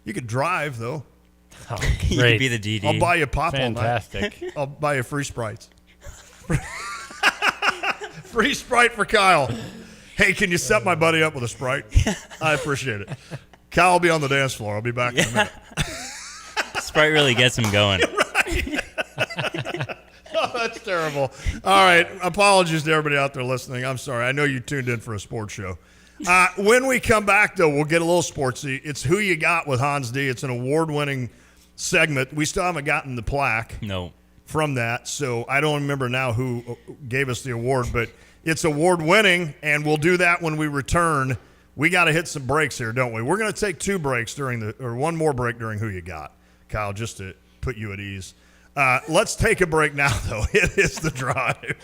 You could drive, though. Oh, You could be the DD. I'll buy you pop Fantastic. all night. I'll buy you free Sprites. Free Sprite for Kyle. Hey, can you set my buddy up with a Sprite? I appreciate it. Kyle will be on the dance floor. I'll be back in a minute. Sprite really gets him going. Oh, that's terrible. All right. Apologies to everybody out there listening. I'm sorry. I know you tuned in for a sports show. When we come back, though, we'll get a little sportsy. It's Who You Got with Hans D. It's an award-winning segment. We still haven't gotten the plaque from that, so I don't remember now who gave us the award, but it's award-winning, and we'll do that when we return. We got to hit some breaks here, don't we? We're going to take 2 breaks or one more break during Who You Got, Kyle, just to put you at ease. Let's take a break now, though. It is The Drive.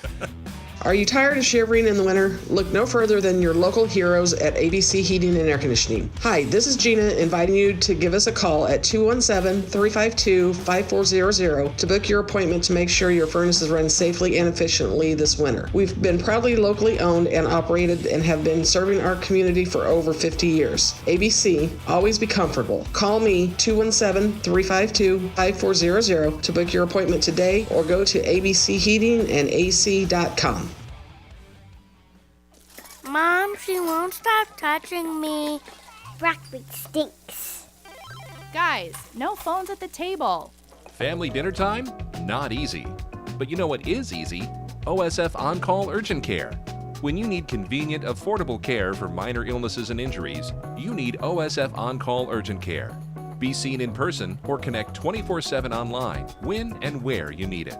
Are you tired of shivering in the winter? Look no further than your local heroes at ABC Heating and Air Conditioning. Hi, this is Gina inviting you to give us a call at 217-352-5400 to book your appointment to make sure your furnaces run safely and efficiently this winter. We've been proudly locally owned and operated and have been serving our community for over 50 years. ABC, always be comfortable. Call me 217-352-5400 to book your appointment today or go to abcheatingandac.com. Mom, she won't stop touching me. Broccoli stinks. Guys, no phones at the table. Family dinner time? Not easy. But you know what is easy? OSF On-Call Urgent Care. When you need convenient, affordable care for minor illnesses and injuries, you need OSF On-Call Urgent Care. Be seen in person or connect 24/7 online when and where you need it.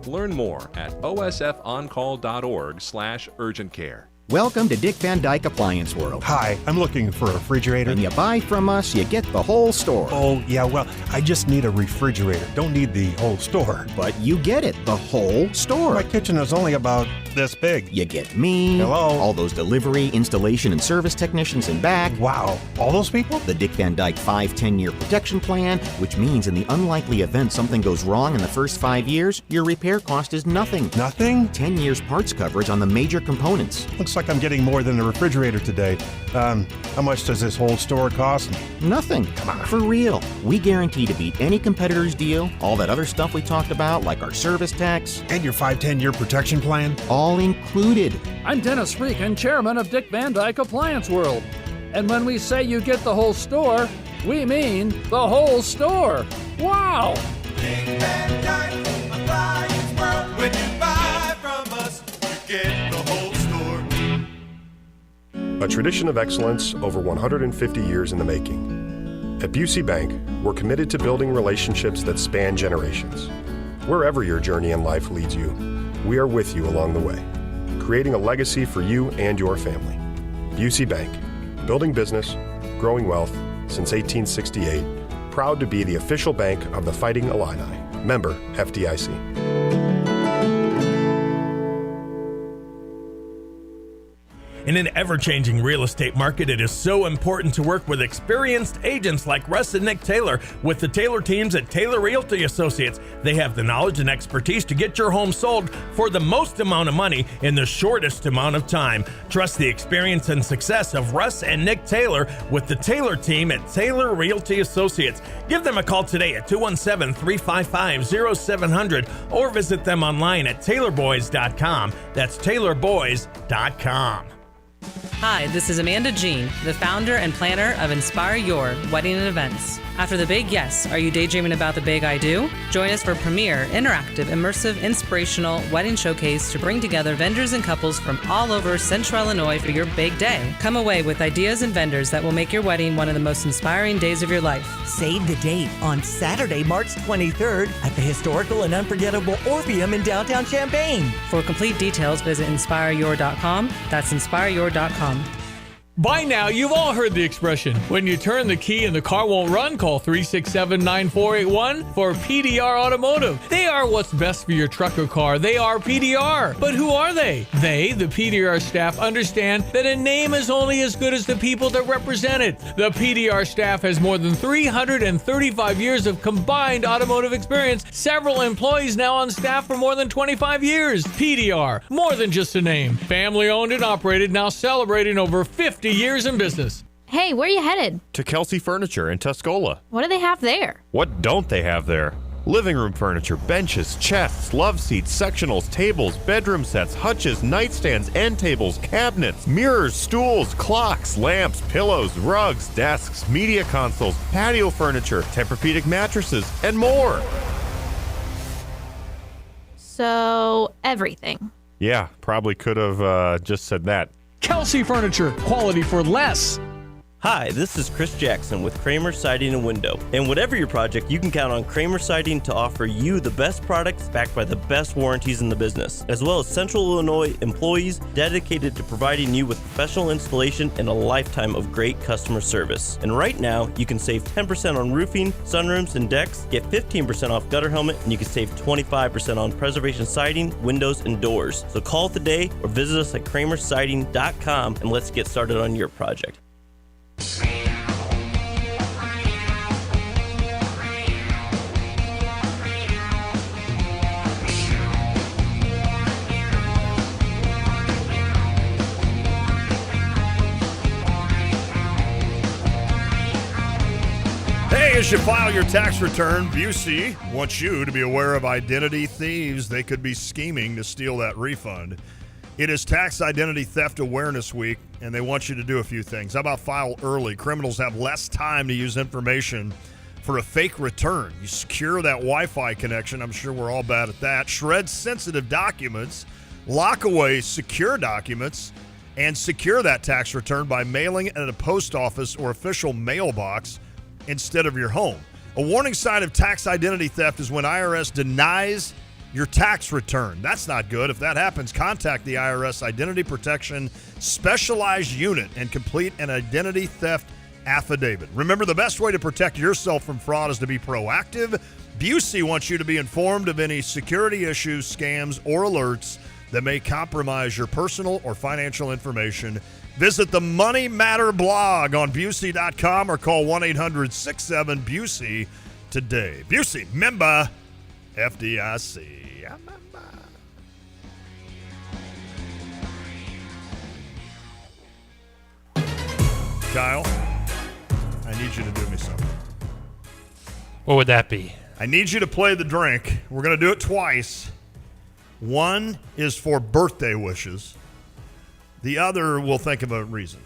Learn more at osfoncall.org/urgent care. Welcome to Dick Van Dyke Appliance World. Hi, I'm looking for a refrigerator. When you buy from us, you get the whole store. Oh, yeah, well, I just need a refrigerator. Don't need the whole store. But you get it, the whole store. My kitchen is only about this big. You get me. Hello. All those delivery, installation, and service technicians in back. Wow, all those people? The Dick Van Dyke 5-10-year protection plan, which means in the unlikely event something goes wrong in the first 5 years, your repair cost is nothing. Nothing? 10 years parts coverage on the major components. Looks like I'm getting more than a refrigerator today. How much does this whole store cost? Nothing. Come on. For real. We guarantee to beat any competitor's deal, all that other stuff we talked about, like our service tax. And your 5-10-year protection plan? All included. I'm Dennis Freak and chairman of Dick Van Dyke Appliance World. And when we say you get the whole store, we mean the whole store. Wow! Dick Van Dyke Appliance World. When you buy from us, you get the whole store. A tradition of excellence over 150 years in the making. At Busey Bank, we're committed to building relationships that span generations. Wherever your journey in life leads you, we are with you along the way, creating a legacy for you and your family. Busey Bank, building business, growing wealth since 1868, proud to be the official bank of the Fighting Illini. Member FDIC. In an ever-changing real estate market, it is so important to work with experienced agents like Russ and Nick Taylor with the Taylor teams at Taylor Realty Associates. They have the knowledge and expertise to get your home sold for the most amount of money in the shortest amount of time. Trust the experience and success of Russ and Nick Taylor with the Taylor team at Taylor Realty Associates. Give them a call today at 217-355-0700 or visit them online at taylorboys.com. That's taylorboys.com. Hi, this is Amanda Jean, the founder and planner of Inspire Your Wedding and Events. After the big yes, are you daydreaming about the big I do? Join us for premier, interactive, immersive, inspirational wedding showcase to bring together vendors and couples from all over Central Illinois for your big day. Come away with ideas and vendors that will make your wedding one of the most inspiring days of your life. Save the date on Saturday, March 23rd at the historical and unforgettable Orpheum in downtown Champaign. For complete details, visit inspireyour.com. That's inspireyour.com. By now, you've all heard the expression, when you turn the key and the car won't run, call 367-9481 for PDR Automotive. They are what's best for your truck or car. They are PDR. But who are they? They, the PDR staff, understand that a name is only as good as the people that represent it. The PDR staff has more than 335 years of combined automotive experience. Several employees now on staff for more than 25 years. PDR, more than just a name. Family owned and operated, now celebrating over 50 years in business. Hey, where are you headed? To Kelsey Furniture in Tuscola. What do they have there? What don't they have there? Living room furniture, benches, chests, love seats, sectionals, tables, bedroom sets, hutches, nightstands, end tables, cabinets, mirrors, stools, clocks, lamps, pillows, rugs, desks, media consoles, patio furniture, Tempur-Pedic mattresses, and more. So, everything. Yeah, probably could have just said that. Kelsey Furniture, quality for less. Hi, this is Chris Jackson with Kramer Siding and Window. And whatever your project, you can count on Kramer Siding to offer you the best products backed by the best warranties in the business, as well as Central Illinois employees dedicated to providing you with professional installation and a lifetime of great customer service. And right now, you can save 10% on roofing, sunrooms, and decks, get 15% off gutter helmet, and you can save 25% on preservation siding, windows, and doors. So call today or visit us at kramersiding.com and let's get started on your project. Hey, as you file your tax return, Busey wants you to be aware of identity thieves. They could be scheming to steal that refund. It is Tax Identity Theft Awareness Week, and they want you to do a few things. How about file early? Criminals have less time to use information for a fake return. You secure that Wi-Fi connection. I'm sure we're all bad at that. Shred sensitive documents, lock away secure documents, and secure that tax return by mailing it at a post office or official mailbox instead of your home. A warning sign of tax identity theft is when IRS denies your tax return. That's not good. If that happens, contact the IRS Identity Protection Specialized Unit and complete an identity theft affidavit. Remember, the best way to protect yourself from fraud is to be proactive. Busey wants you to be informed of any security issues, scams, or alerts that may compromise your personal or financial information. Visit the Money Matter blog on Busey.com or call 1-800-67-BUSEY today. Busey, member FDIC. Kyle, I need you to do me something. What would that be? I need you to play the drink. We're going to do it twice. One is for birthday wishes. The other, we'll think of a reason.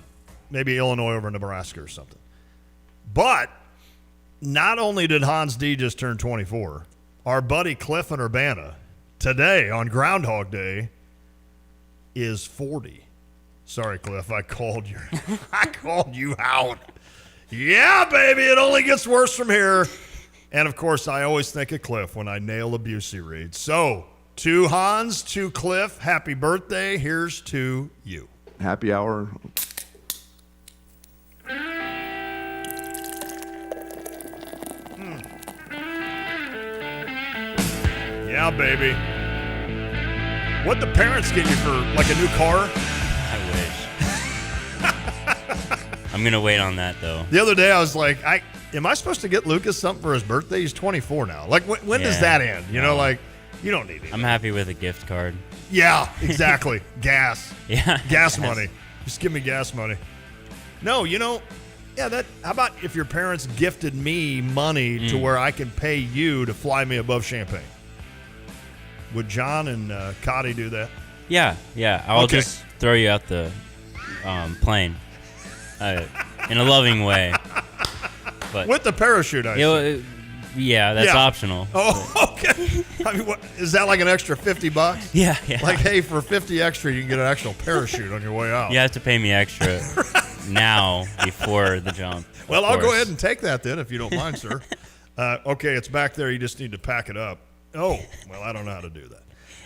Maybe Illinois over Nebraska or something. But not only did Hans D just turn 24, our buddy Cliff in Urbana today on Groundhog Day is 40. Sorry, Cliff, I called you out. Yeah, baby, it only gets worse from here. And, of course, I always think of Cliff when I nail a Busey read. So, to Hans, to Cliff, happy birthday. Here's to you. Happy hour. Yeah, baby. What'd the parents get you for, like, a new car? I wish. I'm going to wait on that, though. The other day, I was like, am I supposed to get Lucas something for his birthday? He's 24 now. Like, when does that end? You know, like, you don't need it. I'm happy with a gift card. Yeah, exactly. Gas. Yeah. Gas money. Just give me gas money. No, how about if your parents gifted me money to where I can pay you to fly me above Champaign? Would John and Cotty do that? Yeah. I'll just throw you out the plane in a loving way. But with the parachute, yeah, that's optional. Oh, okay. I mean, is that like an extra $50? Yeah. Like, hey, for 50 extra, you can get an actual parachute on your way out. You have to pay me extra now before the jump. Well, I'll go ahead and take that then, if you don't mind, sir. Okay, it's back there. You just need to pack it up. Oh, well, I don't know how to do that.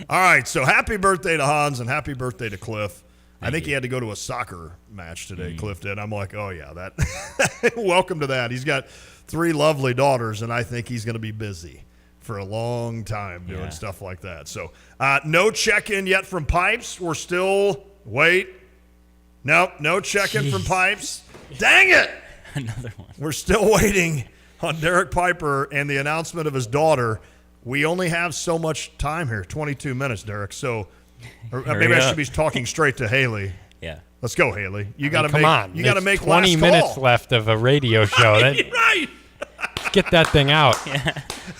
All right, so happy birthday to Hans and happy birthday to Cliff. I think he had to go to a soccer match today, Cliff did. I'm like, oh, yeah, that. Welcome to that. He's got 3 lovely daughters, and I think he's going to be busy for a long time doing stuff like that. So no check-in yet from Pipes. We're still – wait. Nope, no check-in from Pipes. Dang it. Another one. We're still waiting on Derek Piper and the announcement of his daughter. We only have so much time here, 22 minutes, Derek. So or maybe I should be talking straight to Haley. Yeah. Let's go, Haley. You got to come make on. you got to make 20 last minutes call. left of a radio show. Right. Get that thing out.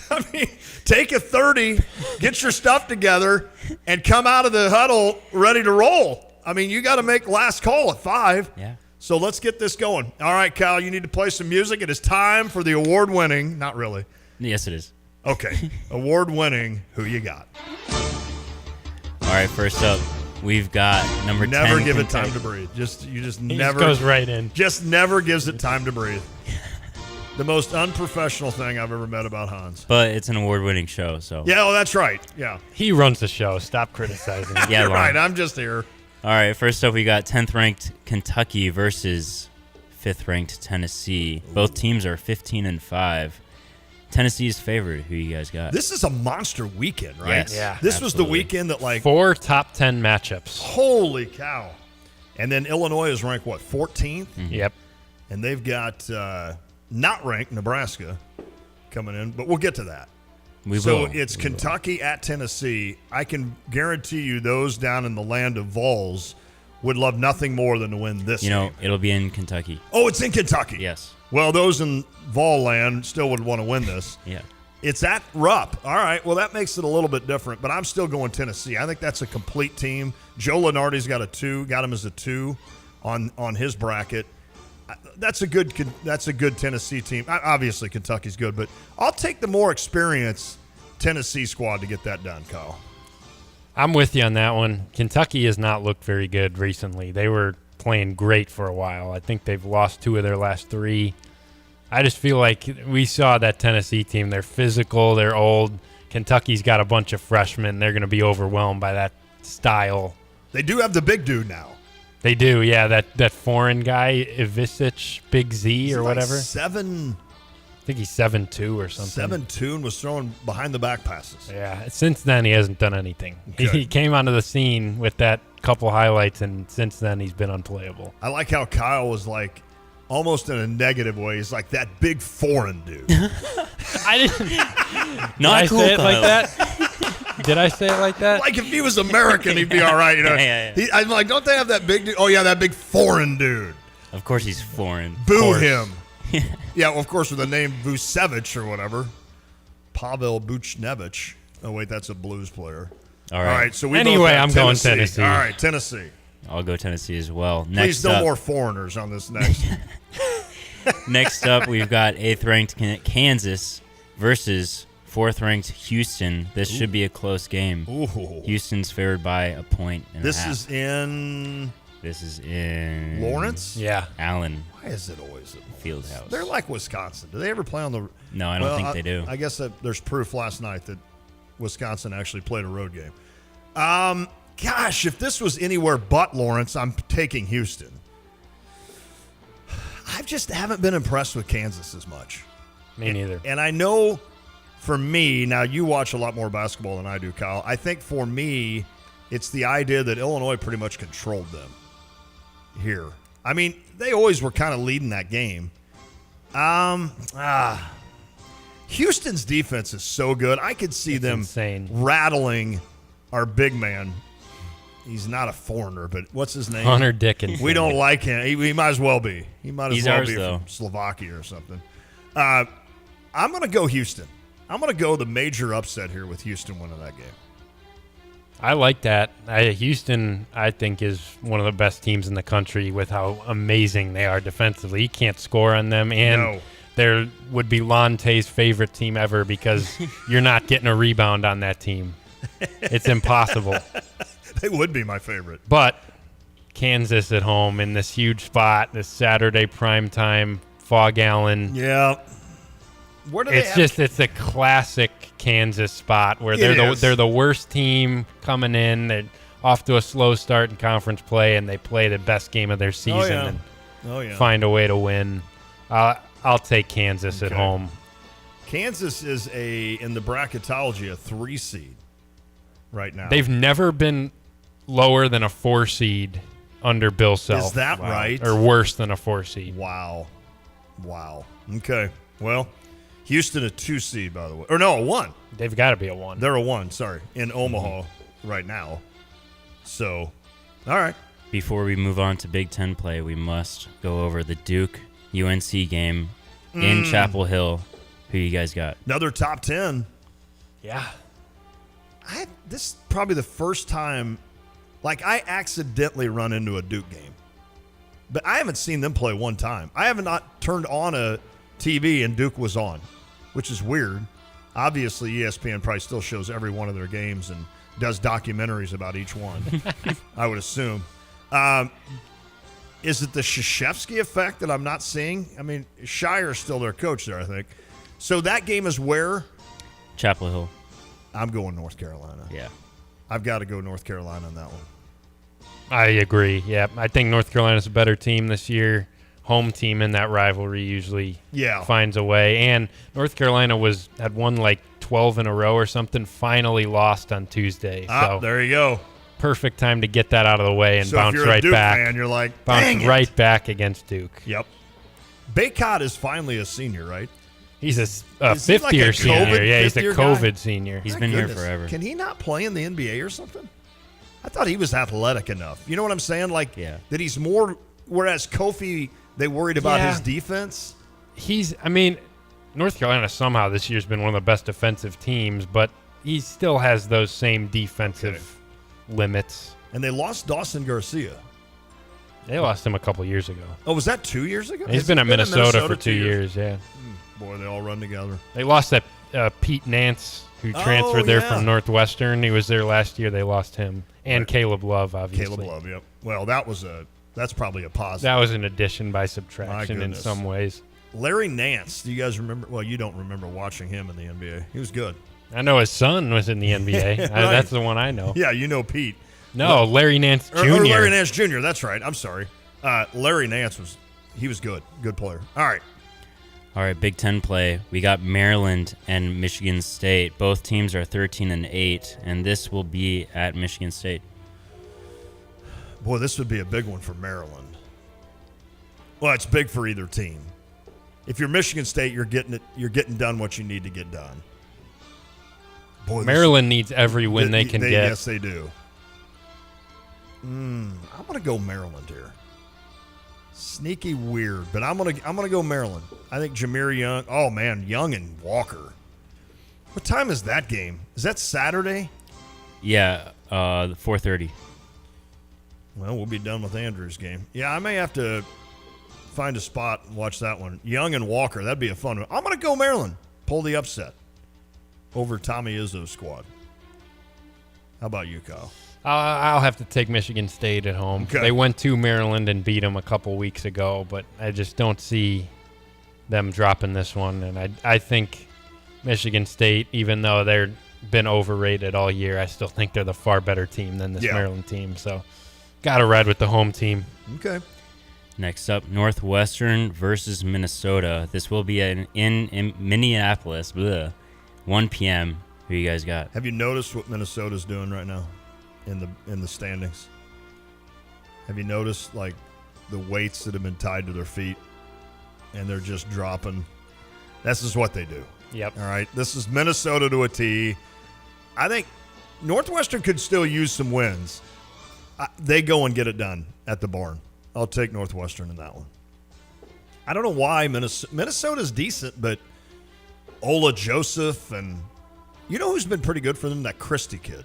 I mean, take a 30, get your stuff together, and come out of the huddle ready to roll. I mean, you got to make last call at 5. Yeah. So let's get this going. All right, Kyle, you need to play some music. It is time for the award-winning, not really. Yes, it is. Okay. Award-winning, who you got? All right, first up, we've got number 10. Never give it Kentucky. time to breathe. You just He never just goes right in. Just never gives it time to breathe. The most unprofessional thing I've ever met about Hans. But it's an award-winning show, so. Yeah, oh, that's right. Yeah. He runs the show. Stop criticizing him. Yeah, You're Lauren. right. I'm just here. All right, first up, we got 10th-ranked Kentucky versus 5th-ranked Tennessee. Both teams are 15-5. Tennessee's favored. Who you guys got? This is a monster weekend, right? Yes, Yeah. This was the absolutely. weekend that, like, 4 top 10 matchups. holy cow. And then Illinois is ranked, what, 14th? Yep. And they've got not ranked Nebraska coming in, but we'll get to that. So it's Kentucky at Tennessee. I can guarantee you those down in the land of Vols would love nothing more than to win this game. It'll be in Kentucky. Oh, it's in Kentucky. Yes. Well, those in Vol land still would want to win this. Yeah. It's at Rupp. All right. Well, that makes it a little bit different, but I'm still going Tennessee. I think that's a complete team. Joe Lenardi's got a 2, got him as a 2 on his bracket. That's a good Tennessee team. Obviously, Kentucky's good, but I'll take the more experienced Tennessee squad to get that done, Kyle. I'm with you on that one. Kentucky has not looked very good recently. They were playing great for a while. I think they've lost 2 of their last 3. I just feel like we saw that Tennessee team. They're physical. They're old. Kentucky's got a bunch of freshmen. They're going to be overwhelmed by that style. They do have the big dude now. They do, yeah. That foreign guy, Ivicic, Big Z or Like whatever. 7'2" I think he's 7'2" or something. 7'2" and was throwing behind the back passes. Yeah. Since then, he hasn't done anything. Okay. He came onto the scene with that couple highlights, and since then, he's been unplayable. I like how Kyle was like, almost in a negative way. He's like, that big foreign dude. I didn't. Not Did I cool, say it Kyle. like that? Did I say it like that? Like if he was American, he'd be all right. You know? Yeah. I'm like, don't they have that big dude? Oh, yeah, that big foreign dude. Of course he's foreign. Boo him. Yeah, well, of course, with the name Vucevic or whatever. Pavel Buchnevich. Oh, wait, that's a Blues player. All right. So we Anyway, both have I'm going Tennessee. All right, Tennessee. I'll go Tennessee as well. Please, Next no up, more foreigners on this next. Next up, we've got 8th-ranked Kansas versus 4th-ranked Houston. This should be a close game. Ooh. Houston's favored by a point and a This half. is in This is in Lawrence? Yeah. Allen Why is it always in Fieldhouse. They're like Wisconsin. Do they ever play on the? No, I don't think they do. I guess that there's proof last night that Wisconsin actually played a road game. Gosh, if this was anywhere but Lawrence, I'm taking Houston. I just haven't been impressed with Kansas as much. Me neither. And I know for me, now you watch a lot more basketball than I do, Kyle. I think for me, it's the idea that Illinois pretty much controlled them here. I mean, they always were kind of leading that game. Houston's defense is so good. I could see them rattling our big man. He's not a foreigner, but what's his name? Hunter Dickinson. We don't like him. He might as well be. He might as He's well ours, be though. from Slovakia or something. I'm going to go Houston. I'm going to go the major upset here with Houston winning that game. I like that. Houston, I think, is one of the best teams in the country with how amazing they are defensively. You can't score on them, and there would be Lante's favorite team ever because you're not getting a rebound on that team. It's impossible. They would be my favorite. But Kansas at home in this huge spot, this Saturday primetime, Fog Allen. Yeah. Where do It's a classic Kansas spot where they're the worst team coming in. They're off to a slow start in conference play and they play the best game of their season and find a way to win. I'll take Kansas at home. Kansas is in the bracketology, a 3 seed right now. They've never been lower than a 4 seed under Bill Self. Is that right? Or worse than a 4 seed. Wow. Okay. Well, Houston a 2 seed, by the way. Or no, a 1. They've got to be a 1. They're a 1, sorry, in Omaha right now. So, all right. Before we move on to Big Ten play, we must go over the Duke-UNC game in Chapel Hill. Who you guys got? Another top 10. Yeah. This is probably the first time, I accidentally run into a Duke game. But I haven't seen them play one time. I have not turned on a TV and Duke was on, which is weird. Obviously, ESPN probably still shows every one of their games and does documentaries about each one, I would assume. Is it the Krzyzewski effect that I'm not seeing? I mean, Shire's still their coach there, I think. So that game is where? Chapel Hill. I'm going North Carolina. Yeah. I've got to go North Carolina on that one. I agree. Yeah, I think North Carolina's a better team this year. Home team in that rivalry usually finds a way. And North Carolina had won 12 in a row or something, finally lost on Tuesday. So there you go. Perfect time to get that out of the way and so bounce if you're right a Duke back. Fan, you're like, bounce right back against Duke. Yep. Baycott is finally a senior, right? He's a fifth-year senior. Yeah, he's a COVID senior. He's been here forever. Can he not play in the NBA or something? I thought he was athletic enough. You know what I'm saying? That he's more, whereas Kofi, they worried about his defense. North Carolina somehow this year's been one of the best defensive teams, but he still has those same defensive limits. And they lost Dawson Garcia. They lost him a couple years ago. Oh, was that 2 years ago? He's been at Minnesota for 2 years, yeah. Boy, they all run together. They lost that Pete Nance, who transferred there from Northwestern. He was there last year. They lost him. And Caleb Love, obviously. Caleb Love, yep. Well, that's probably a positive. That was an addition by subtraction in some ways. Larry Nance, do you guys remember? Well, you don't remember watching him in the NBA. He was good. I know his son was in the NBA. Right. That's the one I know. Yeah, you know Pete. No, Larry Nance Jr. Or Larry Nance Jr., that's right. I'm sorry. Larry Nance was good. Good player. All right, Big Ten play. We got Maryland and Michigan State. Both teams are 13-8, and this will be at Michigan State. Boy, this would be a big one for Maryland. Well, it's big for either team. If you're Michigan State, you're getting done what you need to get done. Boy, Maryland needs every win they can get. Yes, they do. I'm gonna go Maryland here. Sneaky weird, but I'm gonna go Maryland. I think Jameer Young. Oh man, Young and Walker. What time is that game? Is that Saturday? Yeah, 4:30. Well, we'll be done with Andrew's game. Yeah, I may have to find a spot and watch that one. Young and Walker, that'd be a fun one. I'm gonna go Maryland. Pull the upset over Tommy Izzo's squad. How about you, Kyle? I'll have to take Michigan State at home. Okay. They went to Maryland and beat them a couple weeks ago, but I just don't see them dropping this one. And I think Michigan State, even though they've been overrated all year, I still think they're the far better team than this Maryland team. So got to ride with the home team. Okay. Next up, Northwestern versus Minnesota. This will be in Minneapolis. 1 p.m. Who you guys got? Have you noticed what Minnesota's doing right now in the standings? Have you noticed the weights that have been tied to their feet and they're just dropping? This is what they do. Yep. All right. This is Minnesota to a T. I think Northwestern could still use some wins. They go and get it done at the barn. I'll take Northwestern in that one. I don't know why Minnesota's decent, but Ola Joseph and you know who's been pretty good for them? That Christie kid.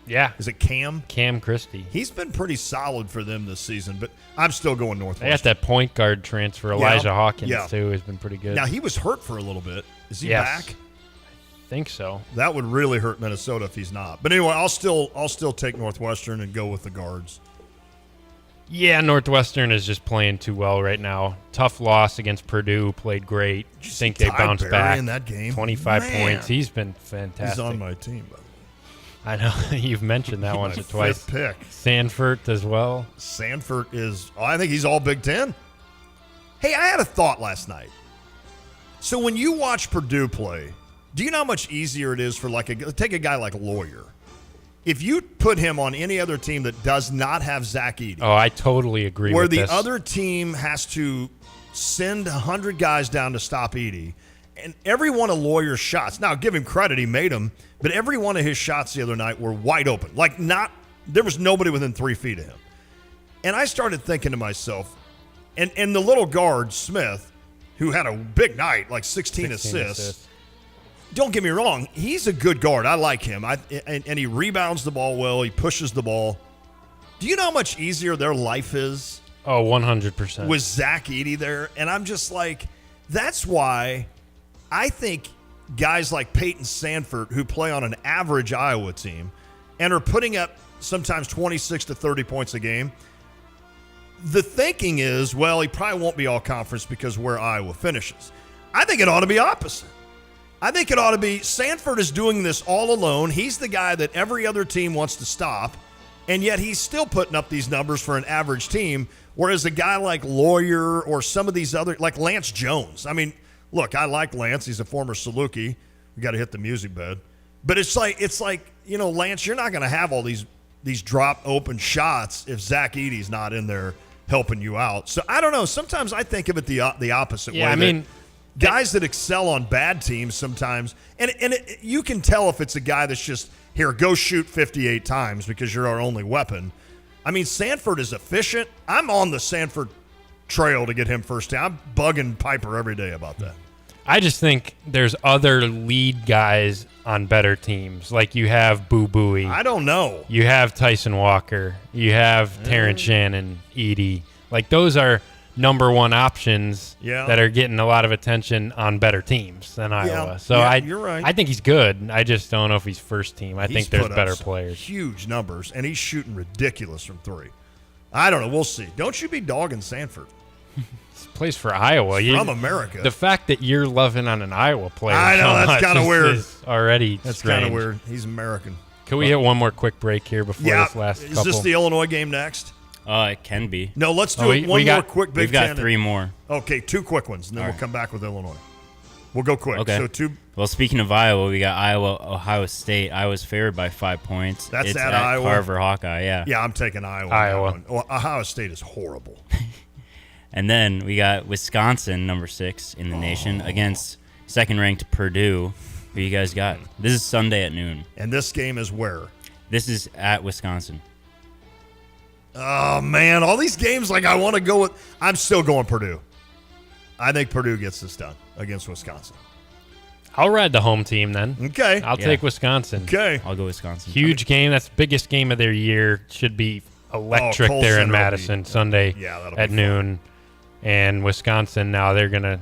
Yeah. Is it Cam? Cam Christie. He's been pretty solid for them this season, but I'm still going Northwestern. They got that point guard transfer, Elijah Hawkins, too, has been pretty good. Now, he was hurt for a little bit. Is he back? I think so. That would really hurt Minnesota if he's not. But anyway, I'll still take Northwestern and go with the guards. Yeah, Northwestern is just playing too well right now. Tough loss against Purdue, played great. I think they bounced back. In that game? 25 points. He's been fantastic. He's on my team, by the way. I know. You've mentioned that once or twice. Fifth pick. Sanford as well. Sanford is, I think he's all Big Ten. Hey, I had a thought last night. So when you watch Purdue play, do you know how much easier it is for take a guy like Lawyer? If you put him on any other team that does not have Zach Edey. Oh, I totally agree where with the this. other team has to send 100 guys down to stop Edey, and every one of Lawyer's shots, now give him credit, he made them, but every one of his shots the other night were wide open. There was nobody within 3 feet of him. And I started thinking to myself, and the little guard, Smith, who had a big night, like 16 assists. Don't get me wrong, he's a good guard. I like him. And he rebounds the ball well. He pushes the ball. Do you know how much easier their life is? Oh, 100%. With Zach Edey there. And I'm just like, that's why I think guys like Peyton Sanford, who play on an average Iowa team and are putting up sometimes 26 to 30 points a game, the thinking is, well, he probably won't be all conference because of where Iowa finishes. I think it ought to be opposite. I think it ought to be Sanford is doing this all alone. He's the guy that every other team wants to stop, and yet he's still putting up these numbers for an average team, whereas a guy like Lawyer or some of these other, like Lance Jones. I mean, look, I like Lance. He's a former Saluki. We got to hit the music bed. But it's like Lance, you're not going to have all these drop open shots if Zach Edey's not in there helping you out. So I don't know. Sometimes I think of it the opposite way. I mean, guys that excel on bad teams sometimes, and you can tell if it's a guy that's just, here, go shoot 58 times because you're our only weapon. I mean, Sanford is efficient. I'm on the Sanford trail to get him first down. I'm bugging Piper every day about that. I just think there's other lead guys on better teams. Like you have Boo Buie. I don't know. You have Tyson Walker. You have Terrence Shannon, Edey. Like those are number one options that are getting a lot of attention on better teams than Iowa. So you're right. I think he's good. I just don't know if he's first team. I think there's better players. Huge numbers, and he's shooting ridiculous from three. I don't know. We'll see. Don't you be dogging Sanford. Plays for Iowa. From America. The fact that you're loving on an Iowa player, I know, that's kind of weird. Already, that's kind of weird. He's American. Can we hit one more quick break here before this last couple? Is this the Illinois game next? It can be. No, let's do one more quick Big Ten. We've got 3 more. Okay, 2 quick ones, and then we'll come back with Illinois. We'll go quick. Okay. So 2. Well, speaking of Iowa, we got Ohio State. Iowa's favored by 5 points. That's at Iowa. Carver Hawkeye. Yeah. Yeah, I'm taking Iowa. Well, Ohio State is horrible. And then we got Wisconsin, number 6 in the nation, against second-ranked Purdue. Who you guys got? This is Sunday at noon. And this game is where? This is at Wisconsin. Oh, man. All these games, I want to go with. I'm still going Purdue. I think Purdue gets this done against Wisconsin. I'll ride the home team then. Okay. I'll take Wisconsin. Okay. I'll go Wisconsin. Huge game. That's the biggest game of their year. Should be electric there in Madison Sunday at noon. And Wisconsin, now they're going to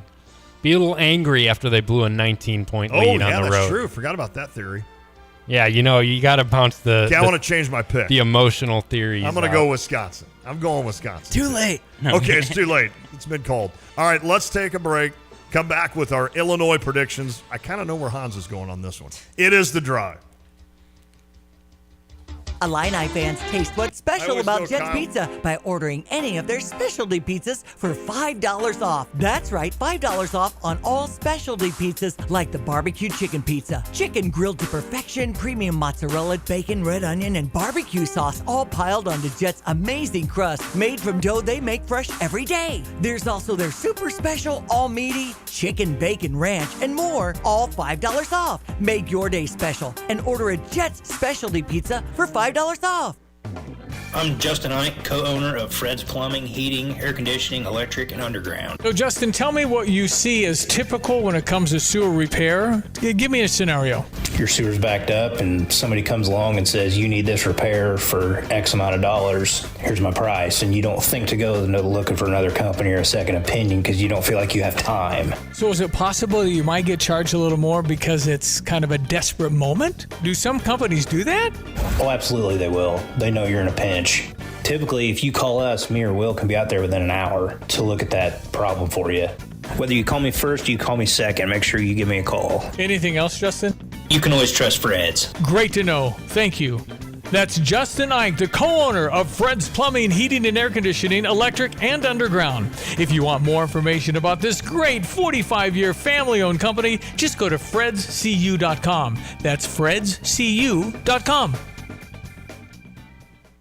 be a little angry after they blew a 19-point lead on the road. That's true. Forgot about that theory. Yeah, you got to bounce the... I want to change my pick. The emotional theories. I'm going to go Wisconsin. I'm going Wisconsin. Too late. Okay, it's too late. It's been called. All right, let's take a break. Come back with our Illinois predictions. I kind of know where Hans is going on this one. It is The Drive. Illini fans taste what's special about Jets Pizza by ordering any of their specialty pizzas for $5 off. That's right, $5 off on all specialty pizzas like the barbecue chicken pizza, chicken grilled to perfection, premium mozzarella, bacon, red onion, and barbecue sauce all piled onto Jets' amazing crust made from dough they make fresh every day. There's also their super special all meaty chicken bacon ranch and more, all $5 off. Make your day special and order a Jets specialty pizza for $5 off. I'm Justin Ike, co-owner of Fred's Plumbing, Heating, Air Conditioning, Electric, and Underground. So, Justin, tell me what you see as typical when it comes to sewer repair. Give me a scenario. Your sewer's backed up and somebody comes along and says, you need this repair for X amount of dollars. Here's my price. And you don't think to go looking for another company or a second opinion because you don't feel like you have time. So is it possible that you might get charged a little more because it's kind of a desperate moment? Do some companies do that? Oh, absolutely they will. They know you're in a pinch. Typically, if you call us, me or Will can be out there within an hour to look at that problem for you. Whether you call me first or you call me second, make sure you give me a call. Anything else, Justin? you can always trust Fred's. Great to know. Thank you. That's Justin Ike, the co-owner of Fred's Plumbing, Heating and Air Conditioning, Electric, and Underground. If you want more information about this great 45-year family-owned company, just go to fredscu.com. That's fredscu.com.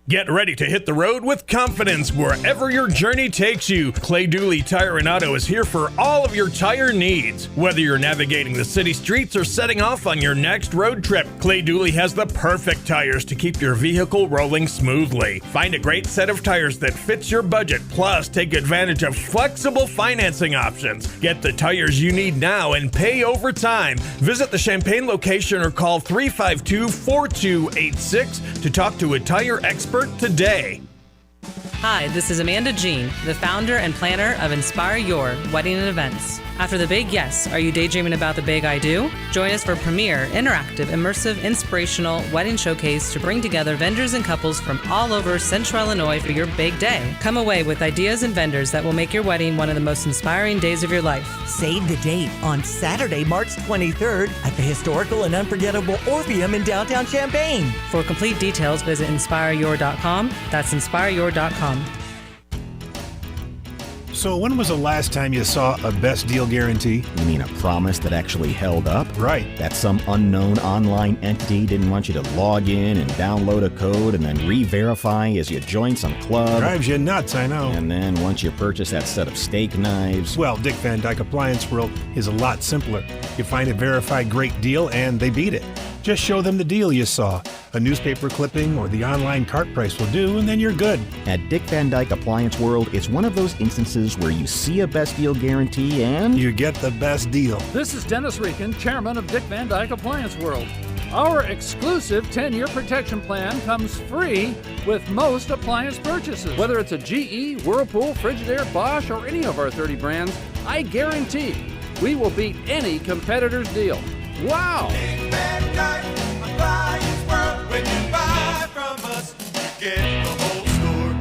Get ready to hit the road with confidence wherever your journey takes you. Clay Dooley Tire and Auto is here for all of your tire needs. Whether you're navigating the city streets or setting off on your next road trip, Clay Dooley has the perfect tires to keep your vehicle rolling smoothly. Find a great set of tires that fits your budget, plus take advantage of flexible financing options. Get the tires you need now and pay over time. Visit the Champaign location or call 352-4286 to talk to a tire expert today. Hi, this is Amanda Jean, the founder and planner of Inspire Your Wedding and Events. After the big yes, are you daydreaming about the big I do? Join us for premier, interactive, immersive, inspirational wedding showcase to bring together vendors and couples from all over Central Illinois for your big day. Come away with ideas and vendors that will make your wedding one of the most inspiring days of your life. Save the date on Saturday, March 23rd at the historical and unforgettable Orpheum in downtown Champaign. For complete details, visit inspireyour.com. That's inspireyour.com. So when was the last time you saw a best deal guarantee? You mean a promise that actually held up? Right. That some unknown online entity didn't want you to log in and download a code and then re-verify as you join some club? Drives you nuts, I know. And then once you purchase that set of steak knives... Well, Dick Van Dyke Appliance World is a lot simpler. You find a verified great deal and they beat it. Just show them the deal you saw. A newspaper clipping or the online cart price will do, and then you're good. At Dick Van Dyke Appliance World, it's one of those instances where you see a best deal guarantee and... you get the best deal. This is Dennis Rieken, chairman of Dick Van Dyke Appliance World. Our exclusive 10-year protection plan comes free with most appliance purchases. Whether it's a GE, Whirlpool, Frigidaire, Bosch, or any of our 30 brands, I guarantee we will beat any competitor's deal. Wow! Dick Van Dyke Appliance World. When you buy from us, you get the whole store.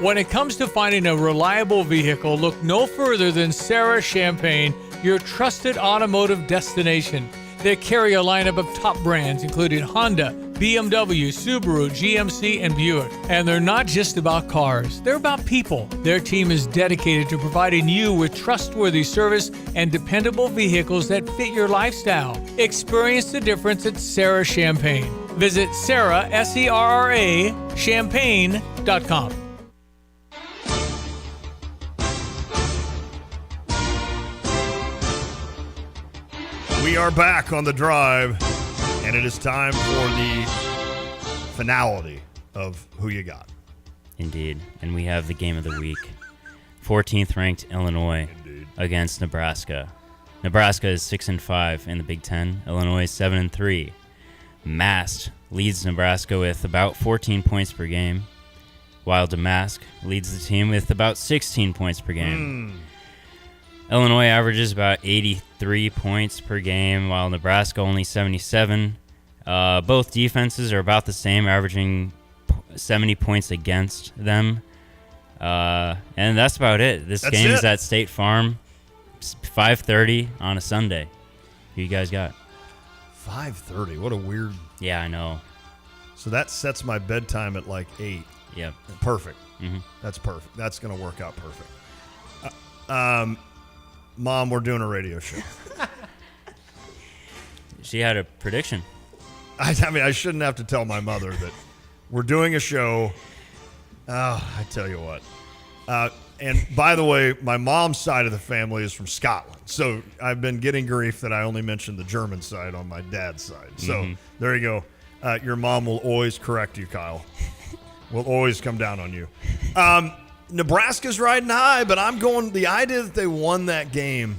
When it comes to finding a reliable vehicle, look no further than Sarah Champagne, your trusted automotive destination. They carry a lineup of top brands including Honda, BMW, Subaru, GMC, and Buick. And they're not just about cars, they're about people. Their team is dedicated to providing you with trustworthy service and dependable vehicles that fit your lifestyle. Experience the difference at Sarah Champagne. Visit Sarah, S-E-R-R-A, champagne.com. We are back on the drive, and it is time for the finality of Who You Got. Indeed. And we have the game of the week. 14th ranked Illinois against Nebraska. Nebraska is 6-5 in the Big Ten. Illinois is 7-3. Mast leads Nebraska with about 14 points per game, while Damask leads the team with about 16 points per game. Illinois averages about 83 points per game, while Nebraska only 77. Both defenses are about the same, averaging 70 points against them. And that's about it. This game is at State Farm, 5:30 on a Sunday. Who you guys got? 5:30. What a weird... Yeah, I know. So that sets my bedtime at like 8. Yep. Perfect. Mm-hmm. That's perfect. That's going to work out perfect. Mom, we're doing a radio show. She had a prediction. I mean, I shouldn't have to tell my mother that we're doing a show. I tell you what. And by the way, my mom's side of the family is from Scotland. So I've been getting grief that I only mentioned the German side on my dad's side. So there you go. Your mom will always correct you, Kyle. Will always come down on you. Nebraska's riding high, but I'm going the idea that they won that game.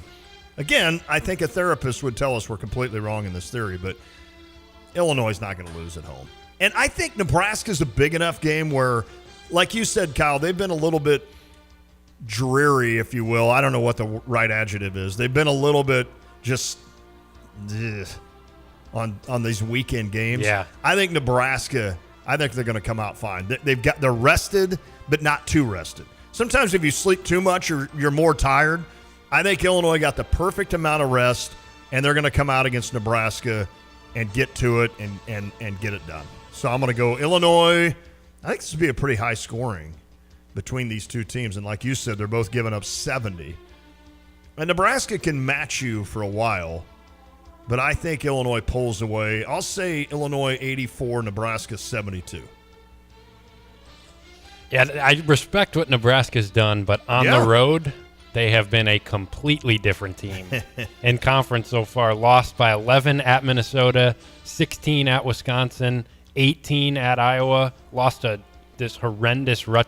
Again, I think a therapist would tell us we're completely wrong in this theory, but Illinois is not going to lose at home. And I think Nebraska's a big enough game where, like you said, Kyle, they've been a little bit dreary, if you will. I don't know what the right adjective is. They've been a little bit just on these weekend games. Yeah. I think Nebraska, I think they're going to come out fine. They're rested, but not too rested. Sometimes if you sleep too much or you're more tired, I think Illinois got the perfect amount of rest. and they're going to come out against Nebraska and get to it and get it done. So I'm going to go Illinois. I think this will be a pretty high scoring between these two teams. And like you said, they're both giving up 70. And Nebraska can match you for a while, but I think Illinois pulls away. I'll say Illinois 84, Nebraska 72. Yeah, I respect what Nebraska's done, but on the road, they have been a completely different team. In conference so far, lost by 11 at Minnesota, 16 at Wisconsin, 18 at Iowa, lost this horrendous Rutgers